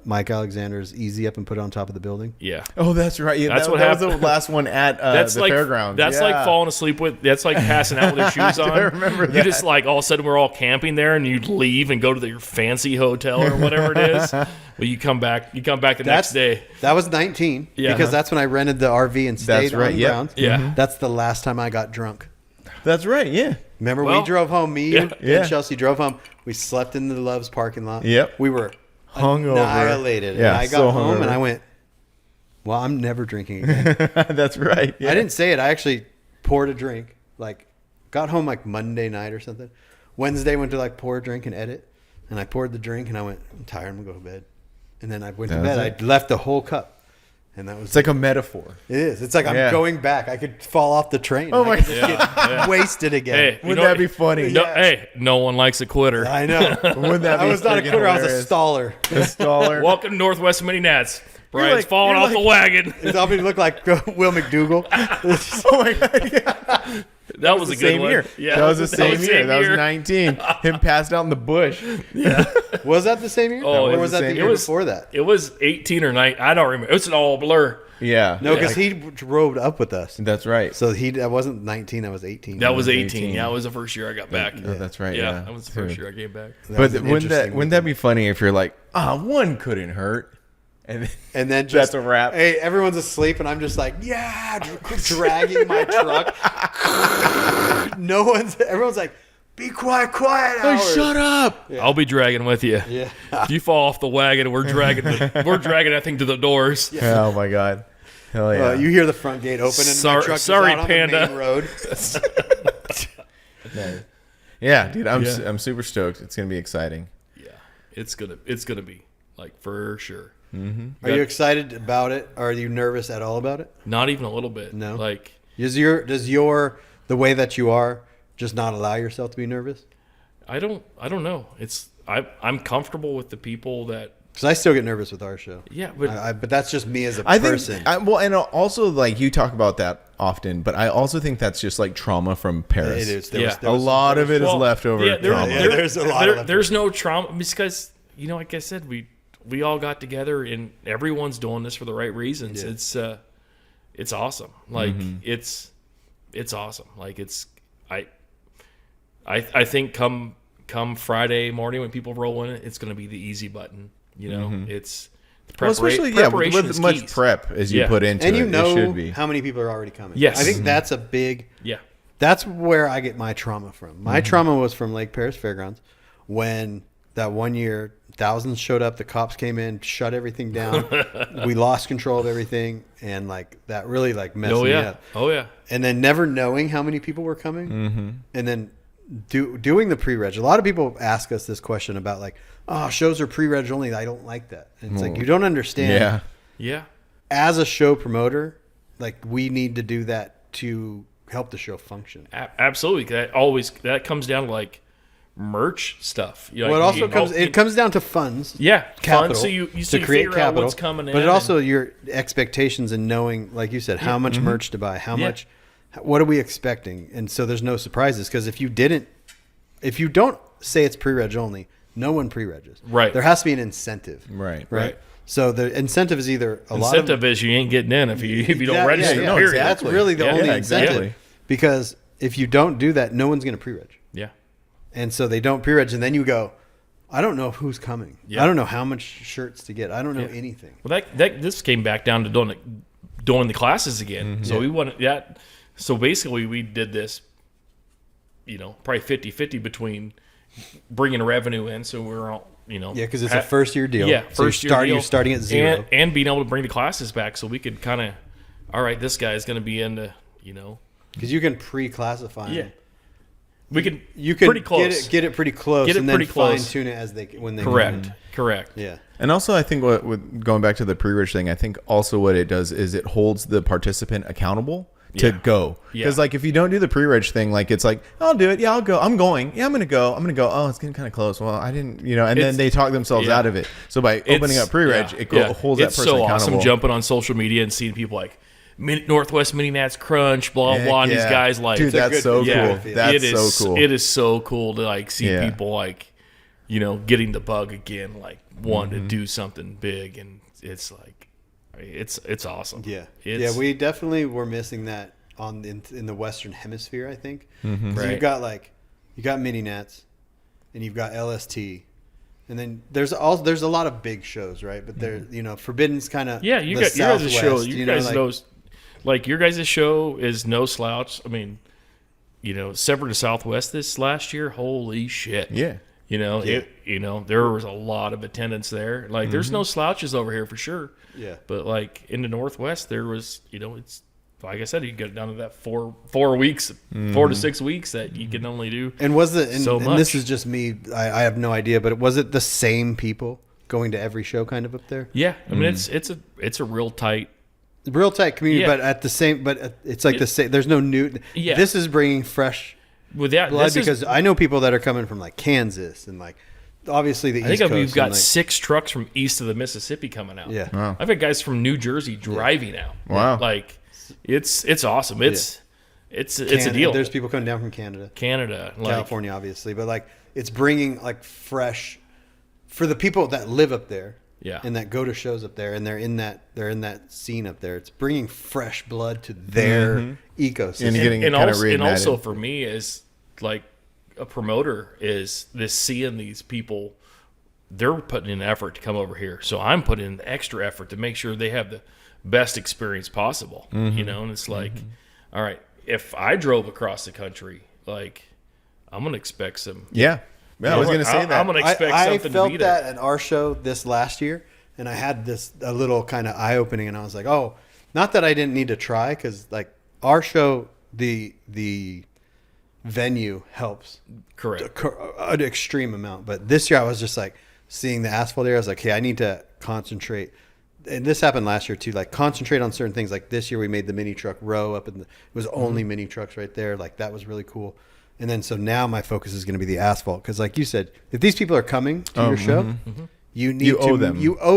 Speaker 2: Mike Alexander's Easy Up and put it on top of the building.
Speaker 3: Yeah.
Speaker 1: Oh, that's right. Yeah,
Speaker 3: That's
Speaker 1: that,
Speaker 3: what
Speaker 1: that was
Speaker 3: happened.
Speaker 1: the last one at
Speaker 3: That's
Speaker 1: the
Speaker 3: like
Speaker 1: fairgrounds.
Speaker 3: That's
Speaker 1: Yeah.
Speaker 3: like falling asleep with. That's like passing out with your shoes on.
Speaker 1: I remember
Speaker 3: You
Speaker 1: that.
Speaker 3: just like all of a sudden we're all camping there, and you leave and go to your fancy hotel or whatever it is. Well, you come back. You come back the next day.
Speaker 2: That was 19.
Speaker 3: Yeah.
Speaker 2: Because that's when I rented the RV and stayed
Speaker 1: That's right,
Speaker 2: on
Speaker 1: yep.
Speaker 2: ground.
Speaker 3: Yeah.
Speaker 2: That's the last time I got drunk.
Speaker 1: That's right. Yeah.
Speaker 2: Remember,
Speaker 3: Well,
Speaker 2: we drove home. Me
Speaker 3: yeah.
Speaker 1: Yeah.
Speaker 2: and Chelsea drove home. We slept in the Love's parking lot.
Speaker 1: Yep.
Speaker 2: We were
Speaker 1: Hungover.
Speaker 2: annihilated.
Speaker 1: Yeah,
Speaker 2: And I got
Speaker 1: so
Speaker 2: home and
Speaker 1: hungover.
Speaker 2: I went, well, I'm never drinking again.
Speaker 1: That's right. Yeah.
Speaker 2: I didn't say it. I actually poured a drink. Like, got home like Monday night or something. Wednesday went to like pour a drink and edit. And I poured the drink and I went, I'm tired. I'm going to go to bed. And then I went to
Speaker 1: That
Speaker 2: bed.
Speaker 1: was
Speaker 2: I
Speaker 1: it.
Speaker 2: left the whole cup. And that was
Speaker 1: It's like a metaphor.
Speaker 2: It is. It's like I'm
Speaker 1: Yeah.
Speaker 2: going back. I could fall off the train.
Speaker 1: Oh
Speaker 2: I
Speaker 1: my
Speaker 2: could just
Speaker 1: God.
Speaker 2: get wasted again.
Speaker 3: Hey,
Speaker 1: Wouldn't that be funny?
Speaker 3: No,
Speaker 2: Yes.
Speaker 3: Hey, no one likes a quitter.
Speaker 2: I know.
Speaker 1: Wouldn't that be
Speaker 2: I was not a
Speaker 1: freaking
Speaker 2: quitter. I was a
Speaker 1: hilarious?
Speaker 2: staller.
Speaker 1: A staller.
Speaker 3: Welcome to Northwest Mini Nats. Brian's
Speaker 1: like-
Speaker 3: falling
Speaker 1: you're
Speaker 3: off the
Speaker 1: like-
Speaker 3: wagon.
Speaker 2: It's helping me look like Will McDougal.
Speaker 1: Oh my God. Yeah.
Speaker 3: That was a good
Speaker 1: Same
Speaker 3: one.
Speaker 1: year.
Speaker 3: Yeah,
Speaker 1: That was the same year.
Speaker 3: same
Speaker 1: That was
Speaker 3: year.
Speaker 1: 19. Him passed out in the bush.
Speaker 2: Was that the same year?
Speaker 3: Oh,
Speaker 2: or
Speaker 3: it
Speaker 2: was
Speaker 3: was
Speaker 2: that
Speaker 1: the
Speaker 2: the
Speaker 1: same
Speaker 2: year
Speaker 3: year.
Speaker 2: before that?
Speaker 3: It was 18 or 9. I don't remember. It was an all blur.
Speaker 1: Yeah.
Speaker 2: No, because he rode up with us.
Speaker 1: That's right.
Speaker 2: So I wasn't 19. I was 18.
Speaker 3: That was 18.
Speaker 1: 18.
Speaker 3: Yeah, it was the first year I got back.
Speaker 1: Oh, that's right.
Speaker 3: Yeah,
Speaker 1: Yeah.
Speaker 3: that was the first year I came back.
Speaker 2: That
Speaker 1: But
Speaker 2: was an
Speaker 1: wouldn't
Speaker 2: interesting
Speaker 1: that be funny if you're like, one couldn't hurt, and then,
Speaker 2: And then
Speaker 1: that's
Speaker 2: just
Speaker 1: a wrap.
Speaker 2: Hey, everyone's asleep, and I'm just like, yeah, dragging my truck. Everyone's like, be quiet, hours.
Speaker 1: Shut up!
Speaker 3: I'll be dragging with you.
Speaker 2: Yeah.
Speaker 3: If you fall off the wagon, we're dragging that thing to the doors.
Speaker 1: Oh my God! Hell yeah!
Speaker 2: You hear the front gate open, and my truck
Speaker 3: Sorry,
Speaker 2: is out
Speaker 3: Panda.
Speaker 2: on the main road.
Speaker 1: Nice. Yeah, dude, I'm super stoked. It's gonna be exciting.
Speaker 3: Yeah, it's gonna be like for sure.
Speaker 2: Are you excited about it? Are you nervous at all about it?
Speaker 3: Not even a little bit.
Speaker 2: No?
Speaker 3: Like
Speaker 2: Does the way that you are just not allow yourself to be nervous?
Speaker 3: I don't know. I'm comfortable with the people that.
Speaker 2: Because I still get nervous with our show.
Speaker 3: Yeah, but
Speaker 2: But that's just me as a
Speaker 1: I
Speaker 2: person.
Speaker 1: think, and also like you talk about that often, but I also think that's just like trauma from Paris.
Speaker 2: it is.
Speaker 3: Yeah.
Speaker 1: A lot of it is
Speaker 3: Well,
Speaker 1: leftover
Speaker 3: yeah,
Speaker 1: trauma.
Speaker 2: there's a lot of
Speaker 3: there's no trauma because like I said, we all got together and everyone's doing this for the right reasons.
Speaker 2: Yeah.
Speaker 3: It's awesome. Like it's awesome. Like I think come Friday morning when people roll in, it's going to be the easy button. It's
Speaker 1: Well, especially
Speaker 3: preparation
Speaker 1: with
Speaker 3: is
Speaker 1: much
Speaker 3: key.
Speaker 1: prep as you
Speaker 3: Yeah.
Speaker 1: put into
Speaker 2: And
Speaker 1: it,
Speaker 2: you
Speaker 1: it
Speaker 2: know
Speaker 1: should be.
Speaker 2: how many people are already coming.
Speaker 3: Yes.
Speaker 2: I think that's a big.
Speaker 3: Yeah.
Speaker 2: That's where I get my trauma from. My trauma was from Lake Paris Fairgrounds when that one year thousands showed up, the cops came in, shut everything down. We lost control of everything, and like that really like messed me up.
Speaker 3: Oh yeah.
Speaker 2: And then never knowing how many people were coming, and then doing the pre-reg. A lot of people ask us this question about like, oh, shows are pre-reg only. I don't like that. And it's like you don't understand.
Speaker 1: Yeah.
Speaker 3: Yeah.
Speaker 2: As a show promoter, like we need to do that to help the show function.
Speaker 3: Absolutely. That comes down to like merch stuff. You know,
Speaker 2: Well, it
Speaker 3: like,
Speaker 2: also comes down to funds.
Speaker 3: Yeah,
Speaker 2: Capital.
Speaker 3: fun. So you
Speaker 2: to create
Speaker 3: figure
Speaker 2: capital,
Speaker 3: out what's coming in.
Speaker 2: but it also your expectations and knowing, like you said, how much merch to buy, how much, what are we expecting, and so there's no surprises because if you don't say it's pre-reg only, no one pre-regs.
Speaker 3: Right.
Speaker 2: There has to be an incentive.
Speaker 1: Right.
Speaker 2: So the incentive is either
Speaker 3: incentive is you ain't getting in if you don't register.
Speaker 2: Yeah,
Speaker 3: period.
Speaker 2: That's really the only incentive.
Speaker 1: Exactly.
Speaker 2: Because if you don't do that, no one's going to pre-reg.
Speaker 3: Yeah.
Speaker 2: And so they don't pre-reg, and then you go, I don't know who's coming.
Speaker 3: Yeah.
Speaker 2: I don't know how much shirts to get. I don't know anything.
Speaker 3: Well, this came back down to doing the classes again. So we wanted that. So basically, we did this, probably 50-50 between bringing revenue in. So we're all,
Speaker 2: Yeah, because it's a first-year deal.
Speaker 3: Yeah,
Speaker 2: so
Speaker 3: first year deal.
Speaker 2: You're starting at zero.
Speaker 3: and being able to bring the classes back, so we could kind of, all right, this guy is going to be into,
Speaker 2: Because you can pre-classify them.
Speaker 3: we can.
Speaker 2: You can
Speaker 3: pretty close.
Speaker 2: get it pretty close,
Speaker 3: Get it
Speaker 2: and then
Speaker 3: pretty close.
Speaker 2: fine-tune it when they
Speaker 3: Correct.
Speaker 2: come in.
Speaker 3: Correct.
Speaker 2: Yeah.
Speaker 1: And also, I think going back to the pre-reg thing, I think also what it does is it holds the participant accountable to go. Because like if you don't do the pre-reg thing, like it's like, I'll do it. Yeah, I'll go. I'm going. Yeah, I'm going to go. Oh, it's getting kind of close. Well, I didn't, and then they talk themselves out of it. So by opening up pre-reg, it holds that
Speaker 3: it's
Speaker 1: person
Speaker 3: so
Speaker 1: accountable.
Speaker 3: awesome jumping on social media and seeing people like Northwest Mini Nats Crunch, blah blah, and these guys like,
Speaker 1: dude, that's so cool.
Speaker 3: yeah,
Speaker 1: That's
Speaker 3: it is,
Speaker 1: so cool.
Speaker 3: It is so cool to like see people like, getting the bug again, like wanting to do something big, and it's like, it's awesome.
Speaker 2: Yeah.
Speaker 3: It's,
Speaker 2: we definitely were missing that in the Western Hemisphere, I think. So
Speaker 3: Right.
Speaker 2: you got Mini Nats, and you've got LST, and then there's a lot of big shows, right? But there, Forbidden's kind of
Speaker 3: you got your guys' show. You guys knows, like your guys' show is no slouch. I mean, Severn to Southwest this last year, holy shit.
Speaker 1: Yeah.
Speaker 3: There was a lot of attendance there. Like, there's no slouches over here for sure.
Speaker 2: Yeah.
Speaker 3: But like in the Northwest, there was, it's like I said, you get down to that 4 weeks, 4 to 6 weeks that you can only do.
Speaker 2: And was it? And,
Speaker 3: so
Speaker 2: and
Speaker 3: much.
Speaker 2: this is just me. I have no idea, but was it the same people going to every show kind of up there?
Speaker 3: Yeah, I mean it's a real tight.
Speaker 2: Real tight community,
Speaker 3: Yeah.
Speaker 2: but at the same, it's like the same. There's no new.
Speaker 3: Yeah.
Speaker 2: This is bringing fresh
Speaker 3: With that,
Speaker 2: blood
Speaker 3: this is-
Speaker 2: because I know people that are coming from like Kansas and like obviously the
Speaker 3: I
Speaker 2: East
Speaker 3: think
Speaker 2: Coast.
Speaker 3: we've got
Speaker 2: and, like,
Speaker 3: 6 trucks from east of the Mississippi coming out.
Speaker 2: Yeah.
Speaker 1: Wow.
Speaker 3: I've had guys from New Jersey driving out.
Speaker 1: Wow.
Speaker 3: Like it's awesome. It's a
Speaker 2: Canada.
Speaker 3: deal.
Speaker 2: There's people coming down from Canada,
Speaker 3: Canada, like,
Speaker 2: California, obviously, but like it's bringing like fresh for the people that live up there.
Speaker 3: Yeah.
Speaker 2: And that go to shows up there, and they're in that scene up there. It's bringing fresh blood to their ecosystem.
Speaker 1: And getting
Speaker 3: and
Speaker 1: kind of
Speaker 3: also, and also
Speaker 1: reignited.
Speaker 3: for me is like a promoter is this seeing these people, they're putting in effort to come over here, so I'm putting in extra effort to make sure they have the best experience possible. And it's like, all right, if I drove across the country, like I'm gonna expect some.
Speaker 1: Yeah. I was going to say that.
Speaker 3: I'm gonna expect
Speaker 2: I
Speaker 3: something
Speaker 2: felt
Speaker 3: to be there.
Speaker 2: that at our show this last year, and I had a little kind of eye opening, and I was like, oh, not that I didn't need to try, because like our show, the venue helps
Speaker 3: Correct.
Speaker 2: an extreme amount, but this year I was just like seeing the asphalt area. I was like, hey, I need to concentrate. And this happened last year too, like concentrate on certain things. Like this year we made the mini truck row up, and it was only mini trucks right there. Like that was really cool. And then so now my focus is going to be the asphalt, because like you said, if these people are coming to your show, you owe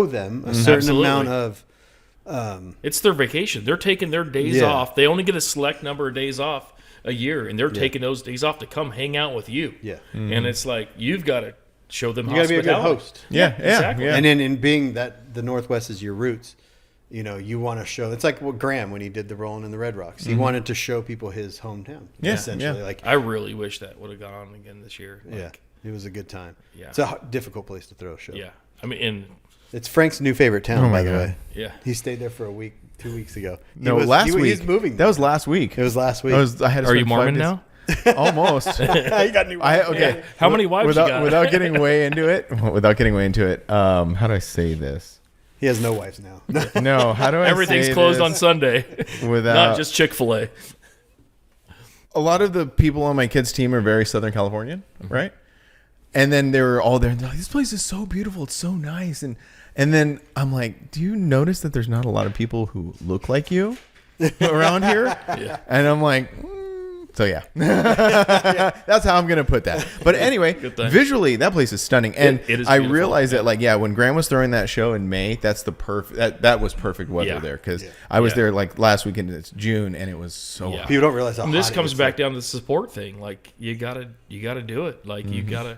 Speaker 2: them a certain
Speaker 3: Absolutely.
Speaker 2: amount of
Speaker 3: It's their vacation. They're taking their days
Speaker 2: Yeah.
Speaker 3: off. They only get a select number of days off a year, and they're taking those days off to come hang out with you.
Speaker 2: Yeah.
Speaker 3: And it's like you've got to show them
Speaker 2: you got to be a
Speaker 3: hospitality.
Speaker 2: good host.
Speaker 1: Yeah.
Speaker 3: exactly.
Speaker 1: Yeah.
Speaker 2: And then in being that the Northwest is your roots, you want to show. It's like what Graham when he did the Rolling in the Red Rocks. He wanted to show people his hometown.
Speaker 1: Yeah,
Speaker 2: essentially,
Speaker 1: yeah.
Speaker 2: like
Speaker 3: I really wish that would have gone on again this year. Like,
Speaker 2: yeah, it was a good time.
Speaker 3: Yeah.
Speaker 2: It's a difficult place to throw a show.
Speaker 3: Yeah. I mean, and
Speaker 2: It's Frank's new favorite town,
Speaker 1: Oh my
Speaker 2: by the
Speaker 1: God.
Speaker 2: way.
Speaker 3: Yeah.
Speaker 2: He stayed there for a week, 2 weeks ago.
Speaker 1: Last week.
Speaker 2: He's moving.
Speaker 1: That was last week.
Speaker 2: It was last week.
Speaker 1: I had to
Speaker 3: Are you
Speaker 1: spend 5
Speaker 3: Mormon
Speaker 1: days-
Speaker 3: now?
Speaker 1: Almost.
Speaker 2: He got new.
Speaker 1: Okay.
Speaker 3: How many wives
Speaker 1: without,
Speaker 3: you got?
Speaker 1: Without getting way into it. How do I say this?
Speaker 2: He has no wives now.
Speaker 1: No. How do I?
Speaker 3: Everything's
Speaker 1: say
Speaker 3: closed
Speaker 1: this
Speaker 3: on Sunday,
Speaker 1: Without
Speaker 3: not just Chick-fil-A.
Speaker 1: a lot of the people on my kids' team are very Southern Californian, right? And then they were all there, and they're like, "This place is so beautiful. It's so nice." And then I'm like, "Do you notice that there's not a lot of people who look like you around here?"
Speaker 3: Yeah.
Speaker 1: And I'm like, so yeah. That's how I'm gonna put that. But anyway,
Speaker 3: thing.
Speaker 1: visually, that place is stunning, and
Speaker 3: It is
Speaker 1: I
Speaker 3: beautiful.
Speaker 1: realized that, like, when Graham was throwing that show in May, that's the perfect. That was perfect weather
Speaker 3: Yeah.
Speaker 1: there, because I was
Speaker 3: Yeah.
Speaker 1: there like last weekend. It's June, and it was so
Speaker 3: Yeah.
Speaker 1: hot.
Speaker 2: People don't realize how
Speaker 3: And this
Speaker 2: hot it
Speaker 3: comes
Speaker 2: is.
Speaker 3: back down to the support thing. Like you gotta do it. Like you
Speaker 1: Mm-hmm.
Speaker 3: gotta.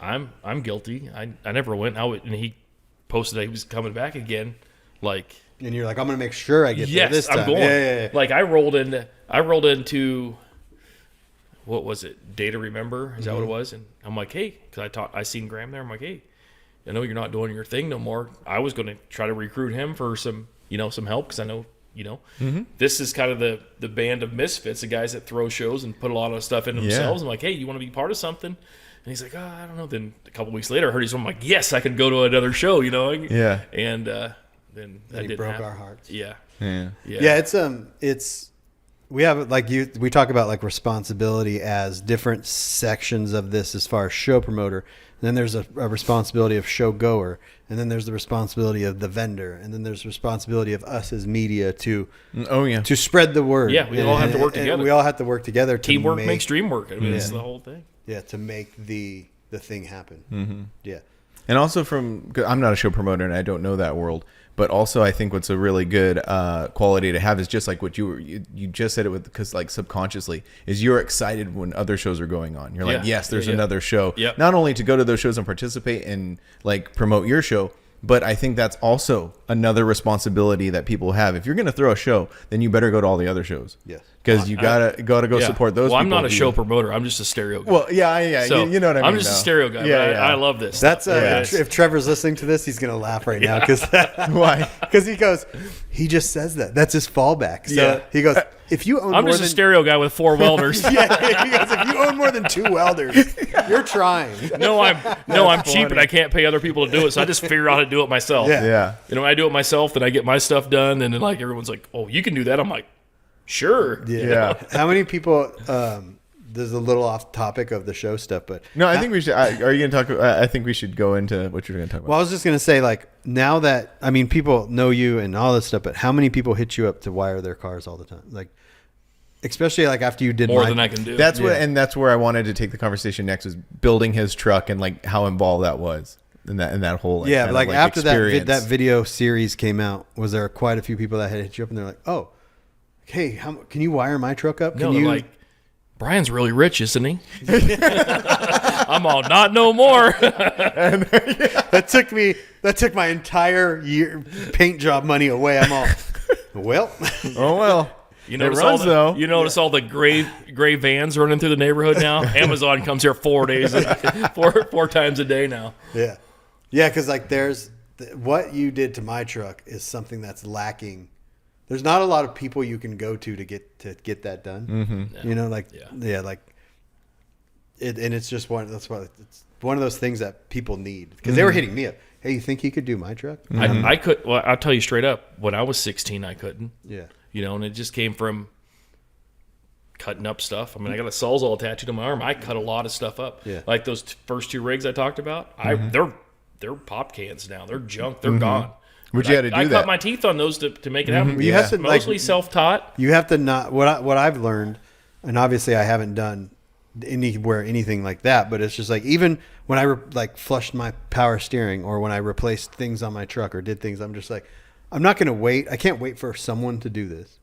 Speaker 3: I'm guilty. I never went out, and he posted that he was coming back again. Like
Speaker 2: And you're like, I'm going to make sure I get there
Speaker 3: yes,
Speaker 2: this time.
Speaker 3: I'm going.
Speaker 2: Yeah.
Speaker 3: Like I rolled into what was it? Day to Remember? Is that what it was? And I'm like, hey, because I seen Graham there. I'm like, hey, I know you're not doing your thing no more. I was going to try to recruit him for some help, because I know, this is kind of the band of misfits, the guys that throw shows and put a lot of stuff in themselves. I'm like, hey, you want to be part of something? And he's like, oh, I don't know. Then a couple weeks later, I heard I'm like, yes, I can go to another show,
Speaker 1: Yeah.
Speaker 3: And then that
Speaker 2: He
Speaker 3: didn't
Speaker 2: broke
Speaker 3: happen.
Speaker 2: our hearts.
Speaker 3: Yeah.
Speaker 1: Yeah.
Speaker 2: Yeah, it's we have we talk about like responsibility as different sections of this as far as show promoter. And then there's a responsibility of show goer, and then there's the responsibility of the vendor, and then there's the responsibility of us as media to
Speaker 1: Oh yeah.
Speaker 2: to spread the word.
Speaker 3: Yeah, we all have to work
Speaker 2: And
Speaker 3: together.
Speaker 2: We all have to work together. To
Speaker 3: Teamwork
Speaker 2: make,
Speaker 3: makes dream work. I mean, it's the whole thing.
Speaker 2: Yeah, to make the thing happen. Mm-hmm. Yeah.
Speaker 1: And also 'cause I'm not a show promoter and I don't know that world, but also I think what's a really good quality to have is just like what you just said it with, because like subconsciously is you're excited when other shows are going on. You're like,
Speaker 3: Yeah.
Speaker 1: yes, there's
Speaker 3: Yeah.
Speaker 1: another show.
Speaker 3: Yep.
Speaker 1: Not only to go to those shows and participate and like promote your show, but I think that's also another responsibility that people have. If you're going to throw a show, then you better go to all the other shows.
Speaker 2: Yes.
Speaker 1: Because you gotta go
Speaker 3: Yeah.
Speaker 1: support those.
Speaker 3: Well, I'm
Speaker 1: people
Speaker 3: not a
Speaker 1: who-
Speaker 3: show promoter. I'm just a stereo guy.
Speaker 1: Well, yeah.
Speaker 3: So
Speaker 1: you know what I mean.
Speaker 3: I'm just a
Speaker 1: though.
Speaker 3: stereo guy.
Speaker 1: Yeah,
Speaker 3: but
Speaker 1: yeah.
Speaker 3: I love this.
Speaker 2: That's
Speaker 3: stuff.
Speaker 2: if Trevor's listening to this, he's gonna laugh right now because
Speaker 1: Why?
Speaker 2: because he goes, he just says that. That's his fallback. So
Speaker 3: Yeah.
Speaker 2: he goes, if you own
Speaker 3: I'm
Speaker 2: more
Speaker 3: just
Speaker 2: than
Speaker 3: a stereo guy with 4 welders.
Speaker 2: yeah, he goes, if you own more than 2 welders, you're trying.
Speaker 3: No, I'm cheap and I can't pay other people to do it, so I just figure out how to do it myself.
Speaker 2: Yeah.
Speaker 1: Yeah.
Speaker 3: When I do it myself, then I get my stuff done, and then like everyone's like, "Oh, you can do that." I'm like, "Sure."
Speaker 1: Yeah.
Speaker 2: How many people? There's a little off topic of the show stuff, but
Speaker 1: No, I think we should. Are you going to talk? I think we should go into what you're going to talk about.
Speaker 2: well, I was just gonna say, like, now that people know you and all this stuff, but how many people hit you up to wire their cars all the time? Like, especially like after you did
Speaker 3: More than I can do.
Speaker 1: That's that's where I wanted to take the conversation next, was building his truck and like how involved that was in that whole
Speaker 2: yeah,
Speaker 1: kind
Speaker 2: but
Speaker 1: of,
Speaker 2: like after
Speaker 1: experience.
Speaker 2: that video series came out, was there quite a few people that had hit you up and they're like, oh, hey, can you wire my truck up?
Speaker 3: No,
Speaker 2: Can
Speaker 3: they're
Speaker 2: you?
Speaker 3: like, Brian's really rich, isn't he? I'm all, not no more.
Speaker 2: That took my entire year paint job money away. I'm all, well,
Speaker 1: Oh well,
Speaker 3: You
Speaker 1: it
Speaker 3: notice
Speaker 1: runs
Speaker 3: all
Speaker 1: though.
Speaker 3: You notice all the gray vans running through the neighborhood now. Amazon comes here 4 days, four times a day now.
Speaker 2: yeah, yeah, because like what you did to my truck is something that's lacking. There's not a lot of people you can go to get that done. Mm-hmm. You know, like like it, and it's just it's one of those things that people need, because they were hitting me up. Hey, you think you could do my truck?
Speaker 3: I could. Well, I'll tell you straight up. When I was 16, I couldn't.
Speaker 2: Yeah.
Speaker 3: And it just came from cutting up stuff. I mean, I got a Sawzall tattooed on my arm. I cut a lot of stuff up.
Speaker 2: Yeah.
Speaker 3: Like those first 2 rigs I talked about. They're pop cans now. They're junk. They're gone.
Speaker 1: But you had to do
Speaker 3: I
Speaker 1: that.
Speaker 3: cut my teeth on those to make it happen.
Speaker 2: You have to, like,
Speaker 3: Mostly self-taught.
Speaker 2: You have to not what I've learned, and obviously I haven't done anything like that, but it's just like, even when I flushed my power steering, or when I replaced things on my truck or did things, I'm just like, I'm not going to wait. I can't wait for someone to do this.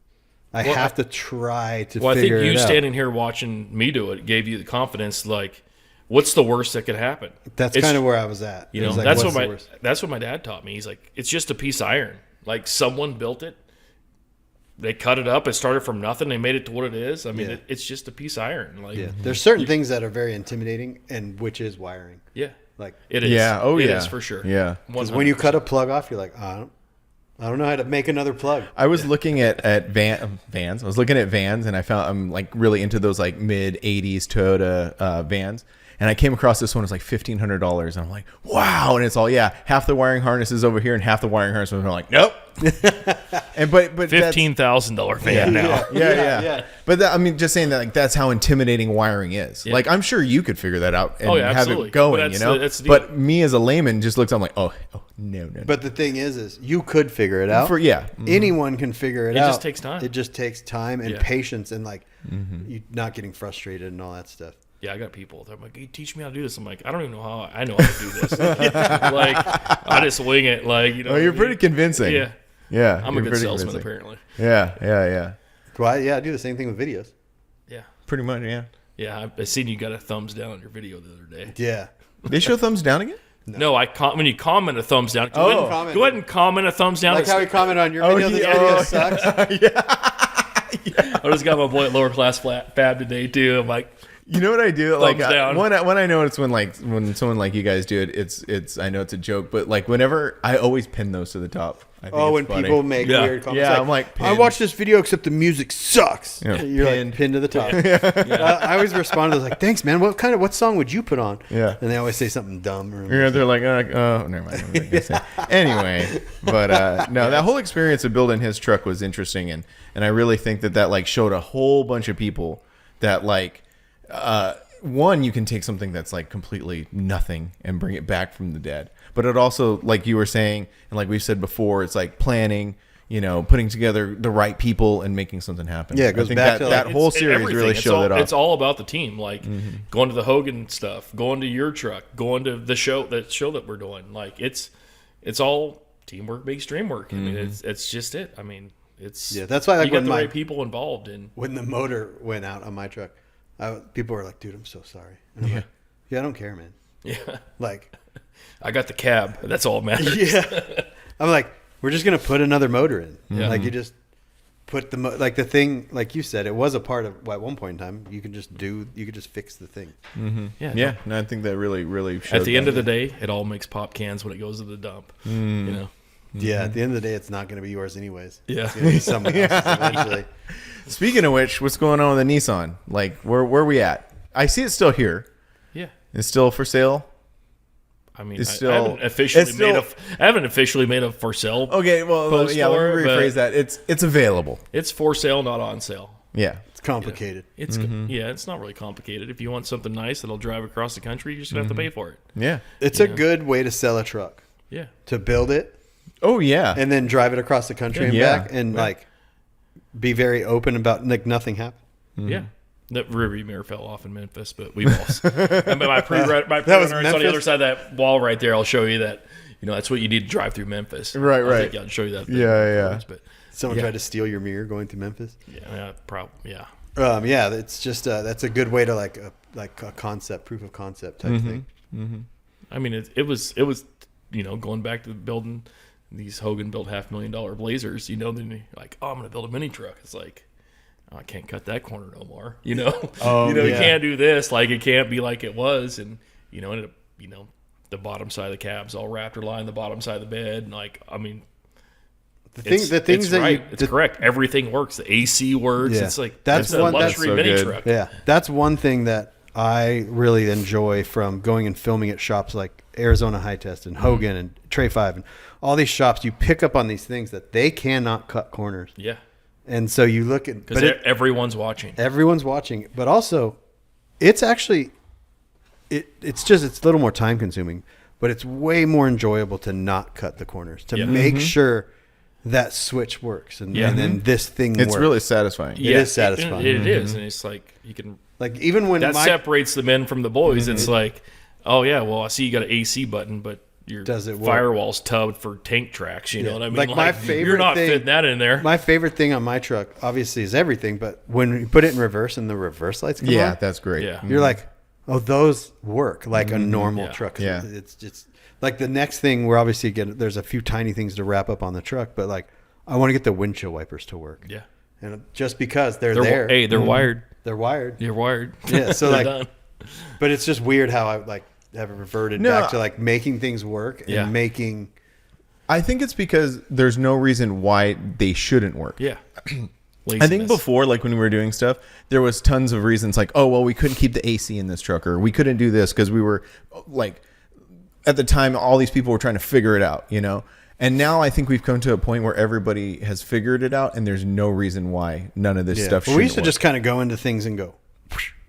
Speaker 2: I have to try to
Speaker 3: Well, I think
Speaker 2: figure
Speaker 3: you
Speaker 2: it out.
Speaker 3: standing here watching me do it gave you the confidence. Like, what's the worst that could happen?
Speaker 2: That's
Speaker 3: It's-
Speaker 2: kind of where I was at.
Speaker 3: You
Speaker 2: It
Speaker 3: know,
Speaker 2: was like,
Speaker 3: that's
Speaker 2: what's
Speaker 3: what
Speaker 2: the
Speaker 3: my
Speaker 2: worst?
Speaker 3: that's what my dad taught me. He's like, it's just a piece of iron. Like, someone built it. They cut it up. It started from nothing. They made it to what it is. I mean,
Speaker 2: Yeah.
Speaker 3: it's just a piece of iron. Like,
Speaker 2: Yeah. There's certain things that are very intimidating, and which is wiring.
Speaker 3: yeah.
Speaker 2: Like,
Speaker 3: It is.
Speaker 1: Yeah. Oh,
Speaker 3: It
Speaker 1: yeah.
Speaker 3: is for sure.
Speaker 1: Yeah.
Speaker 2: because when you cut a plug off, you're like, I don't know how to make another plug.
Speaker 1: I was looking at Vans. I was looking at Vans, and I'm like really into those like mid '80s Toyota Vans. And I came across this one. It was like $1,500, and I'm like, wow! And it's all half the wiring harness is over here, and half the wiring harness. And I'm like, nope. And but
Speaker 3: $15,000 van now.
Speaker 1: Yeah. But I mean, just saying that, like, that's how intimidating wiring is.
Speaker 3: Yeah.
Speaker 1: Like, I'm sure you could figure that out and have
Speaker 3: absolutely.
Speaker 1: it going,
Speaker 3: But
Speaker 1: you know.
Speaker 3: that's the
Speaker 1: But me as a layman just looks. I'm like, oh no.
Speaker 2: But the thing is you could figure it out. Anyone can figure it out.
Speaker 3: It just takes time.
Speaker 2: It just takes time and patience, and like you not getting frustrated and all that stuff.
Speaker 3: Yeah, I got people. They're like, "Hey, teach me how to do this." I'm like, "I don't even know how. I know how to do this. Like, I just wing it. Like, you know."
Speaker 1: Oh, you're pretty convincing.
Speaker 3: Yeah, I'm a
Speaker 1: you're
Speaker 3: good
Speaker 1: pretty
Speaker 3: salesman,
Speaker 1: convincing.
Speaker 3: apparently.
Speaker 1: Yeah.
Speaker 2: Well, I do the same thing with videos.
Speaker 3: Yeah,
Speaker 1: Pretty much, yeah.
Speaker 3: yeah. I seen you got a thumbs down on your video the other day.
Speaker 2: Yeah.
Speaker 1: They show thumbs down again?
Speaker 3: No, when you comment a thumbs down, go ahead and comment a thumbs down.
Speaker 2: Like how he commented on your video. This video sucks.
Speaker 3: I just got my boy at Lower Class Fab today too. I'm like,
Speaker 1: You know what I do? Like
Speaker 3: down.
Speaker 1: when I know it's when someone like you guys do it, it's I know it's a joke, but like whenever I always pin those to the top. I think
Speaker 2: When
Speaker 1: it's funny.
Speaker 2: people make weird comments.
Speaker 1: Yeah, I'm like,
Speaker 2: I
Speaker 1: pinned.
Speaker 2: watched this video except the music sucks.
Speaker 1: Yeah.
Speaker 2: You're
Speaker 1: Pinned.
Speaker 2: like pinned to the top. I always respond to those like, thanks, man. What song would you put on?
Speaker 1: Yeah.
Speaker 2: And they always say something dumb. Or
Speaker 1: Yeah, they're like, oh, never mind. I'm not gonna say. Anyway, but no, that whole experience of building his truck was interesting, and I really think that like showed a whole bunch of people that like, one, you can take something that's like completely nothing and bring it back from the dead, but it also, like you were saying, and like we've said before, it's like planning. You know, putting together the right people and making something happen.
Speaker 2: Yeah, it goes
Speaker 1: I think
Speaker 2: back to,
Speaker 1: that
Speaker 2: like,
Speaker 1: whole series really showed that off.
Speaker 3: It's all about the team. Like going to the Hogan stuff, going to your truck, going to the show that we're doing. Like it's all teamwork makes dream work. I mean, it's just it. I mean,
Speaker 2: that's why, like,
Speaker 3: you got
Speaker 2: when
Speaker 3: the
Speaker 2: my-
Speaker 3: right people involved. And
Speaker 2: when the motor went out on my truck, people were like, dude, I'm so sorry. And I'm like, I don't care, man.
Speaker 3: yeah,
Speaker 2: Like,
Speaker 3: I got the cab. That's all that matters.
Speaker 2: I'm like, we're just going to put another motor in.
Speaker 3: Yeah.
Speaker 2: Like, you just put like the thing, like you said, it was a part of, at one point in time, you could just fix the thing.
Speaker 3: Yeah.
Speaker 1: And I think that really showed
Speaker 3: At the end
Speaker 1: that.
Speaker 3: of the day, it all makes pop cans when it goes to the dump. You know.
Speaker 2: Yeah, at the end of the day, it's not going to be yours anyways.
Speaker 3: Yeah.
Speaker 2: It's going to be someone else's eventually.
Speaker 1: Speaking of which, what's going on with the Nissan? Like, where are we at? I see it's still here.
Speaker 3: Yeah.
Speaker 1: It's still for sale.
Speaker 3: I mean,
Speaker 1: It's
Speaker 3: I
Speaker 1: still-
Speaker 3: haven't officially
Speaker 1: it's still-
Speaker 3: made a for sale.
Speaker 1: Okay, well,
Speaker 3: Post
Speaker 1: yeah, let
Speaker 3: for
Speaker 1: me
Speaker 3: it,
Speaker 1: rephrase
Speaker 3: but-
Speaker 1: that. It's available.
Speaker 3: It's for sale, not on sale.
Speaker 1: Yeah.
Speaker 2: It's complicated.
Speaker 3: It's it's not really complicated. If you want something nice that'll drive across the country, you're just gonna have to pay for it.
Speaker 1: Yeah.
Speaker 2: It's a good way to sell a truck.
Speaker 3: Yeah.
Speaker 2: To build it
Speaker 1: Oh, yeah.
Speaker 2: and then drive it across the country and
Speaker 1: Yeah.
Speaker 2: back and like be very open about like nothing happened.
Speaker 3: Yeah. The rearview mirror fell off in Memphis, but we lost. I mean, my pre-runner
Speaker 2: was
Speaker 3: is on
Speaker 2: Memphis?
Speaker 3: the other side of that wall right there. I'll show you that. You know, that's what you need to drive through Memphis.
Speaker 1: Right,
Speaker 3: I
Speaker 1: right.
Speaker 3: think I'll show you that.
Speaker 1: Yeah.
Speaker 3: But
Speaker 2: Someone tried to steal your mirror going through Memphis.
Speaker 3: yeah, yeah.
Speaker 2: Yeah, it's just that's a good way to like a concept, proof of concept type thing.
Speaker 3: I mean, it was going back to building these Hogan built $500,000 Blazers. You know, then you're like, oh, I'm gonna build a mini truck. It's like, oh, I can't cut that corner no more. You know, you can't do this. Like, it can't be like it was. And ended up, the bottom side of the cab's all Raptor line, the bottom side of the bed. And like, I mean,
Speaker 2: It's
Speaker 3: correct. Everything works. The AC works.
Speaker 2: Yeah.
Speaker 3: It's like
Speaker 2: That's
Speaker 3: a
Speaker 2: one- that's
Speaker 3: luxury
Speaker 1: so
Speaker 3: mini
Speaker 1: good.
Speaker 3: truck.
Speaker 2: Yeah, that's one thing that I really enjoy from going and filming at shops like Arizona High Test and Hogan and Trey 5 and all these shops. You pick up on these things that they cannot cut corners.
Speaker 3: Yeah,
Speaker 2: And so you look at,
Speaker 3: because everyone's watching.
Speaker 2: everyone's watching, but also it's actually, it's a little more time consuming, but it's way more enjoyable to not cut the corners, to make sure that switch works. And then this thing
Speaker 1: It's
Speaker 2: works.
Speaker 1: really satisfying.
Speaker 2: It is satisfying.
Speaker 3: It is, and it's like you can.
Speaker 2: Like even when
Speaker 3: That
Speaker 2: my,
Speaker 3: separates the men from the boys. It's like, oh yeah, well I see you got an AC button, but your
Speaker 2: Does it work?
Speaker 3: firewall's tubbed for tank tracks. You know what I mean?
Speaker 2: Like, my favorite
Speaker 3: you're not
Speaker 2: thing-
Speaker 3: fitting that in there.
Speaker 2: my favorite thing on my truck obviously is everything, but when you put it in reverse and the reverse lights come
Speaker 1: Yeah,
Speaker 2: on,
Speaker 1: that's great.
Speaker 3: Yeah.
Speaker 2: you're like, oh, those work like a normal
Speaker 3: Yeah.
Speaker 2: truck.
Speaker 1: Yeah.
Speaker 2: It's just like the next thing we're obviously there's a few tiny things to wrap up on the truck, but like I want to get the windshield wipers to work.
Speaker 3: Yeah,
Speaker 2: And just because they're
Speaker 3: they're
Speaker 2: there,
Speaker 3: they're wired.
Speaker 2: they're wired.
Speaker 3: You're wired.
Speaker 2: Yeah, so
Speaker 3: They're
Speaker 2: like,
Speaker 3: done.
Speaker 2: but it's just weird how I like have reverted
Speaker 1: No,
Speaker 2: back to like making things work
Speaker 3: Yeah.
Speaker 2: and making.
Speaker 1: I think it's because there's no reason why they shouldn't work.
Speaker 3: Yeah.
Speaker 1: I think before, like when we were doing stuff, there was tons of reasons like, oh, well, we couldn't keep the AC in this truck, or we couldn't do this because we were like, at the time, all these people were trying to figure it out, you know? And now I think we've come to a point where everybody has figured it out and there's no reason why none of this stuff
Speaker 2: But we used to
Speaker 1: work.
Speaker 2: just kind of go into things and go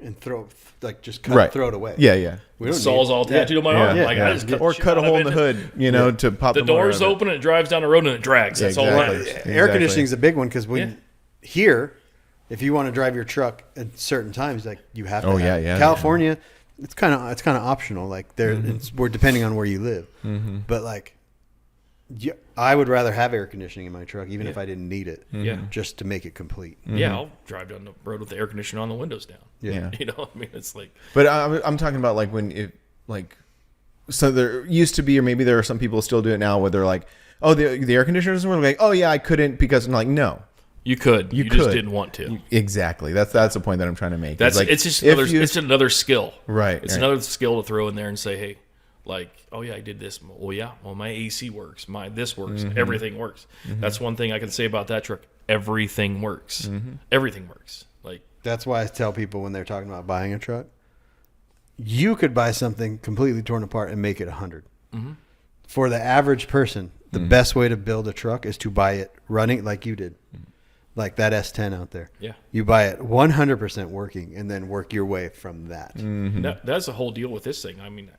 Speaker 2: and throw, like just kind of throw it away.
Speaker 1: Yeah, yeah.
Speaker 2: We don't
Speaker 3: Saul's all tattooed on my arm.
Speaker 1: Yeah,
Speaker 3: Like,
Speaker 1: yeah.
Speaker 3: I just
Speaker 1: Or
Speaker 3: the
Speaker 1: cut a
Speaker 3: shit
Speaker 1: hole
Speaker 3: out
Speaker 1: in the
Speaker 3: of it.
Speaker 1: hood, you know, to pop
Speaker 3: The
Speaker 1: the motor
Speaker 3: door's
Speaker 1: out of it.
Speaker 3: open and it drives down the road and it drags. That's all
Speaker 1: exactly.
Speaker 3: that matters.
Speaker 2: Air conditioning is a big one because when
Speaker 3: Yeah.
Speaker 2: here, if you want to drive your truck at certain times, like you have to.
Speaker 1: Oh,
Speaker 2: have
Speaker 1: yeah.
Speaker 2: California, it's kind of optional. Like there, we're depending on where you live. But like, I would rather have air conditioning in my truck, even if I didn't need it.
Speaker 3: Yeah.
Speaker 2: Just to make it complete.
Speaker 3: Yeah, I'll drive down the road with the air conditioner on the windows down.
Speaker 1: Yeah.
Speaker 3: You know, I mean, it's like,
Speaker 1: But I'm talking about like when it like, so there used to be, or maybe there are some people still do it now where they're like, oh, the air conditioner doesn't work. Like, oh yeah, I couldn't because I'm like, no,
Speaker 3: you could. You just didn't want to.
Speaker 1: Exactly. That's the point that I'm trying to make.
Speaker 3: That's
Speaker 1: like,
Speaker 3: it's just
Speaker 1: if
Speaker 3: another. It's another skill.
Speaker 1: Right,
Speaker 3: It's
Speaker 1: right.
Speaker 3: another skill to throw in there and say, hey, like, oh yeah, I did this. Well, yeah. Well, my AC works. My this works. Everything works. That's one thing I can say about that truck. Everything works. Everything works. Like,
Speaker 2: That's why I tell people when they're talking about buying a truck, you could buy something completely torn apart and make it 100. For the average person, the best way to build a truck is to buy it running like you did. Like that S10 out there.
Speaker 3: Yeah.
Speaker 2: You buy it 100% working and then work your way from that.
Speaker 3: that's the whole deal with this thing. I mean,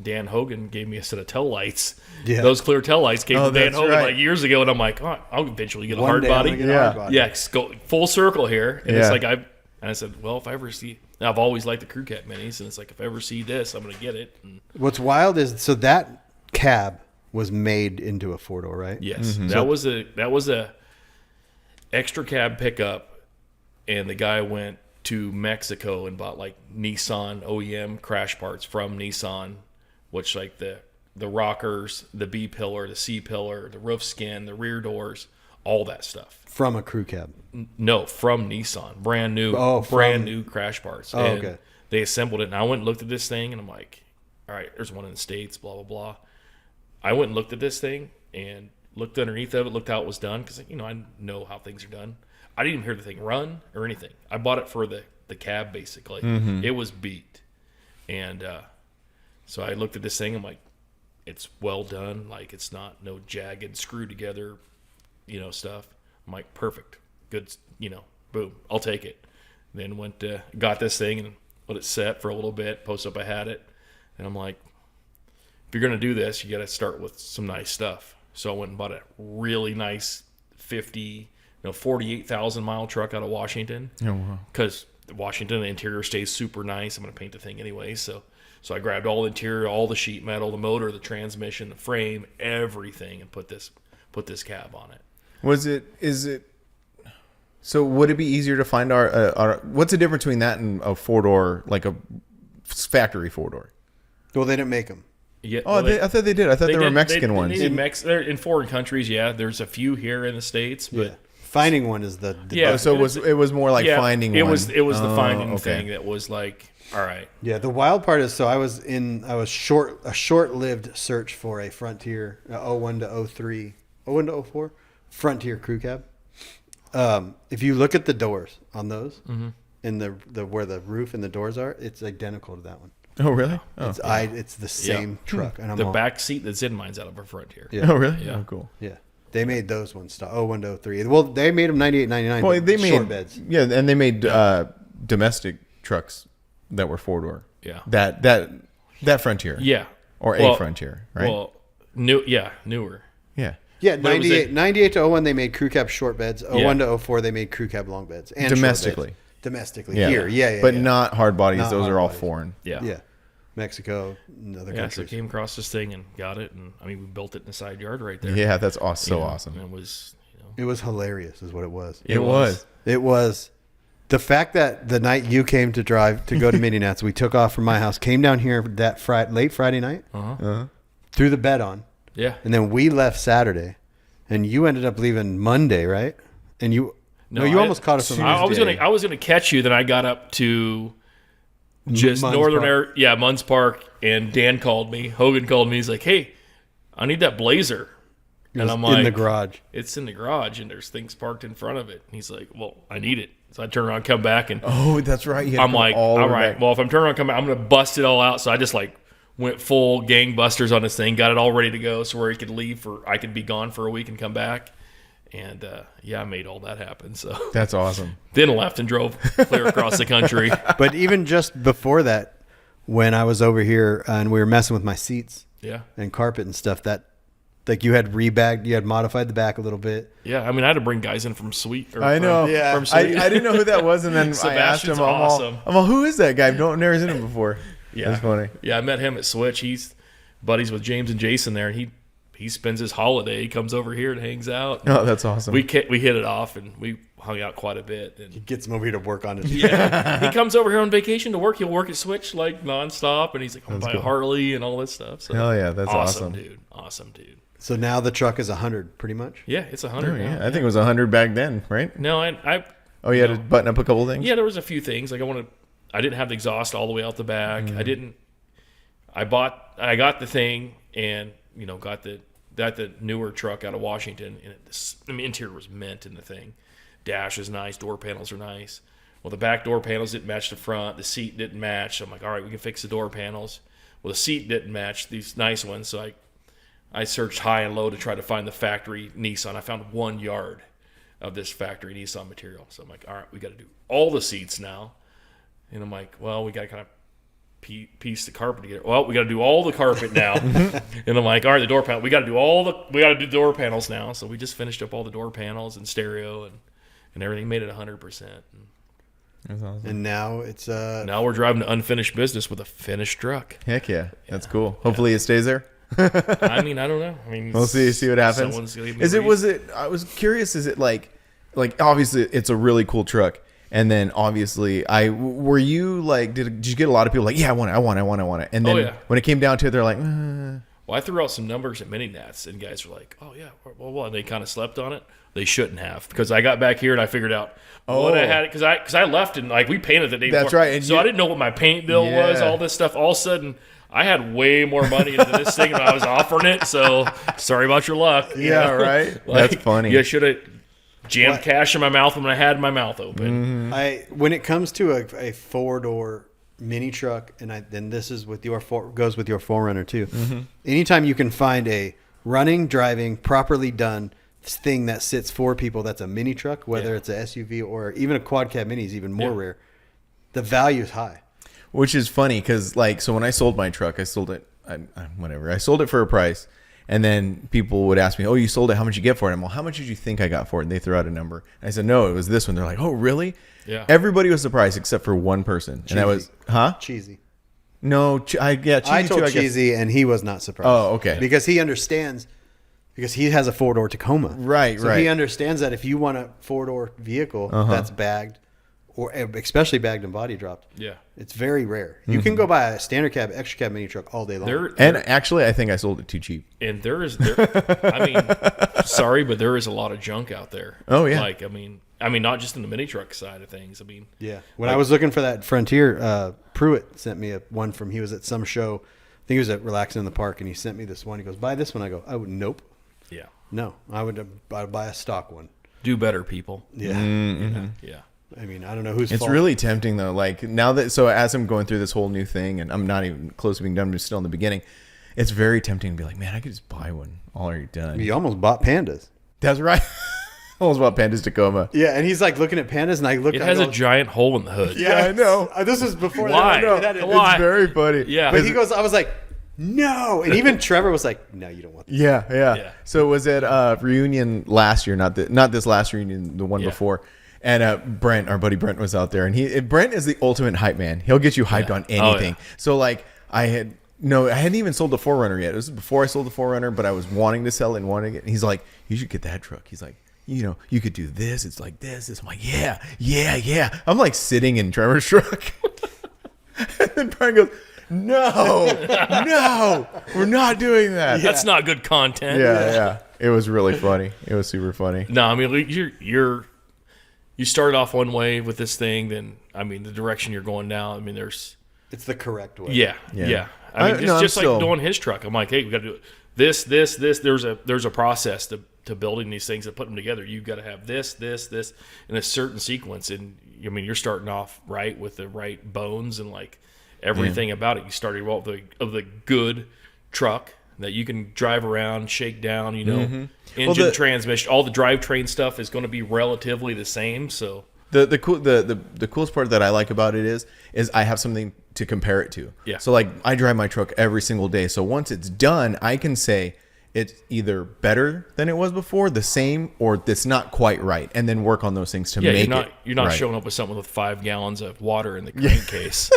Speaker 3: Dan Hogan gave me a set of tail lights.
Speaker 2: Yeah.
Speaker 3: Those clear tail lights came
Speaker 1: Oh,
Speaker 3: from Dan
Speaker 1: that's
Speaker 3: Hogan
Speaker 1: right.
Speaker 3: like years ago, and I'm like, oh, I'll eventually get a
Speaker 2: One
Speaker 3: hard
Speaker 2: day I'm
Speaker 3: body.
Speaker 2: gonna get a
Speaker 1: Yeah.
Speaker 2: hard body.
Speaker 3: Yeah, go full circle here, and it's
Speaker 1: Yeah.
Speaker 3: like and I said, well, if I ever see, I've always liked the crew cab minis, and it's like if I ever see this, I'm gonna get it. And
Speaker 2: What's wild is, so that cab was made into a 4-door, right?
Speaker 3: yes, that was a extra cab pickup, and the guy went to Mexico and bought like Nissan OEM crash parts from Nissan, which like the rockers, the B pillar, the C pillar, the roof skin, the rear doors, all that stuff.
Speaker 2: From a crew cab.
Speaker 3: No, from Nissan, brand new,
Speaker 2: Oh,
Speaker 3: brand new crash parts.
Speaker 2: Oh,
Speaker 3: And
Speaker 2: okay.
Speaker 3: They assembled it, and I went and looked at this thing, and I'm like, all right, there's one in the States, blah blah blah. I went and looked at this thing and looked underneath of it, looked how it was done, because I know how things are done. I didn't even hear the thing run or anything. I bought it for the cab basically. It was beat, and so I looked at this thing. I'm like, it's well done. Like it's not no jagged, screwed together, stuff. I'm like, perfect, good. Boom, I'll take it. Then went got this thing and let it set for a little bit. Post up, I had it, and I'm like, if you're gonna do this, you got to start with some nice stuff. So I went and bought a really nice 48,000 mile truck out of Washington.
Speaker 1: Oh, wow.
Speaker 3: Because Washington, the interior stays super nice. I'm going to paint the thing anyway. So I grabbed all the interior, all the sheet metal, the motor, the transmission, the frame, everything, and put this cab on it.
Speaker 1: So would it be easier to find our what's the difference between that and a 4-door, like a factory 4-door?
Speaker 2: Well, they didn't make them.
Speaker 3: Yeah,
Speaker 1: Oh, I thought they did. I thought they were Mexican ones.
Speaker 3: They're in foreign countries, yeah. There's a few here in the States, but
Speaker 2: Yeah. Finding one is the
Speaker 3: Yeah.
Speaker 1: So it was more like finding
Speaker 3: it
Speaker 1: one.
Speaker 3: was the finding
Speaker 1: okay.
Speaker 3: thing that was like, all right.
Speaker 2: Yeah, the wild part is, so I was a short-lived search for a Frontier 01 to 03, 01 to 04 Frontier crew cab. If you look at the doors on those, in the where the roof and the doors are, it's identical to that one.
Speaker 1: Oh, really? Oh,
Speaker 2: It's the same truck, and I'm
Speaker 3: The
Speaker 2: all,
Speaker 3: back seat that's in mine's out of a Frontier.
Speaker 2: Yeah.
Speaker 1: oh really?
Speaker 3: Yeah.
Speaker 1: Oh, cool.
Speaker 2: Yeah, they made those ones 01 to 03. Well, they made them 98, 99.
Speaker 1: Well, they made
Speaker 2: short beds.
Speaker 1: Yeah, and they made domestic trucks that were 4-door.
Speaker 3: Yeah.
Speaker 1: That Frontier.
Speaker 3: Yeah.
Speaker 1: Or a Frontier, right?
Speaker 3: Well, newer.
Speaker 1: Yeah.
Speaker 2: Yeah,
Speaker 3: But it was
Speaker 2: 98 to 01 they made crew cab short beds. 01 to 04 they made crew cab long beds. And short
Speaker 1: Domestically.
Speaker 2: beds. Domestically.
Speaker 1: Yeah.
Speaker 2: Here. Yeah.
Speaker 1: But
Speaker 2: yeah.
Speaker 1: not hard bodies.
Speaker 2: Not
Speaker 1: Those
Speaker 2: hard
Speaker 1: are all
Speaker 2: bodies.
Speaker 1: foreign.
Speaker 3: Yeah.
Speaker 2: Yeah. Mexico and other
Speaker 3: Yeah, so I
Speaker 2: countries.
Speaker 3: came across this thing and got it, and I mean, we built it in the side yard right there.
Speaker 1: Yeah, that's so awesome.
Speaker 3: And it was,
Speaker 2: It was hilarious is what it was.
Speaker 1: It was.
Speaker 2: It was the fact that the night you came to go to Mini-Nats, we took off from my house, came down here that late Friday night, threw the bed on,
Speaker 3: yeah.
Speaker 2: and then we left Saturday, and you ended up leaving Monday, right? And you almost caught us on
Speaker 3: I was
Speaker 2: Tuesday.
Speaker 3: gonna catch you. Then I got up to just
Speaker 2: Munns
Speaker 3: northern
Speaker 2: Park.
Speaker 3: area. Yeah, Munns Park. And Dan called me. Hogan called me. He's like, hey, I need that Blazer. And I'm like,
Speaker 2: in the garage.
Speaker 3: it's in the garage, and there's things parked in front of it. And he's like, well, I need it. So I turn around, come back, and
Speaker 1: Oh, that's right. You had to
Speaker 3: I'm
Speaker 1: go
Speaker 3: like,
Speaker 1: all the
Speaker 3: all
Speaker 1: way
Speaker 3: right,
Speaker 1: back.
Speaker 3: well, if I'm turning around, come back, I'm going to bust it all out. So I just like went full gangbusters on this thing, got it all ready to go, so where he could leave I could be gone for a week and come back. And yeah, I made all that happen. So
Speaker 1: That's awesome.
Speaker 3: then left and drove clear across the country.
Speaker 2: But even just before that, when I was over here and we were messing with my seats
Speaker 3: Yeah.
Speaker 2: and carpet and stuff, that like you had rebagged, you had modified the back a little bit.
Speaker 3: Yeah, I mean, I had to bring guys in from Sweet. Or
Speaker 1: I know.
Speaker 2: Yeah.
Speaker 3: From
Speaker 1: I
Speaker 3: Sweet.
Speaker 1: didn't know who that was, and then I asked
Speaker 3: Sebastian's
Speaker 1: him,
Speaker 3: awesome.
Speaker 1: I'm all, who is that guy? I've never seen him before.
Speaker 3: Yeah.
Speaker 1: That's funny.
Speaker 3: Yeah, I met him at Switch. He's buddies with James and Jason there, and he spends his holiday. He comes over here and hangs out.
Speaker 1: Oh, that's awesome.
Speaker 3: We hit it off, and we hung out quite a bit. And
Speaker 2: Gets him over here to work on it.
Speaker 3: yeah, he comes over here on vacation to work. He'll work at Switch like nonstop, and he's like, "I'm buy a Harley and all this stuff." So
Speaker 1: Hell yeah, that's awesome.
Speaker 3: dude. Awesome, dude.
Speaker 2: So now the truck is 100, pretty much.
Speaker 3: Yeah, it's 100
Speaker 1: Oh,
Speaker 3: now.
Speaker 1: yeah. I think it was 100 back then, right?
Speaker 3: No, I
Speaker 1: Oh, you had to button up a couple things?
Speaker 3: yeah, there was a few things like I didn't have the exhaust all the way out the back. I got the thing and got the newer truck out of Washington, and the interior was mint in the thing. Dash is nice, door panels are nice. Well, the back door panels didn't match the front, the seat didn't match. So I'm like, all right, we can fix the door panels. Well, the seat didn't match these nice ones, so I searched high and low to try to find the factory Nissan. I found 1 yard of this factory Nissan material. So I'm like, all right, we got to do all the seats now. And I'm like, well, we got to kind of piece the carpet together. Well, we got to do all the carpet now. And I'm like, all right, the door panel. We got to do door panels now. So we just finished up all the door panels and stereo and everything. Made it 100%.
Speaker 1: That's awesome.
Speaker 2: And now it's
Speaker 3: Now we're driving to unfinished business with a finished truck.
Speaker 1: Heck yeah. That's cool. Hopefully it stays there.
Speaker 3: I mean, I don't know. I mean,
Speaker 1: We'll see what happens.
Speaker 3: someone's gonna give me
Speaker 1: I was curious, is it like obviously it's a really cool truck. And then obviously were you like, did you get a lot of people like, yeah, I want it. And then
Speaker 3: yeah.
Speaker 1: when it came down to it, they're like,
Speaker 3: Well, I threw out some numbers at Mini Nats, and guys were like, "Oh yeah, well," and they kind of slept on it. They shouldn't have, because I got back here and I figured out what I had, because I left and like we painted the day
Speaker 1: That's
Speaker 3: before.
Speaker 1: right, and
Speaker 3: so I didn't know what my paint bill was,
Speaker 1: Yeah.
Speaker 3: all this stuff. All of a sudden, I had way more money into this thing than I was offering it. So sorry about your luck. you
Speaker 1: yeah,
Speaker 3: know?
Speaker 1: right.
Speaker 3: Like,
Speaker 1: That's funny.
Speaker 3: You should have jammed cash in my mouth when I had my mouth open.
Speaker 2: when it comes to a 4-door mini truck, and then this is with goes with your 4Runner too. Anytime you can find a running, driving, properly done thing that sits 4 people, that's a mini truck, whether
Speaker 3: Yeah.
Speaker 2: it's a SUV or even a quad cab mini is even more rare. The value is high.
Speaker 1: Which is funny because, like, so when I sold my truck, I sold it, whatever. I sold it for a price. And then people would ask me, oh, you sold it. How much did you get for it? I'm like, how much did you think I got for it? And they threw out a number. And I said, no, it was this one. They're like, oh, really?
Speaker 3: Yeah.
Speaker 1: Everybody was surprised except for one person. And that was,
Speaker 2: Cheesy.
Speaker 1: No, cheesy
Speaker 2: I told
Speaker 1: too, I guess.
Speaker 2: Cheesy, and he was not surprised.
Speaker 1: Oh, okay.
Speaker 2: Because he understands, because he has a 4-door Tacoma.
Speaker 1: Right,
Speaker 2: so
Speaker 1: right.
Speaker 2: he understands that if you want a 4-door vehicle that's bagged, or especially bagged and body dropped,
Speaker 3: Yeah.
Speaker 2: it's very rare. You can go buy a standard cab, extra cab mini truck all day long.
Speaker 1: And actually, I think I sold it too cheap.
Speaker 3: And I mean, sorry, but there is a lot of junk out there.
Speaker 1: Oh, yeah.
Speaker 3: Like, I mean, not just in the mini truck side of things. I mean,
Speaker 2: Yeah. When I was looking for that Frontier, Pruitt sent me one from, he was at some show. I think he was at Relaxing in the Park, and he sent me this one. He goes, buy this one. I go, nope.
Speaker 3: yeah,
Speaker 2: No, I'd buy a stock one.
Speaker 3: do better, people.
Speaker 2: Yeah.
Speaker 3: Yeah.
Speaker 2: I mean, I don't know whose
Speaker 1: It's
Speaker 2: fault.
Speaker 1: really tempting, though. Like, now that, so as I'm going through this whole new thing, and I'm not even close to being done, I'm just still in the beginning, it's very tempting to be like, man, I could just buy one already done.
Speaker 2: You almost bought Pandas.
Speaker 1: That's right. Almost bought Panda's Tacoma.
Speaker 2: Yeah, and he's like looking at Pandas, and I look.
Speaker 3: It
Speaker 2: I
Speaker 3: has
Speaker 2: go,
Speaker 3: a giant hole in the hood.
Speaker 1: Yeah, I know.
Speaker 2: This is before
Speaker 3: Why?
Speaker 2: that.
Speaker 3: No,
Speaker 2: It
Speaker 3: why?
Speaker 1: It's very funny.
Speaker 3: Yeah.
Speaker 2: But he goes, I was like, no, and even Trevor was like, no, you don't want this.
Speaker 1: Yeah. So it was at reunion last year, not this last reunion, the one
Speaker 3: Yeah.
Speaker 1: before. And Brent, our buddy Brent, was out there, and Brent is the ultimate hype man. He'll get you hyped on anything.
Speaker 3: yeah.
Speaker 1: So like I hadn't even sold the 4Runner yet. It was before I sold the 4Runner, but I was wanting to sell it and wanting it. And he's like, you should get that truck. He's like, you could do this. It's like this. I'm like, yeah. I'm like sitting in Trevor's truck. And then Brian goes, no, we're not doing that.
Speaker 3: That's not good content.
Speaker 1: Yeah. It was really funny. It was super funny.
Speaker 3: No, I mean, you started off one way with this thing, then I mean, the direction you're going now. I mean, there's
Speaker 2: It's the correct way.
Speaker 3: Yeah. I mean, just like doing his truck. I'm like, hey, we got to do this. There's a process to building these things and putting them together. You've got to have this in a certain sequence. And I mean, you're starting off right with the right bones and like everything about it. You started off of the good truck that you can drive around, shake down, engine, transmission, all the drivetrain stuff is going to be relatively the same. So
Speaker 1: the coolest part that I like about it is I have something to compare it to.
Speaker 3: Yeah.
Speaker 1: So like I drive my truck every single day. So once it's done, I can say it's either better than it was before, the same, or it's not quite right, and then work on those things to make it.
Speaker 3: You're not
Speaker 1: right.
Speaker 3: showing up with something with 5 gallons of water in the crankcase.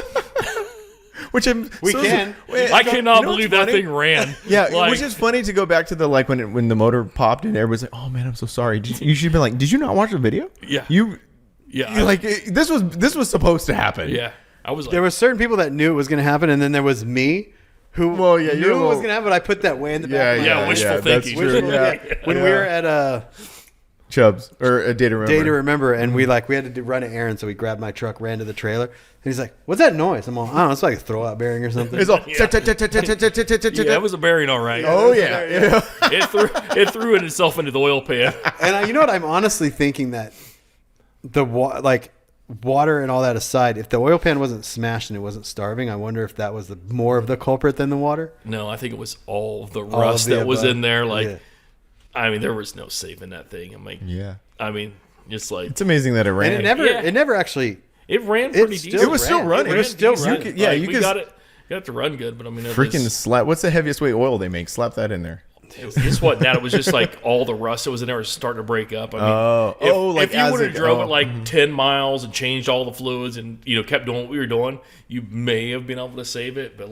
Speaker 3: I cannot believe that thing ran.
Speaker 1: Yeah, which is funny to go back to the like when the motor popped and everybody's like, "Oh man, I'm so sorry." You should be like, "Did you not watch the video?"
Speaker 3: Yeah,
Speaker 1: this was supposed to happen.
Speaker 3: Yeah, I was. Like,
Speaker 2: there were certain people that knew it was going to happen, and then there was me who knew it was going to happen. But I put that way in the back.
Speaker 3: Wishful thinking.
Speaker 2: When we were at
Speaker 1: Chubbs or a Day to
Speaker 2: Remember, and we had to run an errand, so we grabbed my truck, ran to the trailer, and he's like, "What's that noise?" I'm all, "I don't know, it's like a throwout bearing or something."
Speaker 1: It's all
Speaker 3: it was a bearing, all right.
Speaker 1: Oh yeah.
Speaker 3: It threw itself into the oil pan.
Speaker 2: And you know what? I'm honestly thinking that water and all that aside, if the oil pan wasn't smashed and it wasn't starving, I wonder if that was more of the culprit than the water.
Speaker 3: No, I think it was all the rust that was in there. I mean, there was no saving that thing. I'm like, I mean, just like
Speaker 1: it's amazing that it ran.
Speaker 2: And it never actually.
Speaker 3: It ran pretty decent.
Speaker 1: It was still running.
Speaker 3: It was still
Speaker 1: running.
Speaker 3: You got it. You got it to run good, but I mean,
Speaker 1: slap. What's the heaviest weight oil they make? Slap that in there.
Speaker 3: Guess what? It was just like all the rust that was in there was starting to break up. I mean, if you would have drove it like 10 miles and changed all the fluids and kept doing what we were doing, you may have been able to save it. But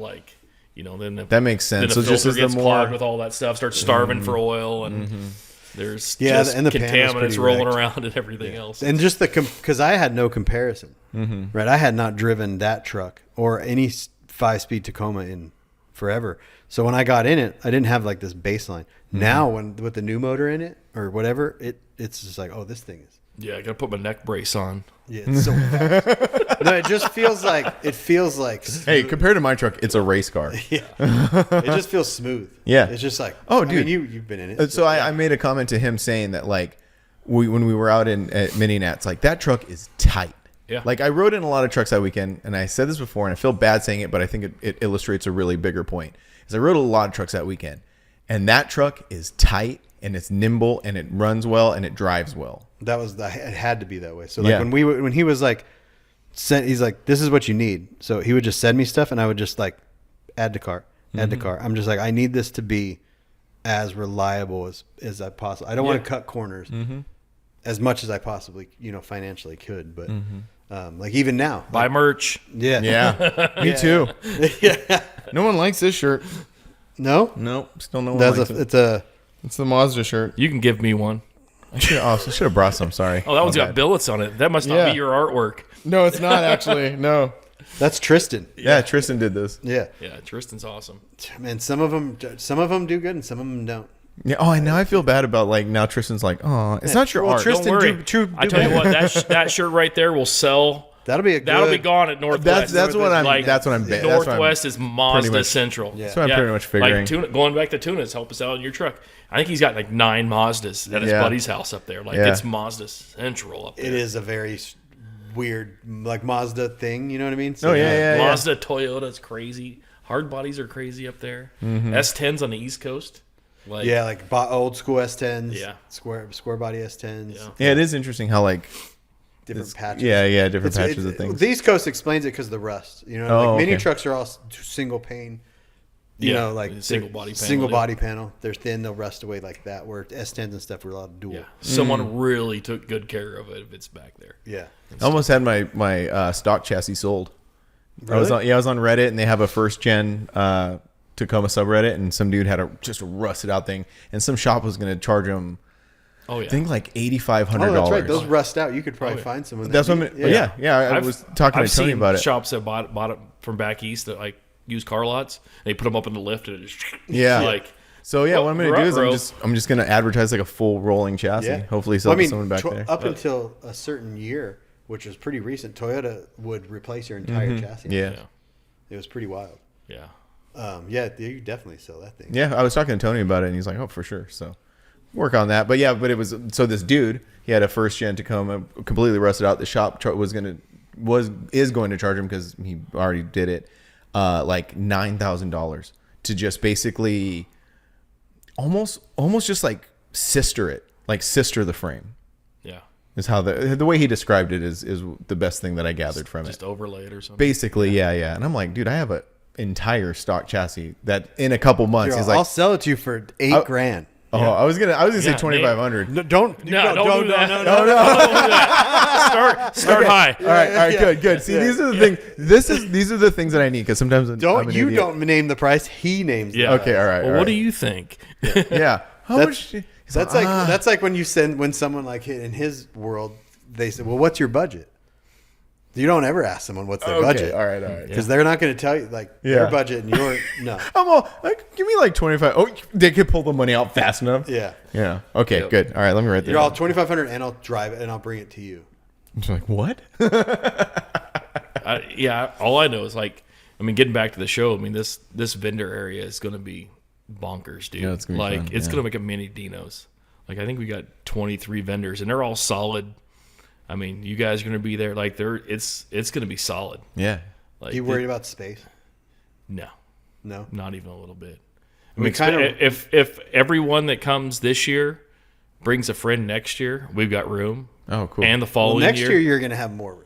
Speaker 3: then
Speaker 1: that makes sense.
Speaker 3: Then the
Speaker 1: so just
Speaker 3: gets clogged with all that stuff, starts starving for oil, and there's just
Speaker 2: and the
Speaker 3: contaminants rolling around and everything else.
Speaker 2: And just because I had no comparison, right? I had not driven that truck or any 5-speed Tacoma in forever. So when I got in it, I didn't have like this baseline. Now, with the new motor in it or whatever, it's just like, oh, this thing is.
Speaker 3: Yeah, I gotta put my neck brace on.
Speaker 2: Yeah, it's so fast. No, it just feels like.
Speaker 1: Hey, compared to my truck, it's a race car.
Speaker 2: Yeah, it just feels smooth.
Speaker 1: Yeah,
Speaker 2: it's just like,
Speaker 1: oh, dude,
Speaker 2: I mean, you've been in it.
Speaker 1: So I made a comment to him saying that like when we were out at Mini Nats, like that truck is tight.
Speaker 3: Yeah.
Speaker 1: Like I rode in a lot of trucks that weekend, and I said this before, and I feel bad saying it, but I think it illustrates a really bigger point. Is I rode a lot of trucks that weekend, and that truck is tight and it's nimble and it runs well and it drives well.
Speaker 2: It had to be that way. So like when he was like, he's like, this is what you need. So he would just send me stuff, and I would just like add to cart. I'm just like, I need this to be as reliable as I possibly. I don't want to cut corners as much as I possibly financially could, but. Like even now,
Speaker 3: buy merch.
Speaker 1: Yeah. Me too.
Speaker 2: Yeah.
Speaker 1: No one likes this shirt.
Speaker 2: No,
Speaker 1: still no one likes it. It's the Mazda shirt.
Speaker 3: You can give me one.
Speaker 1: I should have brought some. Sorry.
Speaker 3: Oh, that one's got billets on it. That must not be your artwork.
Speaker 1: No, it's not actually. No,
Speaker 2: that's Tristan.
Speaker 1: Yeah, Tristan did this.
Speaker 2: Yeah,
Speaker 3: Tristan's awesome.
Speaker 2: Man, some of them do good and some of them don't.
Speaker 1: Yeah. Oh, and now I feel bad about like now Tristan's like, oh, it's not your art.
Speaker 3: Tristan, don't worry. I tell you what, that shirt right there will sell.
Speaker 2: That'll be gone
Speaker 3: at Northwest.
Speaker 1: That's what I'm.
Speaker 3: Northwest is Mazda Central.
Speaker 1: Yeah. That's what I'm pretty much figuring.
Speaker 3: Like going back to Tunas, help us out in your truck. I think he's got like 9 Mazdas at his buddy's house up there. Like it's Mazda Central up there.
Speaker 2: It is a very weird like Mazda thing. You know what I mean? So,
Speaker 3: Mazda, Toyota's crazy. Hard bodies are crazy up there. S10s on the East Coast.
Speaker 2: Like old school S10s.
Speaker 3: Yeah.
Speaker 2: Square body S10s.
Speaker 1: Yeah, it is interesting how like
Speaker 2: different patches.
Speaker 1: Yeah, different patches of things.
Speaker 2: The East Coast explains it because of the rust. Mini trucks are all single pane. Like
Speaker 3: single body panel.
Speaker 2: They're thin, they'll rust away like that. Where S10s and stuff are a lot of dual.
Speaker 3: Yeah. Someone really took good care of it if it's back there.
Speaker 2: Yeah.
Speaker 1: I almost had my stock chassis sold.
Speaker 2: Really?
Speaker 1: I was on Reddit, and they have a first gen Tacoma subreddit, and some dude had just a rusted out thing, and some shop was going to charge him. Oh yeah, I think like $8,500.
Speaker 2: Oh, that's right. Those rust out. You could probably find some of that.
Speaker 1: That's what I mean. Yeah. I was talking to Tony about it.
Speaker 3: Shops that bought it from back east that like used car lots. They put them up in the lift and it just
Speaker 1: So what I'm going to do is I'm just going to advertise like a full rolling chassis.
Speaker 2: Yeah.
Speaker 1: Hopefully sell to someone back there.
Speaker 2: Up until a certain year, which was pretty recent, Toyota would replace your entire chassis.
Speaker 1: Yeah.
Speaker 2: It was pretty wild.
Speaker 3: Yeah.
Speaker 2: Yeah, you definitely sell that thing.
Speaker 1: Yeah, I was talking to Tony about it, and he's like, "Oh, for sure." So work on that. But yeah, but it was so this dude, he had a first gen Tacoma, completely rusted out. The shop is going to charge him because he already did it, like $9,000 to just basically almost just like sister the frame.
Speaker 3: Yeah.
Speaker 1: Is how the way he described it is the best thing that I gathered from
Speaker 3: Just
Speaker 1: it.
Speaker 3: overlay it or something.
Speaker 1: Basically, yeah. And I'm like, dude, I have a entire stock chassis that in a couple months he's like,
Speaker 2: I'll sell it to you for $8,000.
Speaker 1: oh, I was gonna say
Speaker 3: Yeah,
Speaker 1: 2,500.
Speaker 2: No, don't do that.
Speaker 3: Don't do that. Start high.
Speaker 1: All right, good. See, these are the things. These are the things that I need because sometimes
Speaker 2: Don't name the price. He names the
Speaker 3: Yeah.
Speaker 2: price.
Speaker 1: Okay, all right.
Speaker 3: Well, what do you think?
Speaker 1: Yeah. How much?
Speaker 2: That's like when someone like in his world they say, "Well, what's your budget?" You don't ever ask someone what's their budget.
Speaker 1: All right.
Speaker 2: Because they're not going to tell you their budget and your no.
Speaker 1: I'm all like, give me like 25. Oh, they could pull the money out fast enough.
Speaker 2: Yeah.
Speaker 1: Okay,
Speaker 3: Yep.
Speaker 1: good. All right, let me write that.
Speaker 2: You're all 2,500 and I'll drive it and I'll bring it to you.
Speaker 1: I'm like, what?
Speaker 3: All I know is getting back to the show. I mean, this vendor area is going to be bonkers, dude.
Speaker 1: Yeah, it's gonna be fun,
Speaker 3: it's
Speaker 1: yeah.
Speaker 3: going to make a mini Dino's. Like, I think we got 23 vendors and they're all solid. I mean, you guys are going to be there. Like, it's going to be solid.
Speaker 1: Yeah.
Speaker 3: Like,
Speaker 2: Are you worried about space?
Speaker 3: No,
Speaker 2: No.
Speaker 3: not even a little bit. I
Speaker 2: We
Speaker 3: mean,
Speaker 2: kind of-
Speaker 3: if everyone that comes this year brings a friend next year, we've got room.
Speaker 1: Oh, cool.
Speaker 3: And the following
Speaker 2: Next year you're going to have more room.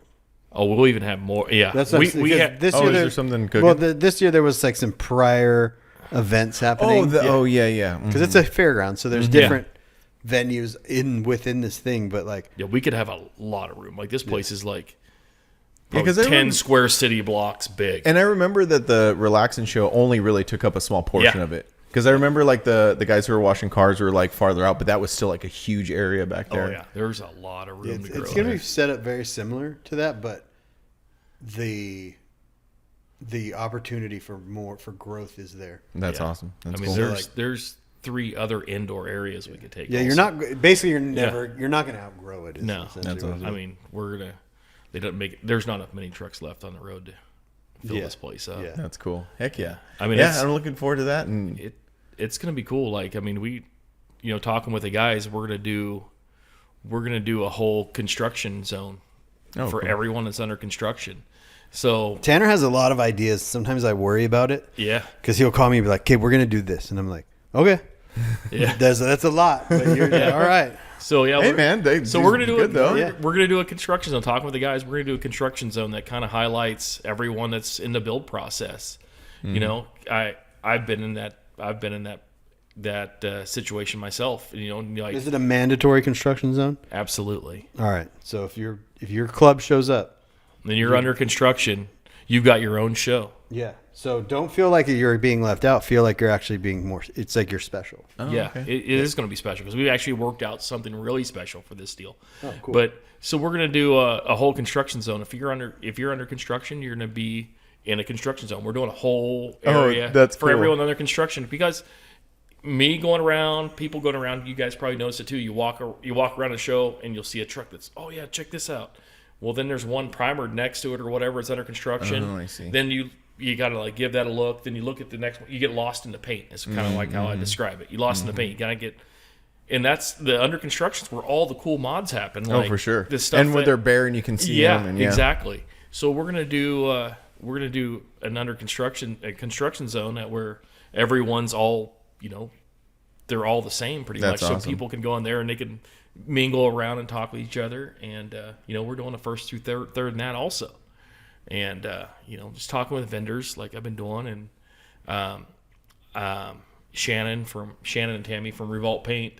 Speaker 3: oh, we'll even have more. Yeah,
Speaker 2: That's what
Speaker 3: we have.
Speaker 2: this
Speaker 1: Oh,
Speaker 2: year
Speaker 1: is there
Speaker 2: there's
Speaker 1: something cooking?
Speaker 2: Well, this year there was like some prior events happening.
Speaker 1: yeah.
Speaker 2: Because it's a fairground, so there's different venues within this thing. But like,
Speaker 3: Yeah, we could have a lot of room. Like, this place is like
Speaker 1: Yeah, 'cause I
Speaker 3: 10
Speaker 1: remember-
Speaker 3: square city blocks big.
Speaker 1: And I remember that the Relaxin' show only really took up a small portion
Speaker 3: Yeah.
Speaker 1: of it. Because I remember like the guys who were washing cars were like farther out, but that was still like a huge area back there.
Speaker 3: Oh yeah, there's a lot of room to grow.
Speaker 2: it's going to be set up very similar to that, but the opportunity for growth is there.
Speaker 1: That's
Speaker 3: Yeah.
Speaker 1: awesome. That's
Speaker 3: I mean,
Speaker 1: cool.
Speaker 3: there's 3 other indoor areas we could take.
Speaker 2: Yeah,
Speaker 3: also.
Speaker 2: you're not going to outgrow it. is
Speaker 3: No,
Speaker 2: essentially
Speaker 1: That's
Speaker 2: what it
Speaker 1: awesome.
Speaker 2: is.
Speaker 3: I mean, they don't make. There's not enough mini trucks left on the road to fill
Speaker 2: Yeah.
Speaker 3: this place up.
Speaker 2: Yeah.
Speaker 1: That's cool. Heck yeah.
Speaker 3: I mean,
Speaker 1: yeah,
Speaker 3: it's-
Speaker 1: I'm looking forward to that. And
Speaker 3: It's gonna be cool. Like, I mean, talking with the guys, we're gonna do a whole construction zone for
Speaker 1: cool.
Speaker 3: everyone that's under construction. So
Speaker 2: Tanner has a lot of ideas. Sometimes I worry about it
Speaker 3: yeah,
Speaker 2: because he'll call me and be like, "Okay, we're going to do this," and I'm like, "Okay."
Speaker 3: yeah.
Speaker 2: That's a lot, but you're all right.
Speaker 3: So yeah,
Speaker 1: hey man,
Speaker 3: so we're gonna do
Speaker 1: good though.
Speaker 3: We're gonna do a construction zone. Talking with the guys, we're gonna do a construction zone that kind of highlights everyone that's in the build process.
Speaker 1: Mm-hmm.
Speaker 3: You know, I've been in that situation myself. You know, like
Speaker 2: Is it a mandatory construction zone?
Speaker 3: absolutely.
Speaker 2: All right. So if your club shows up,
Speaker 3: Then you're under construction. You've got your own show.
Speaker 2: yeah. So don't feel like you're being left out. Feel like you're actually being more. It's like you're special.
Speaker 1: Oh,
Speaker 3: Yeah,
Speaker 1: okay.
Speaker 3: it is going to be special because we've actually worked out something really special for this deal.
Speaker 2: Oh, cool.
Speaker 3: But so we're going to do a whole construction zone. If you're under construction, you're going to be in a construction zone. We're doing a whole area
Speaker 1: that's
Speaker 3: for
Speaker 1: cool.
Speaker 3: everyone under construction because me going around, people going around, you guys probably notice it too. You walk around a show and you'll see a truck that's, oh yeah, check this out. Well, then there's one primered next to it or whatever. It's under construction.
Speaker 1: Oh, I see.
Speaker 3: Then you got to like give that a look. Then you look at the next one. You get lost in the paint. It's kind of like how I describe it. You lost in the paint. You got to get, and that's the under constructions where all the cool mods happen. Like
Speaker 1: Oh, for sure.
Speaker 3: This stuff
Speaker 1: And when
Speaker 3: that-
Speaker 1: they're bare and you can see them. And
Speaker 3: exactly. So we're gonna do an under construction zone that where everyone's all they're all the same pretty
Speaker 1: That's
Speaker 3: much.
Speaker 1: awesome.
Speaker 3: So people can go in there and they can mingle around and talk with each other. And we're doing the first through third and that also. And just talking with vendors like I've been doing, and Shannon and Tammy from Revolt Paint.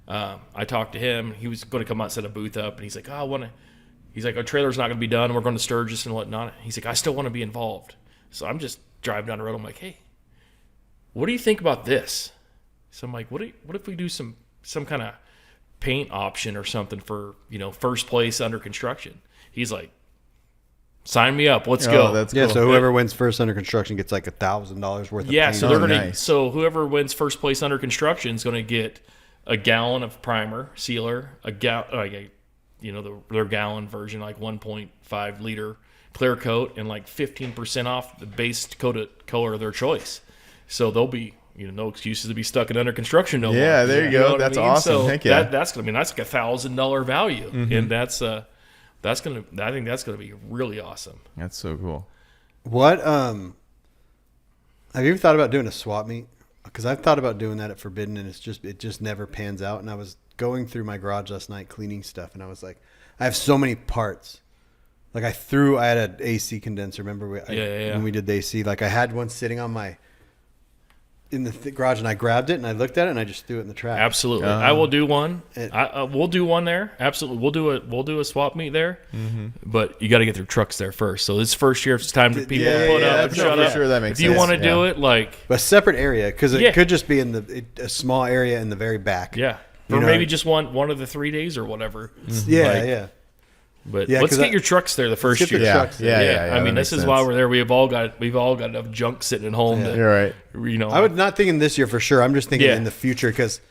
Speaker 3: I talked to him. He was going to come out and set a booth up, and he's like, He's like, our trailer's not going to be done. We're going to Sturgis and whatnot. He's like, I still want to be involved. So I'm just driving down the road. I'm like, hey, what do you think about this? So I'm like, what if we do some kind of paint option or something for first place under construction? He's like, sign me up. Let's go.
Speaker 1: That's
Speaker 2: Yeah.
Speaker 1: cool.
Speaker 2: So whoever wins first under construction gets like $1,000 worth of
Speaker 3: Yeah,
Speaker 2: paint.
Speaker 3: so they're
Speaker 1: Oh,
Speaker 3: gonna.
Speaker 1: nice.
Speaker 3: So whoever wins first place under construction is going to get a gallon of primer sealer, their gallon version, like 1.5 liter clear coat and like 15% off the base color of their choice. So they'll be, no excuses to be stuck in under construction no more.
Speaker 1: Yeah, there you go.
Speaker 3: What
Speaker 1: That's
Speaker 3: I mean?
Speaker 1: awesome.
Speaker 3: So
Speaker 1: Heck yeah.
Speaker 3: that's like $1,000 value, and I think that's gonna be really awesome.
Speaker 1: That's so cool.
Speaker 2: What have you ever thought about doing a swap meet? Because I've thought about doing that at Forbidden, and it just never pans out. And I was going through my garage last night cleaning stuff, and I was like, I have so many parts. Like I had an AC condenser. Remember when we did the AC? Like I had one sitting on in the garage, and I grabbed it and I looked at it and I just threw it in the trash.
Speaker 3: Absolutely, I will do one. We'll do one there. Absolutely, we'll do a swap meet there. But you got to get their trucks there first. So this first year, it's time for people to put up and shut up.
Speaker 1: Sure, that makes
Speaker 3: if you
Speaker 1: sense.
Speaker 3: want to do it,
Speaker 2: a separate area, because it could just be in a small area in the very back.
Speaker 3: Yeah, or maybe just one of the 3 days or whatever.
Speaker 2: Yeah.
Speaker 3: But let's get your trucks there the first year.
Speaker 1: Yeah.
Speaker 3: I mean, this is why we're there. We've all got enough junk sitting at home.
Speaker 1: You're right.
Speaker 2: I would not thinking this year for sure. I'm just thinking in the future, because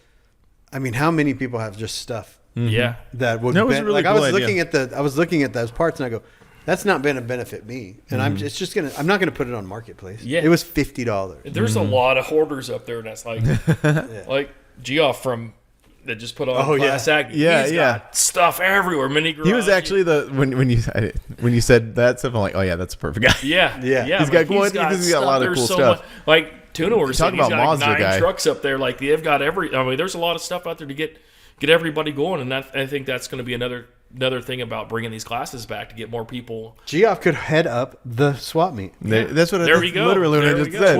Speaker 2: I mean, how many people have just stuff?
Speaker 3: Yeah,
Speaker 2: that would.
Speaker 1: That was a really cool
Speaker 2: idea. I was looking at those parts and I go, that's not going to benefit me, and I'm not going to put it on Marketplace.
Speaker 3: Yeah,
Speaker 2: it was $50.
Speaker 3: There's a lot of hoarders up there, and that's like like Geoff from. That just put on Class Ag. He's got stuff everywhere. Mini garage.
Speaker 1: He was actually when you said that stuff, I'm like, oh yeah, that's a perfect guy.
Speaker 3: Yeah.
Speaker 1: He's got a lot of cool stuff.
Speaker 3: Like Tuna was saying, he's got
Speaker 1: Mazda
Speaker 3: 9 trucks up there. Like they've got there's a lot of stuff out there to get everybody going, and I think that's going to be another thing about bringing these classes back to get more people.
Speaker 2: Geoff could head up the swap meet.
Speaker 1: That's what.
Speaker 3: There we go.
Speaker 1: Literally, what I just said.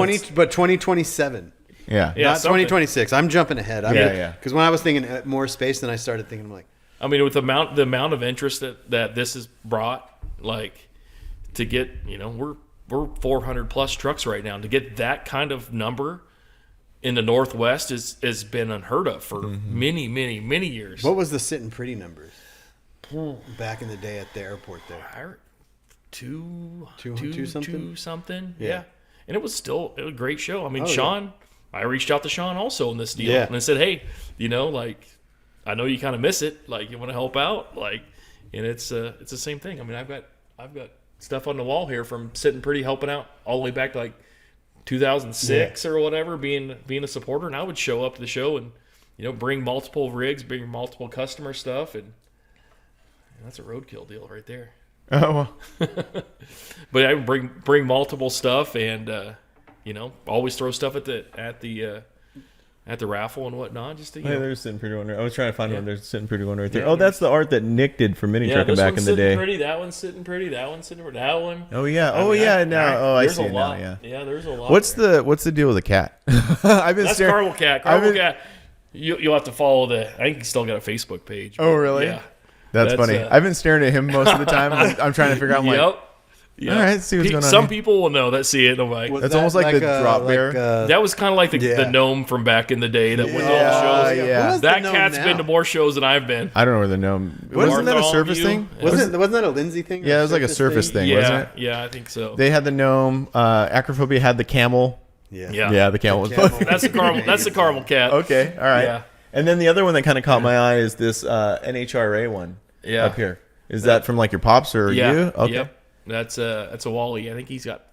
Speaker 2: 2027.
Speaker 1: Yeah,
Speaker 2: not 2026. I'm jumping ahead.
Speaker 1: Yeah.
Speaker 2: Because when I was thinking more space, then I started thinking, I'm like,
Speaker 3: I mean, with the amount of interest that this has brought, like to get, we're 400 plus trucks right now. To get that kind of number in the Northwest has been unheard of for many, many, many years.
Speaker 2: What was the Sitting Pretty numbers back in the day at the airport there?
Speaker 3: Two something.
Speaker 2: Yeah.
Speaker 3: And it was a great show. I mean, Sean. I reached out to Sean also in this deal, and I said, "Hey, I know you kind of miss it. Like, you want to help out, and it's the same thing. I mean, I've got stuff on the wall here from Sitting Pretty, helping out all the way back to like 2006 or whatever, being a supporter, and I would show up to the show and bring multiple rigs, bring multiple customer stuff, and that's a roadkill deal right there.
Speaker 1: Oh, well.
Speaker 3: But I would bring multiple stuff and. Always throw stuff at the raffle and whatnot. Just to,
Speaker 1: there's Sitting Pretty one. I was trying to find one. There's Sitting Pretty one right there. Oh, that's the art that Nick did for Mini Trucking back in the day.
Speaker 3: Pretty, that one's Sitting Pretty. That one's Sitting Pretty. That one.
Speaker 1: Oh yeah. I see it now. Yeah.
Speaker 3: Yeah, there's a lot.
Speaker 1: What's the deal with the cat?
Speaker 3: That's Carmel Cat. Cat. You'll have to follow I think he's still got a Facebook page.
Speaker 1: Oh really?
Speaker 3: Yeah.
Speaker 1: That's funny. I've been staring at him most of the time. I'm trying to figure out.
Speaker 3: Yep.
Speaker 1: All right, let's see what's going on.
Speaker 3: Some
Speaker 1: here.
Speaker 3: people will know that see it. I'm like,
Speaker 1: that's almost like the drop bear.
Speaker 3: That was kind of like the gnome from back in the day that went to all the shows.
Speaker 1: Yeah.
Speaker 3: That cat's been to more shows than I've been.
Speaker 1: I don't know where the gnome. Wasn't that a surface thing?
Speaker 2: Wasn't that a Lindsay thing?
Speaker 1: Yeah, it was like a surface thing, wasn't it?
Speaker 3: Yeah, I think so.
Speaker 1: They had the gnome. Acrophobia had the camel.
Speaker 3: Yeah,
Speaker 1: the camel.
Speaker 3: That's the caramel. That's the caramel cat.
Speaker 1: Okay, all right.
Speaker 3: Yeah.
Speaker 1: And then the other one that kind of caught my eye is this NHRA one.
Speaker 3: Yeah.
Speaker 1: Up here. Is that from like your pops or you? Okay.
Speaker 3: Yep. That's a Wally. I think he's got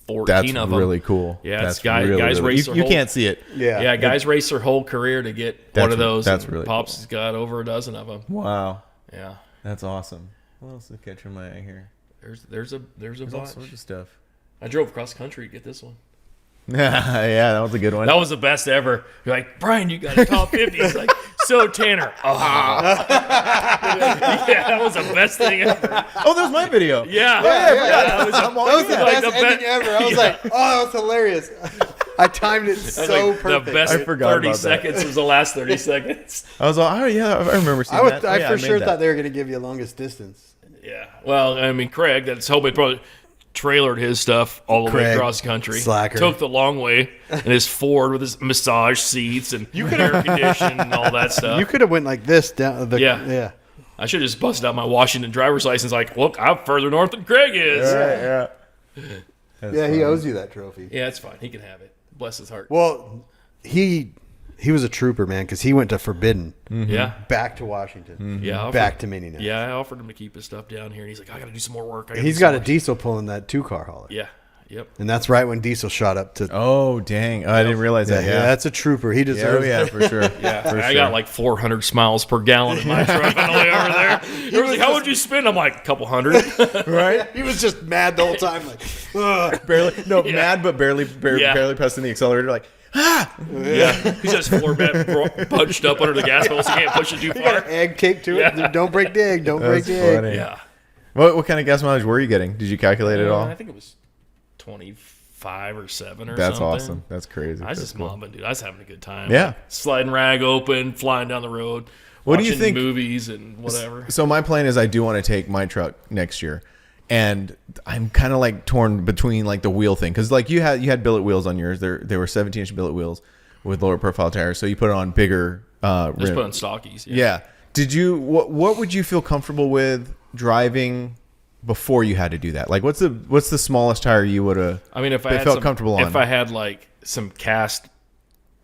Speaker 3: 14 of them.
Speaker 1: That's really cool.
Speaker 3: Yeah,
Speaker 1: that's
Speaker 3: guys
Speaker 1: really
Speaker 3: race.
Speaker 1: You can't see it.
Speaker 3: Yeah. Guys race their whole career to get one of those.
Speaker 1: That's really
Speaker 3: Pops
Speaker 1: cool.
Speaker 3: has got over a dozen of them.
Speaker 1: Wow.
Speaker 3: Yeah.
Speaker 1: That's awesome. What else is catching my eye here?
Speaker 3: There's a bunch.
Speaker 1: All sorts of stuff.
Speaker 3: I drove cross country to get this one.
Speaker 1: Yeah, that was a good one.
Speaker 3: That was the best ever. You're like, Brian, you got a top 50. He's like, so Tanner. Yeah, that was the best thing ever.
Speaker 1: Oh, that was my video.
Speaker 3: Yeah.
Speaker 2: That was the best ending ever. I was like, oh, that was hilarious. I timed it so perfect.
Speaker 3: The best
Speaker 1: I forgot
Speaker 3: 30
Speaker 1: about that.
Speaker 3: seconds was the last 30 seconds.
Speaker 1: I was like, oh yeah, I remember seeing that.
Speaker 2: I for sure thought they were going to give you longest distance.
Speaker 3: Yeah. Well, I mean, Craig, that's hoping probably trailered his stuff all the way across country.
Speaker 2: Slacker.
Speaker 3: Took the long way in his Ford with his massage seats and air conditioning and all that stuff.
Speaker 2: You could have went like this down the
Speaker 3: Yeah. I should have just busted out my Washington driver's license. Like, look, I'm further north than Craig is.
Speaker 1: Yeah.
Speaker 2: He owes you that trophy.
Speaker 3: Yeah, it's fine. He can have it. Bless his heart.
Speaker 2: Well, he He was a trooper, man, because he went to Forbidden,
Speaker 3: Yeah.
Speaker 2: back to Washington,
Speaker 3: Yeah.
Speaker 2: back to Mini Nats.
Speaker 3: Yeah, I offered him to keep his stuff down here, and he's like, I got to do some more work.
Speaker 2: He's got a diesel pulling that 2-car hauler.
Speaker 3: Yeah. Yep.
Speaker 2: And that's right when diesel shot up to.
Speaker 1: Oh, dang. Oh, I didn't realize that. Yeah.
Speaker 2: That's a trooper. He
Speaker 1: Yeah,
Speaker 2: deserves
Speaker 1: yeah,
Speaker 2: it.
Speaker 1: for sure.
Speaker 3: Yeah,
Speaker 1: For
Speaker 3: I
Speaker 1: sure.
Speaker 3: got like 400 miles per gallon in my truck on the way over there. He was like, "How would you spend?" I'm like, "A couple hundred."
Speaker 1: right?
Speaker 2: He was just mad the whole time, like, ugh.
Speaker 1: Barely, mad, but barely pressing the accelerator. Like,
Speaker 3: Yeah, he's got his floor mat punched up under the gas pedal, so he can't push it too
Speaker 2: You got
Speaker 3: far.
Speaker 2: an egg cake to it.
Speaker 3: Yeah.
Speaker 2: Don't break the egg. Don't break
Speaker 1: that's
Speaker 2: the egg.
Speaker 1: funny.
Speaker 3: Yeah,
Speaker 1: What kind of gas mileage were you getting? Did you calculate it all?
Speaker 3: I think it was 25 or 7 or
Speaker 1: That's
Speaker 3: something.
Speaker 1: awesome. That's crazy.
Speaker 3: I was
Speaker 1: That's
Speaker 3: just
Speaker 1: cool.
Speaker 3: mobbing, dude. I was having a good time.
Speaker 1: Yeah.
Speaker 3: Sliding rag open, flying down the road.
Speaker 1: What do you
Speaker 3: watching
Speaker 1: think-
Speaker 3: Movies and whatever.
Speaker 1: So my plan is I do want to take my truck next year, and I'm kind of like torn between like the wheel thing, because like you had billet wheels on yours. They were 17-inch billet wheels with lower profile tires, so you put it on bigger
Speaker 3: Just
Speaker 1: rim.
Speaker 3: put on stockies.
Speaker 1: Yeah. Did you what would you feel comfortable with driving before you had to do that? Like what's the smallest tire you would have?
Speaker 3: I mean, if I
Speaker 1: They
Speaker 3: had
Speaker 1: felt
Speaker 3: some,
Speaker 1: comfortable on.
Speaker 3: if I had like some cast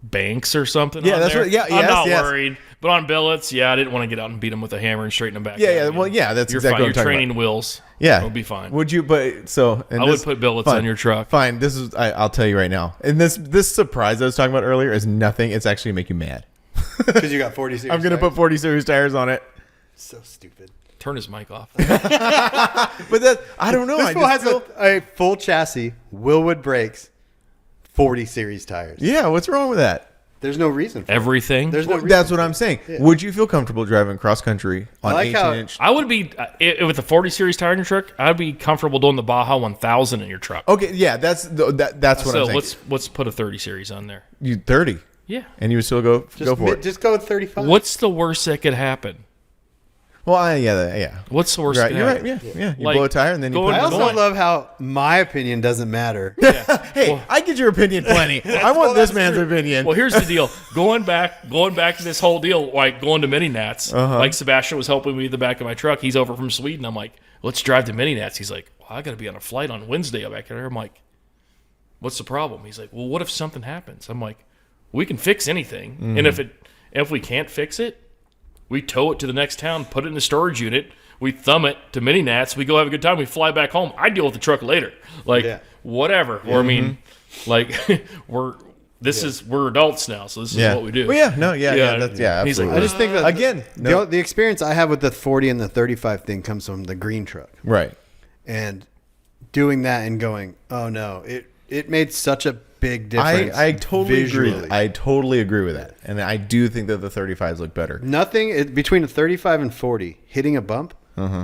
Speaker 3: banks or something,
Speaker 1: Yeah,
Speaker 3: on
Speaker 1: that's
Speaker 3: there,
Speaker 1: what- yeah,
Speaker 3: I'm not
Speaker 1: yes.
Speaker 3: worried. But on billets, yeah, I didn't want to get out and beat them with a hammer and straighten them back.
Speaker 1: Yeah,
Speaker 3: down
Speaker 1: yeah,
Speaker 3: again.
Speaker 1: well, yeah, that's
Speaker 3: you're
Speaker 1: exactly
Speaker 3: fine.
Speaker 1: what I'm
Speaker 3: You're
Speaker 1: talking
Speaker 3: training wheels.
Speaker 1: Yeah,
Speaker 3: it'll be fine.
Speaker 1: Would you? But so and
Speaker 3: I would put billets on your truck.
Speaker 1: Fine. This is I'll tell you right now. And this surprise I was talking about earlier is nothing. It's actually make you mad.
Speaker 2: Because you got 40 series.
Speaker 1: I'm gonna put 40 series tires on it.
Speaker 2: So stupid.
Speaker 3: Turn his mic off.
Speaker 1: But that I don't know.
Speaker 2: This
Speaker 1: I
Speaker 2: fool
Speaker 1: just
Speaker 2: has
Speaker 1: feel,
Speaker 2: a full chassis, Willwood brakes, 40 series tires.
Speaker 1: yeah. What's wrong with that?
Speaker 2: There's no reason for it.
Speaker 3: Everything.
Speaker 2: There's no
Speaker 1: Well,
Speaker 2: reason.
Speaker 1: that's what I'm saying. Would you feel comfortable driving cross country on
Speaker 2: I like how-
Speaker 1: 18-inch?
Speaker 3: I would be with a 40 series tire in your truck. I'd be comfortable doing the Baja 1000 in your truck.
Speaker 1: Okay, yeah. That's what
Speaker 3: so
Speaker 1: I'm saying.
Speaker 3: let's put a 30 series on there.
Speaker 1: You 30,
Speaker 3: Yeah.
Speaker 1: and you would still go for it.
Speaker 2: Just go with 35.
Speaker 3: What's the worst that could happen?
Speaker 1: Well, yeah.
Speaker 3: What's the worst?
Speaker 1: Right,
Speaker 3: that
Speaker 1: you're
Speaker 3: could
Speaker 1: right.
Speaker 3: happen?
Speaker 1: Yeah. You
Speaker 3: Like,
Speaker 1: blow a tire and then you
Speaker 3: going-
Speaker 1: put
Speaker 2: I
Speaker 1: it
Speaker 2: also
Speaker 1: on.
Speaker 2: love how my opinion doesn't matter.
Speaker 1: Hey, I get your opinion plenty. I want this man's opinion.
Speaker 3: Well, here's the deal. Going back to this whole deal, like going to Mini Nats.
Speaker 1: Uh-huh.
Speaker 3: Like Sebastian was helping me with the back of my truck. He's over from Sweden. I'm like, let's drive to Mini Nats. He's like, well, I got to be on a flight on Wednesday back there. I'm like, what's the problem? He's like, well, what if something happens? I'm like, we can fix anything,
Speaker 1: Mm-hmm.
Speaker 3: and if we can't fix it, we tow it to the next town, put it in the storage unit. We thumb it to Mini Nats. We go have a good time. We fly back home. I deal with the truck later. Like
Speaker 2: Yeah.
Speaker 3: whatever. Or I mean,
Speaker 1: Mm-hmm.
Speaker 3: like we're adults now, so this is what we do.
Speaker 1: Well, yeah, no, yeah,
Speaker 3: Yeah.
Speaker 1: that's, yeah,
Speaker 3: He's like,
Speaker 1: absolutely.
Speaker 2: I just think that
Speaker 1: Again, no.
Speaker 2: the experience I have with the 40 and the 35 thing comes from the green truck.
Speaker 1: Right.
Speaker 2: And doing that and going, oh no, it made such a big difference.
Speaker 1: I totally
Speaker 2: visually.
Speaker 1: agree. I totally agree with that, and I do think that the 35s look better.
Speaker 2: Between a 35 and 40, hitting a bump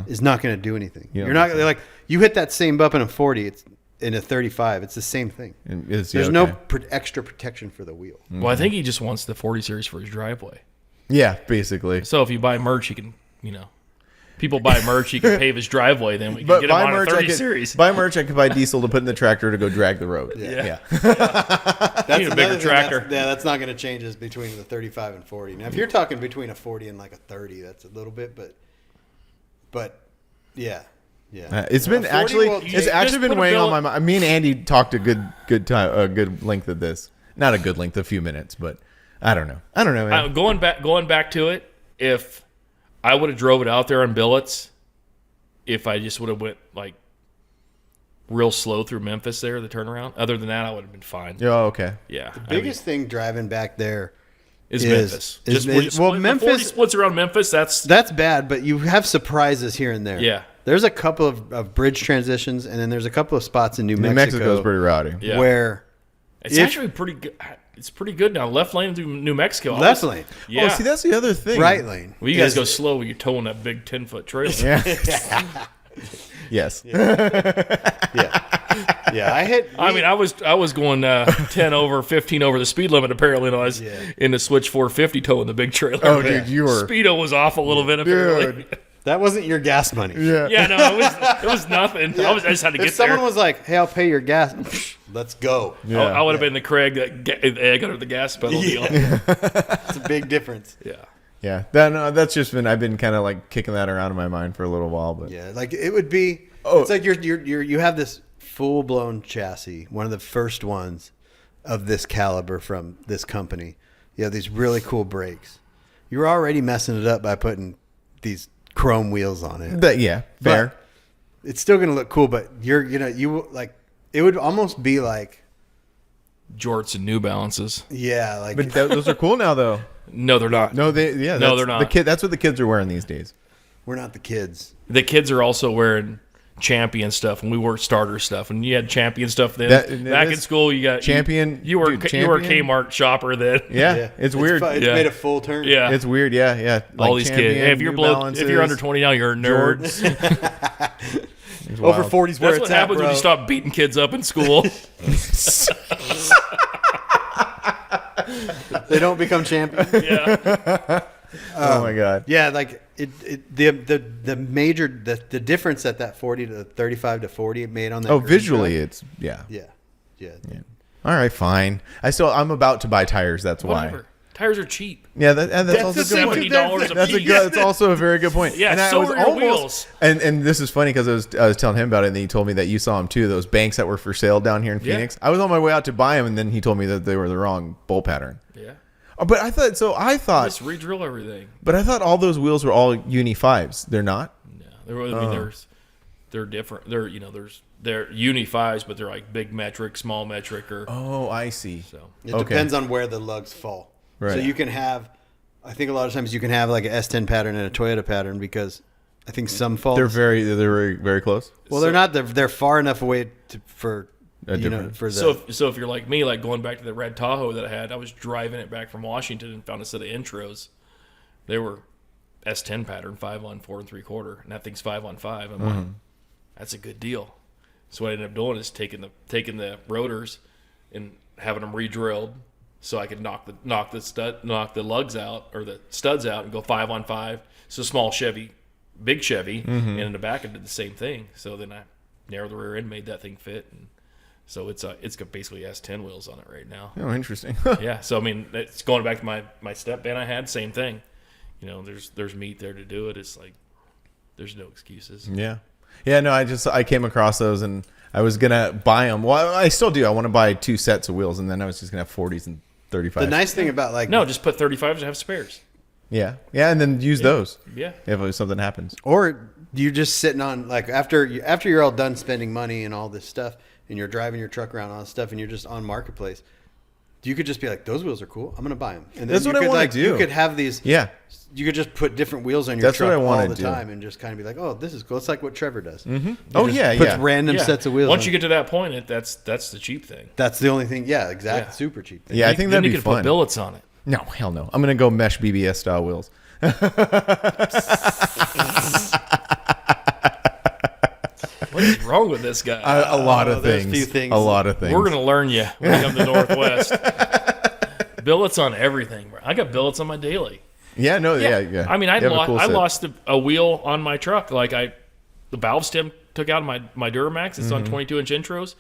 Speaker 2: is not going to do anything.
Speaker 1: You don't
Speaker 2: You're not
Speaker 1: think so?
Speaker 2: like you hit that same bump in a 40. It's in a 35. It's the same thing.
Speaker 1: And it's-
Speaker 2: There's
Speaker 1: yeah,
Speaker 2: no
Speaker 1: okay.
Speaker 2: extra protection for the wheel.
Speaker 3: Well, I think he just wants the 40 series for his driveway.
Speaker 1: Yeah, basically.
Speaker 3: So if you buy merch, you can, people buy merch, you can pave his driveway. Then we can
Speaker 1: But
Speaker 3: get him
Speaker 1: buy
Speaker 3: on a
Speaker 1: merch,
Speaker 3: 30 series.
Speaker 1: buy merch. I could buy diesel to put in the tractor to go drag the road.
Speaker 3: Yeah.
Speaker 2: That's
Speaker 3: need a bigger
Speaker 2: another thing
Speaker 3: tractor.
Speaker 2: that's not going to change is between the 35 and 40. Now, if you're talking between a 40 and like a 30, that's a little bit, but yeah.
Speaker 1: It's been
Speaker 2: 40
Speaker 1: actually,
Speaker 2: will
Speaker 1: it's
Speaker 2: take-
Speaker 1: actually
Speaker 3: just
Speaker 1: been
Speaker 3: put a
Speaker 1: weighing on
Speaker 3: bill-
Speaker 1: my mind. Me and Andy talked a good time, a good length of this. Not a good length, a few minutes, but I don't know. Man.
Speaker 3: Going back to it, if I would have drove it out there on billets, if I just would have went like real slow through Memphis there, the turnaround. Other than that, I would have been fine.
Speaker 1: Oh, okay.
Speaker 3: Yeah.
Speaker 2: Biggest thing driving back there
Speaker 3: is
Speaker 2: is-
Speaker 3: Memphis.
Speaker 2: is-
Speaker 3: Just where you
Speaker 2: is- well,
Speaker 3: split- the
Speaker 2: Memphis-
Speaker 3: 40 splits around Memphis. That's
Speaker 2: bad, but you have surprises here and there.
Speaker 3: Yeah.
Speaker 2: There's a couple of bridge transitions, and then there's a couple of spots in New
Speaker 1: New Mexico's pretty rowdy.
Speaker 3: Yeah.
Speaker 2: where
Speaker 3: it's
Speaker 2: if-
Speaker 3: actually pretty good. It's pretty good now. Left lane through New Mexico. I
Speaker 2: left
Speaker 3: was-
Speaker 2: lane,
Speaker 3: Yeah.
Speaker 1: Oh, see, that's the other thing.
Speaker 2: right lane.
Speaker 3: Well, you guys
Speaker 2: is-
Speaker 3: go slow when you're towing that big 10-foot trailer.
Speaker 1: Yeah. Yes.
Speaker 2: Yeah, I hit.
Speaker 3: I mean, I was going 10 over, 15 over the speed limit apparently, and I was in the Switch 450 towing the big trailer.
Speaker 1: Oh, dude, you were.
Speaker 3: Speedo was off a little bit apparently.
Speaker 1: Dude.
Speaker 2: that wasn't your gas money.
Speaker 1: Yeah.
Speaker 3: Yeah, no, it was nothing. I just had to
Speaker 2: If
Speaker 3: get
Speaker 2: someone
Speaker 3: there.
Speaker 2: was like, "Hey, I'll pay your gas," let's go.
Speaker 1: Yeah.
Speaker 3: I would have been the Craig that egg under the gas pedal deal.
Speaker 2: It's a big difference.
Speaker 3: Yeah.
Speaker 1: Yeah. That's just been, I've been kind of like kicking that around in my mind for a little while, but
Speaker 2: Yeah, like it would be.
Speaker 1: Oh.
Speaker 2: It's like you have this full blown chassis, one of the first ones of this caliber from this company. you have these really cool brakes. You're already messing it up by putting these chrome wheels on it.
Speaker 1: Yeah, fair.
Speaker 2: But it's still going to look cool, but you like, it would almost be like,
Speaker 3: Jorts and New Balances.
Speaker 2: yeah, like,
Speaker 1: But those are cool now, though.
Speaker 3: No, they're not.
Speaker 1: No, they're not. That's what the kids are wearing these days.
Speaker 2: we're not the kids.
Speaker 3: The kids are also wearing Champion stuff, and we wore starter stuff. And you had Champion stuff then. Back in school, you got
Speaker 1: Champion.
Speaker 3: You were
Speaker 1: dude,
Speaker 3: you were a
Speaker 1: Champion?
Speaker 3: Kmart shopper then.
Speaker 1: Yeah, it's weird.
Speaker 2: It's
Speaker 3: Yeah.
Speaker 2: made a full turn.
Speaker 3: Yeah.
Speaker 1: It's weird. Yeah.
Speaker 3: All
Speaker 1: Like
Speaker 3: these
Speaker 1: Champion,
Speaker 3: kids. Hey, if
Speaker 1: New
Speaker 3: you're under 20 now, you're a nerd.
Speaker 1: Balances. It's
Speaker 2: Over
Speaker 1: wild.
Speaker 2: 40's where
Speaker 3: That's what
Speaker 2: it's at,
Speaker 3: happens
Speaker 2: bro.
Speaker 3: when you stop beating kids up in school.
Speaker 2: They don't become champions.
Speaker 3: Yeah.
Speaker 1: Oh my god.
Speaker 2: Yeah, like the major the difference that 40 to 35 to 40 made on that.
Speaker 1: Oh,
Speaker 2: green
Speaker 1: visually,
Speaker 2: track-
Speaker 1: it's yeah.
Speaker 2: Yeah.
Speaker 1: All right, fine. I'm about to buy tires. That's why.
Speaker 3: Whatever. Tires are cheap.
Speaker 1: Yeah, that's also a good point.
Speaker 3: $70 a
Speaker 1: That's
Speaker 3: piece.
Speaker 1: That's also a very good point.
Speaker 3: Yeah,
Speaker 1: and I
Speaker 3: so
Speaker 1: was
Speaker 3: are your wheels.
Speaker 1: And this is funny because I was telling him about it, and then he told me that you saw him too. Those banks that were for sale down here in
Speaker 3: Yeah.
Speaker 1: Phoenix. I was on my way out to buy them, and then he told me that they were the wrong bolt pattern.
Speaker 3: Yeah.
Speaker 1: Oh, but I thought
Speaker 3: Just re-drill everything.
Speaker 1: But I thought all those wheels were all Uni 5s. They're not.
Speaker 3: No, they're different. They're Uni 5s, but they're like big metric, small metric, or
Speaker 1: Oh, I see.
Speaker 3: so.
Speaker 2: It depends on where the lugs fall.
Speaker 1: Right.
Speaker 2: So you can have, I think a lot of times you can have like a S10 pattern and a Toyota pattern because I think some fall.
Speaker 1: They're very, very close.
Speaker 2: Well, they're not. They're far enough away for
Speaker 1: different.
Speaker 2: for the.
Speaker 3: So if you're like me, like going back to the red Tahoe that I had, I was driving it back from Washington and found a set of intros. They were S10 pattern, 5 on 4 3/4, and that thing's 5 on 5. I'm like, that's a good deal. So what I ended up doing is taking the rotors and having them re-drilled, so I could knock the lugs out or the studs out and go 5 on 5. So small Chevy, big Chevy, and in the back I did the same thing. So then I narrowed the rear end, made that thing fit, and so it's got basically S10 wheels on it right now.
Speaker 1: Oh, interesting.
Speaker 3: Yeah. So I mean, it's going back to my step band I had, same thing. There's meat there to do it. It's like there's no excuses.
Speaker 1: Yeah, no, I came across those and I was going to buy them. Well, I still do. I want to buy 2 sets of wheels and then I was just going to have 40s and 35s.
Speaker 2: The nice thing about like
Speaker 3: No, just put 35s and have spares.
Speaker 1: Yeah, and then use those.
Speaker 3: Yeah.
Speaker 1: If something happens.
Speaker 2: or you're just sitting on like after you're all done spending money and all this stuff and you're driving your truck around all this stuff and you're just on Marketplace. You could just be like, those wheels are cool. I'm going to buy them. And then
Speaker 1: That's what I wanna do.
Speaker 2: You could have these.
Speaker 1: Yeah.
Speaker 2: You could just put different wheels on your
Speaker 1: That's what
Speaker 2: truck
Speaker 1: I wanna
Speaker 2: all the
Speaker 1: do.
Speaker 2: time and just kind of be like, oh, this is cool. It's like what Trevor does.
Speaker 1: Mm-hmm. Oh, yeah,
Speaker 2: Puts
Speaker 1: yeah.
Speaker 2: random
Speaker 3: Yeah.
Speaker 2: sets of wheels
Speaker 3: Once
Speaker 2: on.
Speaker 3: you get to that point, that's the cheap thing.
Speaker 2: That's the only thing. Yeah, exactly.
Speaker 3: Yeah.
Speaker 2: Super cheap thing.
Speaker 1: Yeah, I think
Speaker 3: Then
Speaker 1: that'd
Speaker 3: you
Speaker 1: be
Speaker 3: can
Speaker 1: fun.
Speaker 3: put billets on it.
Speaker 1: No, hell no. I'm going to go mesh BBS style wheels.
Speaker 3: What is wrong with this guy?
Speaker 1: A lot of
Speaker 2: there's
Speaker 1: things.
Speaker 2: few things.
Speaker 1: A lot of things.
Speaker 3: We're gonna learn you when you come to Northwest. Billets on everything, bro. I got billets on my daily.
Speaker 1: Yeah, no, yeah.
Speaker 3: I mean, I
Speaker 1: You have a cool set.
Speaker 3: lost a wheel on my truck. Like the valve stem took out my Duramax. It's on 22-inch intros.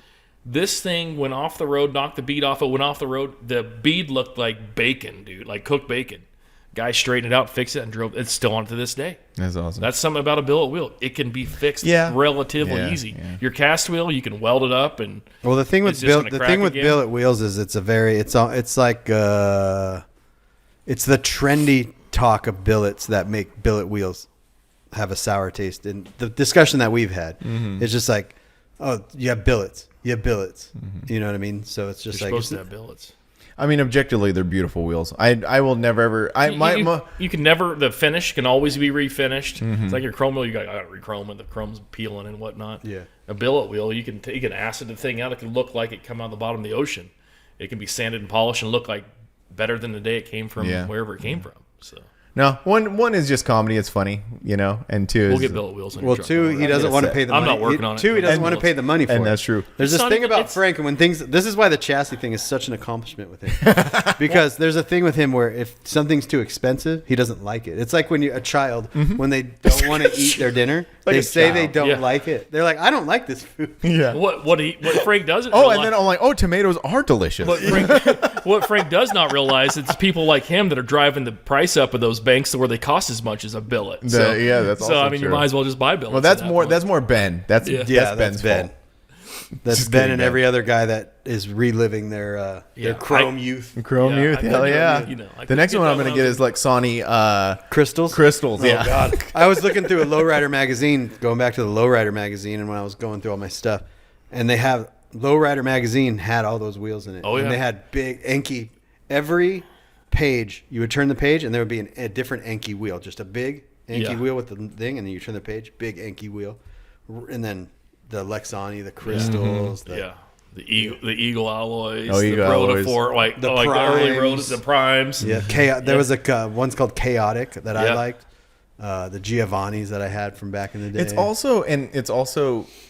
Speaker 3: This thing went off the road, knocked the bead off. It went off the road. The bead looked like bacon, dude, like cooked bacon. Guy straightened it out, fixed it, and drove. It's still on to this day.
Speaker 1: That's awesome.
Speaker 3: That's something about a billet wheel. It can be fixed relatively
Speaker 1: Yeah,
Speaker 3: easy.
Speaker 1: yeah.
Speaker 3: Your cast wheel, you can weld it up, and
Speaker 2: Well, the thing with
Speaker 3: It's just gonna crack again.
Speaker 2: billet wheels is it's like it's the trendy talk of billets that make billet wheels have a sour taste. And the discussion that we've had is just like, oh, you have billets. You know what I mean? So it's
Speaker 3: you're
Speaker 2: just like
Speaker 3: supposed to have billets.
Speaker 1: I mean, objectively, they're beautiful wheels. I will never ever.
Speaker 3: You can never. The finish can always be refinished.
Speaker 1: Mm-hmm.
Speaker 3: It's like your chrome wheel. You got to re-chrome and the chrome's peeling and whatnot.
Speaker 2: Yeah.
Speaker 3: A billet wheel, you can acid the thing out. It can look like it come out of the bottom of the ocean. It can be sanded and polished and look like better than the day it came from wherever it came from. So
Speaker 1: No, one is just comedy. It's funny, and two is
Speaker 3: we'll get billet wheels. On your
Speaker 2: Well,
Speaker 3: truck,
Speaker 2: two,
Speaker 3: don't
Speaker 2: he
Speaker 3: worry.
Speaker 2: doesn't want to pay the
Speaker 3: I'm
Speaker 2: money.
Speaker 3: not working on it.
Speaker 2: Two, he doesn't
Speaker 3: And
Speaker 2: want to pay the money for
Speaker 1: and
Speaker 2: it.
Speaker 1: that's true.
Speaker 2: There's
Speaker 3: It's
Speaker 2: this
Speaker 3: not
Speaker 2: thing
Speaker 3: even-
Speaker 2: about
Speaker 3: it's-
Speaker 2: Frank, and when things. This is why the chassis thing is such an accomplishment with him, because there's a thing with him where if something's too expensive, he doesn't like it. It's like when a child when they don't want to eat their dinner,
Speaker 1: Like
Speaker 2: they
Speaker 1: a
Speaker 2: say they
Speaker 1: child.
Speaker 2: don't
Speaker 3: Yeah.
Speaker 2: like it. They're like, I don't like this food.
Speaker 1: Yeah.
Speaker 3: What Frank doesn't.
Speaker 1: Oh,
Speaker 3: realize,
Speaker 1: and then I'm like, tomatoes are delicious.
Speaker 3: what Frank does not realize is people like him that are driving the price up of those banks to where they cost as much as a billet.
Speaker 1: Yeah, that's
Speaker 3: so.
Speaker 1: also
Speaker 3: I mean, you
Speaker 1: true.
Speaker 3: might as well just buy billets.
Speaker 1: Well,
Speaker 3: at
Speaker 1: that's
Speaker 3: that
Speaker 1: more.
Speaker 3: point.
Speaker 1: That's more Ben. That's
Speaker 3: Yeah.
Speaker 2: Yeah,
Speaker 1: Ben's
Speaker 2: that's Ben.
Speaker 1: fault.
Speaker 2: That's
Speaker 1: Just
Speaker 2: Ben
Speaker 1: kidding,
Speaker 2: and
Speaker 1: Ben.
Speaker 2: every other guy that is reliving their chrome youth.
Speaker 1: Chrome
Speaker 3: Yeah,
Speaker 1: Youth,
Speaker 3: I
Speaker 1: hell
Speaker 3: couldn't
Speaker 1: yeah.
Speaker 3: get- you know, I
Speaker 1: The
Speaker 3: couldn't
Speaker 1: next
Speaker 3: get
Speaker 1: one
Speaker 3: that
Speaker 1: I'm going
Speaker 3: when
Speaker 1: to
Speaker 3: I
Speaker 1: get
Speaker 3: was
Speaker 1: is like Sony
Speaker 2: Crystals.
Speaker 1: Crystals. Yeah.
Speaker 2: Oh God! I was looking through a Lowrider magazine, going back to the Lowrider magazine, and when I was going through all my stuff, and they have Lowrider magazine had all those wheels in it.
Speaker 3: Oh, yeah.
Speaker 2: And they had big Enki. Every page, you would turn the page, and there would be a different Enki wheel, just a big Enki wheel with the thing, and then you turn the page, big Enki wheel, and then the Lexani, the Crystals,
Speaker 3: The Eagle alloys,
Speaker 1: Oh,
Speaker 3: the
Speaker 1: Eagle alloys.
Speaker 3: Rotifor, like
Speaker 2: The
Speaker 3: the early
Speaker 2: Primes.
Speaker 3: Rotos, the Primes.
Speaker 2: Yeah, there was one's called Chaotic that I
Speaker 3: Yeah.
Speaker 2: liked. The Giovanni's that I had from back in the day.
Speaker 1: It's also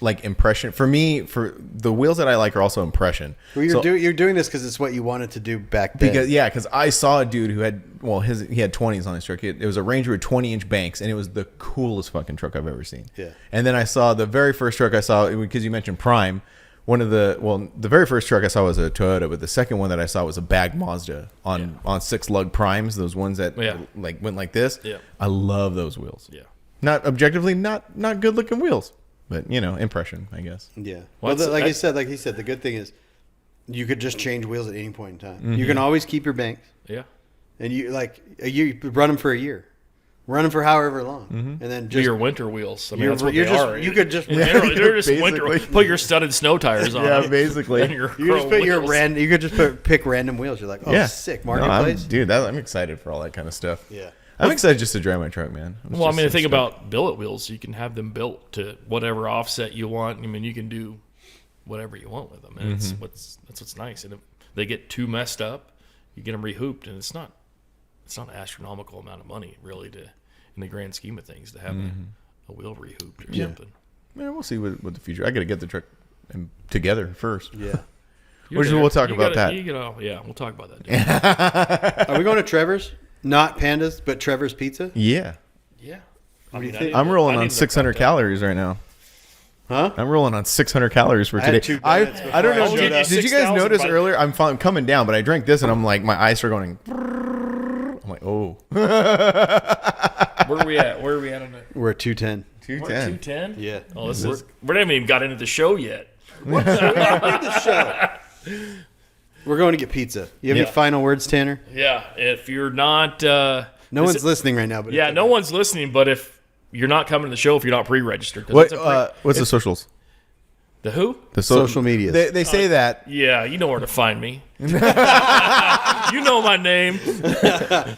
Speaker 1: like impression for me. For the wheels that I like are also impression.
Speaker 2: Well, you're doing this because it's what you wanted to do back then.
Speaker 1: Because I saw a dude who had he had 20s on his truck. It was a Ranger with 20-inch banks, and it was the coolest fucking truck I've ever seen.
Speaker 2: Yeah.
Speaker 1: And then I saw the very first truck I saw, because you mentioned Prime. The very first truck I saw was a Toyota, but the second one that I saw was a bag Mazda on 6 lug primes, those ones that like went like this.
Speaker 3: Yeah.
Speaker 1: I love those wheels.
Speaker 3: Yeah.
Speaker 1: Not objectively not good looking wheels, but impression, I guess.
Speaker 2: Yeah.
Speaker 3: Well,
Speaker 2: Like he said, the good thing is you could just change wheels at any point in time. You can always keep your banks,
Speaker 3: Yeah.
Speaker 2: and you run them for a year, run them for however long, and then
Speaker 3: Do
Speaker 2: just
Speaker 3: your winter wheels. I mean, that's what
Speaker 2: you're
Speaker 3: they
Speaker 2: just
Speaker 3: are.
Speaker 2: you could just
Speaker 3: Literally, they're just
Speaker 1: Basically.
Speaker 3: winter. Put your studded snow tires on.
Speaker 1: Yeah, basically.
Speaker 3: And your
Speaker 2: you just
Speaker 3: chrome
Speaker 2: put your
Speaker 3: wheels.
Speaker 2: you could just pick random wheels. You're like, oh, sick marketplace.
Speaker 1: I'm excited for all that kind of stuff.
Speaker 2: Yeah.
Speaker 1: I'm excited just to drive my truck, man.
Speaker 3: Well, I mean, the thing about billet wheels, you can have them built to whatever offset you want. I mean, you can do whatever you want with them, and that's what's nice. And if they get too messed up, you get them rehooped, and it's not an astronomical amount of money, really, in the grand scheme of things, to have a wheel rehooped or something.
Speaker 1: Yeah, we'll see what the future. I got to get the truck together first.
Speaker 2: Yeah.
Speaker 1: We'll talk about that.
Speaker 3: We'll talk about that. Dude.
Speaker 2: Are we going to Trevor's? Not Panda's, but Trevor's Pizza.
Speaker 1: Yeah.
Speaker 3: Yeah.
Speaker 2: What do you think?
Speaker 1: I'm rolling
Speaker 3: I
Speaker 1: on
Speaker 3: need to
Speaker 1: 600
Speaker 3: look at
Speaker 1: calories right now.
Speaker 2: Huh?
Speaker 1: I'm rolling on 600 calories for
Speaker 2: I had
Speaker 1: today.
Speaker 2: 2 donuts before
Speaker 1: I don't
Speaker 2: I
Speaker 1: know.
Speaker 2: showed up.
Speaker 1: Did you guys
Speaker 3: 6,000
Speaker 1: notice
Speaker 3: by-
Speaker 1: earlier? I'm coming down, but I drank this and I'm like, my eyes are going. I'm like, oh.
Speaker 3: Where are we at? Where are we at on that?
Speaker 2: We're at 210.
Speaker 3: We're
Speaker 1: 210.
Speaker 3: 210?
Speaker 2: Yeah.
Speaker 3: Oh, we haven't even got into the show yet.
Speaker 2: We're going to get pizza. You have
Speaker 3: Yeah.
Speaker 2: any final words, Tanner?
Speaker 3: Yeah. If you're not.
Speaker 2: No one's listening right now, but
Speaker 3: Yeah,
Speaker 2: it's
Speaker 3: no
Speaker 2: okay.
Speaker 3: one's listening, but if you're not coming to the show, if you're not pre-registered. 'cause
Speaker 1: What?
Speaker 3: it's a
Speaker 1: What's the socials?
Speaker 3: the who?
Speaker 1: The
Speaker 2: Social medias.
Speaker 1: They say that.
Speaker 3: Yeah, you know where to find me. You know my name.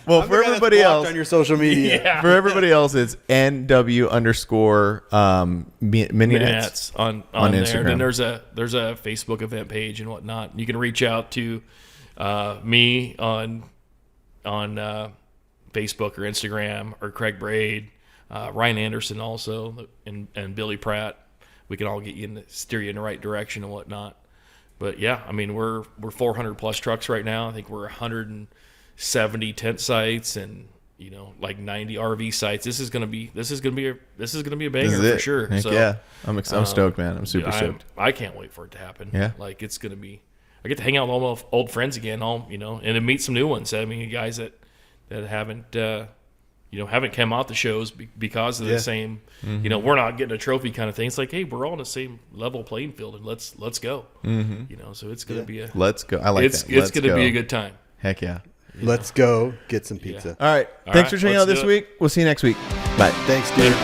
Speaker 1: Well, for everybody else,
Speaker 2: on your social media.
Speaker 3: Yeah.
Speaker 1: for everybody else, it's NW_Minionets.
Speaker 3: Minutes on there.
Speaker 1: Instagram.
Speaker 3: Then there's a Facebook event page and whatnot. You can reach out to me on Facebook or Instagram, or Craig Braid, Ryan Anderson also, and Billy Pratt. We can all get you steer you in the right direction and whatnot. But yeah, I mean, we're 400 plus trucks right now. I think we're 170 tent sites and like 90 RV sites. This is gonna be a
Speaker 1: This
Speaker 3: banger
Speaker 1: is it.
Speaker 3: for sure.
Speaker 1: Heck
Speaker 3: So,
Speaker 1: yeah, I'm stoked, man. I'm super stoked.
Speaker 3: I can't wait for it to happen.
Speaker 1: Yeah.
Speaker 3: Like it's gonna be. I get to hang out with all my old friends again. And to meet some new ones. I mean, guys that haven't haven't come out the shows because of the same. We're not getting a trophy kind of thing. It's like, hey, we're all on the same level playing field, and let's go. So it's gonna be a.
Speaker 1: Let's go. I like
Speaker 3: It's
Speaker 1: that. Let's
Speaker 3: gonna
Speaker 1: go.
Speaker 3: be a good time.
Speaker 1: Heck yeah.
Speaker 2: Let's go get some pizza.
Speaker 1: All right.
Speaker 3: All
Speaker 1: Thanks
Speaker 3: right,
Speaker 1: for checking
Speaker 3: let's
Speaker 1: out this
Speaker 3: do it.
Speaker 1: week. We'll see you next week. Bye.
Speaker 2: Thanks, dude.